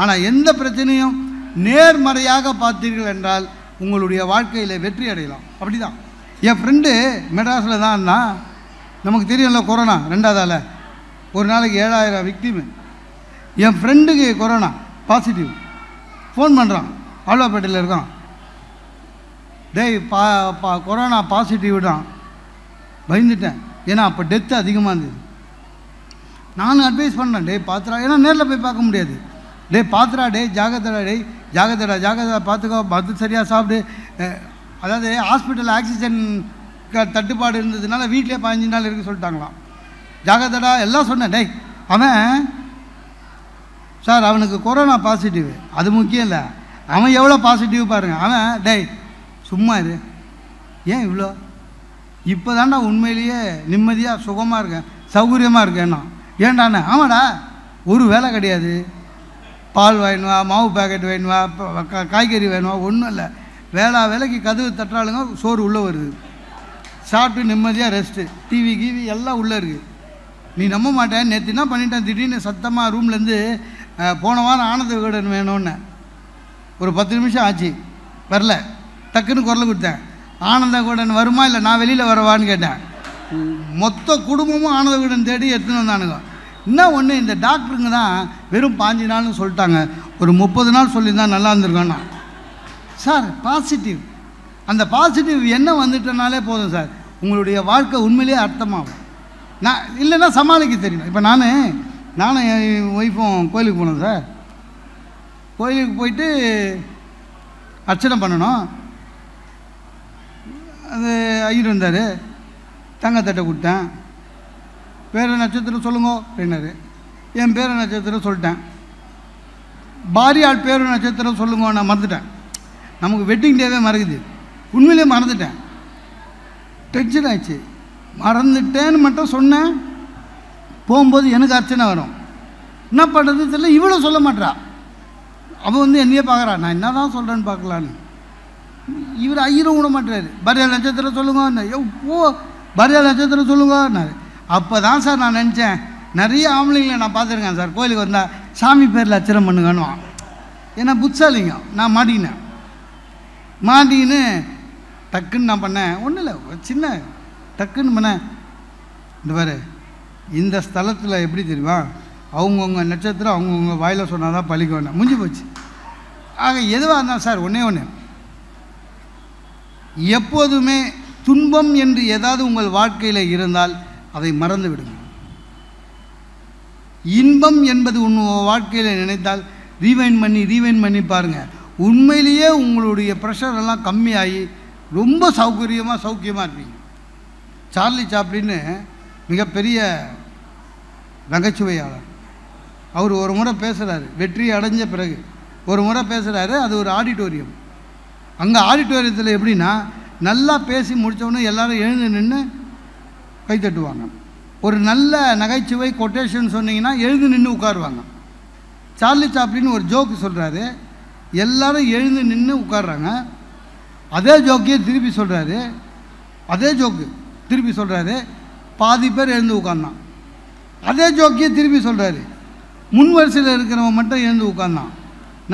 ஆனால் எந்த பிரச்சனையும் நேர்மறையாக பார்த்தீர்கள் என்றால் உங்களுடைய வாழ்க்கையில் வெற்றி அடையலாம். அப்படி தான் என் ஃப்ரெண்டு மெட்ராஸில் தான் இருந்தான். நமக்கு தெரியும்ல கொரோனா 2ஆவதால் ஒரு நாளைக்கு 7000 விக்டிமு. என் ஃப்ரெண்டுக்கு கொரோனா பாசிட்டிவ். ஃபோன் பண்ணுறான், ஆழ்வாப்பேட்டையில் இருக்கான். டேய் கொரோனா பாசிட்டிவ் தான். பயந்துட்டேன், ஏன்னா அப்போ டெத்து அதிகமாக இருந்தது. நானும் அட்வைஸ் பண்ணேன், டே பார்த்துடா, ஏன்னா நேரில் போய் பார்க்க முடியாது. டே பார்த்துடா, டே ஜாகிரதடா, டே ஜாகிரதா பார்த்துக்கோ, மருந்து சரியாக சாப்பிடு. அதாவது ஹாஸ்பிட்டலில் ஆக்சிஜன் தட்டுப்பாடு இருந்ததுனால வீட்டிலே 15 நாள் இருக்க சொல்லிட்டாங்களாம். ஜாகிரதடா எல்லாம் சொன்னேன். டேய் அவன் சார் அவனுக்கு கொரோனா பாசிட்டிவ், அது முக்கியம் இல்லை, அவன் எவ்வளோ பாசிட்டிவ் பாருங்கள். அவன் டேய் சும்மா இரு, ஏன் இவ்வளோ, இப்போ தாண்டா உண்மையிலேயே நிம்மதியாக சுகமாக இருக்கேன், சௌகரியமாக இருக்கேன்னா. ஏண்டாண்ணே, ஆமாடா ஒரு வேலை கிடையாது, பால் வேணுவா, மாவு பேக்கெட் வேணுவா, காய்கறி வேணுவா, ஒன்றும் இல்லை, வேலைக்கு கதவு தட்டுறாளுங்க, சோறு உள்ளே வருது, சாப்பிட்டு நிம்மதியாக ரெஸ்ட்டு, டிவி கீவி எல்லாம் உள்ளே இருக்குது. நீ நம்ப மாட்டேன், நேற்று என்ன பண்ணிட்டேன், திடீர்னு சத்தமாக ரூம்லேருந்து போன வாரம் ஆனந்த விகடன் வேணும்னு ஒரு 10 நிமிஷம் ஆச்சு, வரல. டக்குன்னு குரல் கொடுத்தேன், ஆனந்த விகடன் வருமா இல்லை நான் வெளியில் வரவான்னு கேட்டேன். மொத்த குடும்பமும் ஆனந்த விகடன் தேடி எடுத்துன்னு வந்தானுங்க. இன்னும் ஒன்று, இந்த டாக்டருங்க தான் வெறும் 5 நாள்னு சொல்லிட்டாங்க, ஒரு 30 நாள் சொல்லியிருந்தா நல்லா இருந்திருக்கோன்னா. சார் பாசிட்டிவ், அந்த பாசிட்டிவ் என்ன வந்துட்டனாலே போதும் சார், உங்களுடைய வாழ்க்கை உண்மையிலேயே அர்த்தமாகும். நான் இல்லைன்னா சமாளிக்க தெரியணும். இப்போ நானும் என் ஒய்ஃபும் கோயிலுக்கு போனோம் சார். கோயிலுக்கு போயிட்டு அர்ச்சனை பண்ணணும். அது ஐயர் வந்தார், தங்கத்தட்டை கொடுத்தேன். பேர நட்சத்திரம் சொல்லுங்க அப்படின்னாரு. என் பேர நட்சத்திரம் சொல்லிட்டேன். பாரியாள் பேரு நட்சத்திரம் சொல்லுங்க, நான் மறந்துட்டேன். நமக்கு வெட்டிங் டேவே மறக்குது, உண்மையிலே மறந்துட்டேன். டென்ஷன் ஆயிடுச்சு. மறந்துட்டேன்னு மட்டும் சொன்னேன். போகும்போது எனக்கு அர்ச்சனை வரும், என்ன பண்ணுறது தெரியல. இவ்வளோ சொல்ல மாட்டா. அவன் வந்து என்னையே பார்க்குறா, நான் என்ன தான் சொல்கிறேன்னு பார்க்கலான்னு. இவர் ஐயரும் விட மாட்டாரு. பாரியாள் நட்சத்திரம் சொல்லுங்க, போ பாரியாள் நட்சத்திரம் சொல்லுங்கன்னாரு. அப்போ தான் சார் நான் நினச்சேன், நிறைய ஆம்பளைங்களை நான் பார்த்துருக்கேன் சார், கோயிலுக்கு வந்தால் சாமி பேரில் அர்ச்சனை பண்ணுங்கன்னு. ஏன்னா புட்சாலிங்க நான் மாட்டிக்கின்னு டக்குன்னு நான் பண்ணேன். ஒன்றும் இல்லை, சின்ன டக்குன்னு பண்ணேன். இந்த பாரு, இந்த ஸ்தலத்தில் எப்படி தெரியுமா, அவங்கவுங்க நட்சத்திரம் அவங்கவுங்க வாயில் சொன்னால் தான் பழிக்க வேண்டாம், முடிஞ்சு போச்சு. ஆக எதுவாக இருந்தால் சார் ஒன்றே ஒன்று, எப்போதுமே துன்பம் என்று ஏதாவது உங்கள் வாழ்க்கையில் இருந்தால் அதை மறந்து விடுங்க. இன்பம் என்பது உங்கள் வாழ்க்கையில் நினைத்தால் ரீவைண்ட் பண்ணி பாருங்கள். உண்மையிலேயே உங்களுடைய ப்ரெஷர் எல்லாம் கம்மியாகி ரொம்ப சௌக்கியமாக இருப்பீங்க. சார்லி சாப்ளின்னு மிகப்பெரிய நகைச்சுவையாளர். அவர் ஒரு முறை பேசுகிறாரு, வெற்றி அடைஞ்ச பிறகு ஒரு முறை பேசுகிறாரு. அது ஒரு ஆடிட்டோரியம். அங்கே ஆடிட்டோரியத்தில் எப்படின்னா, நல்லா பேசி முடித்தவொடனே எல்லோரும் எழுந்து நின்று கை தட்டுவாங்க. ஒரு நல்ல நகைச்சுவை கொட்டேஷன் சொன்னீங்கன்னா எழுந்து நின்று உட்காருவாங்க. சார்லி சாப்ளின்னு ஒரு ஜோக்கு சொல்கிறாரு, எல்லோரும் எழுந்து நின்று உட்காடுறாங்க. அதே ஜோக்கையே திருப்பி சொல்கிறாரு, பாதி பேர் எழுந்து உட்கார்ந்தான். அதே ஜோக்கையே திருப்பி சொல்கிறாரு, முன் வரிசையில் இருக்கிறவன் மட்டும் எழுந்து உட்கார்ந்தான்.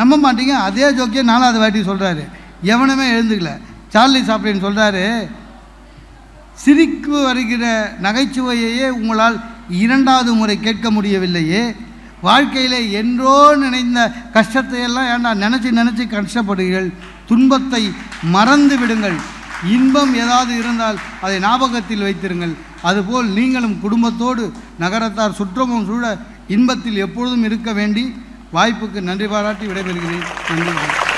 நம்ப மாட்டீங்க, அதே ஜோக்கையே 4வது வாட்டி சொல்கிறாரு, எவனுமே எழுந்துக்கல. சார்லி சாப்ளின் சொல்கிறாரு, சிரிக்கு வருகிற நகைச்சுவையையே உங்களால் 2வது முறை கேட்க முடியவில்லையே, வாழ்க்கையில் என்றோ நினைந்த கஷ்டத்தையெல்லாம் ஏண்டா நினச்சி கஷ்டப்படுங்கள், துன்பத்தை மறந்து விடுங்கள். இன்பம் ஏதாவது இருந்தால் அதை ஞாபகத்தில் வைத்திருங்கள். அதுபோல் நீங்களும் குடும்பத்தோடு நகரத்தார் சுற்றமும் சூழ இன்பத்தில் எப்பொழுதும் இருக்க வேண்டி வாய்ப்புக்கு நன்றி பாராட்டி விடைபெறுகிறேன். நன்றி.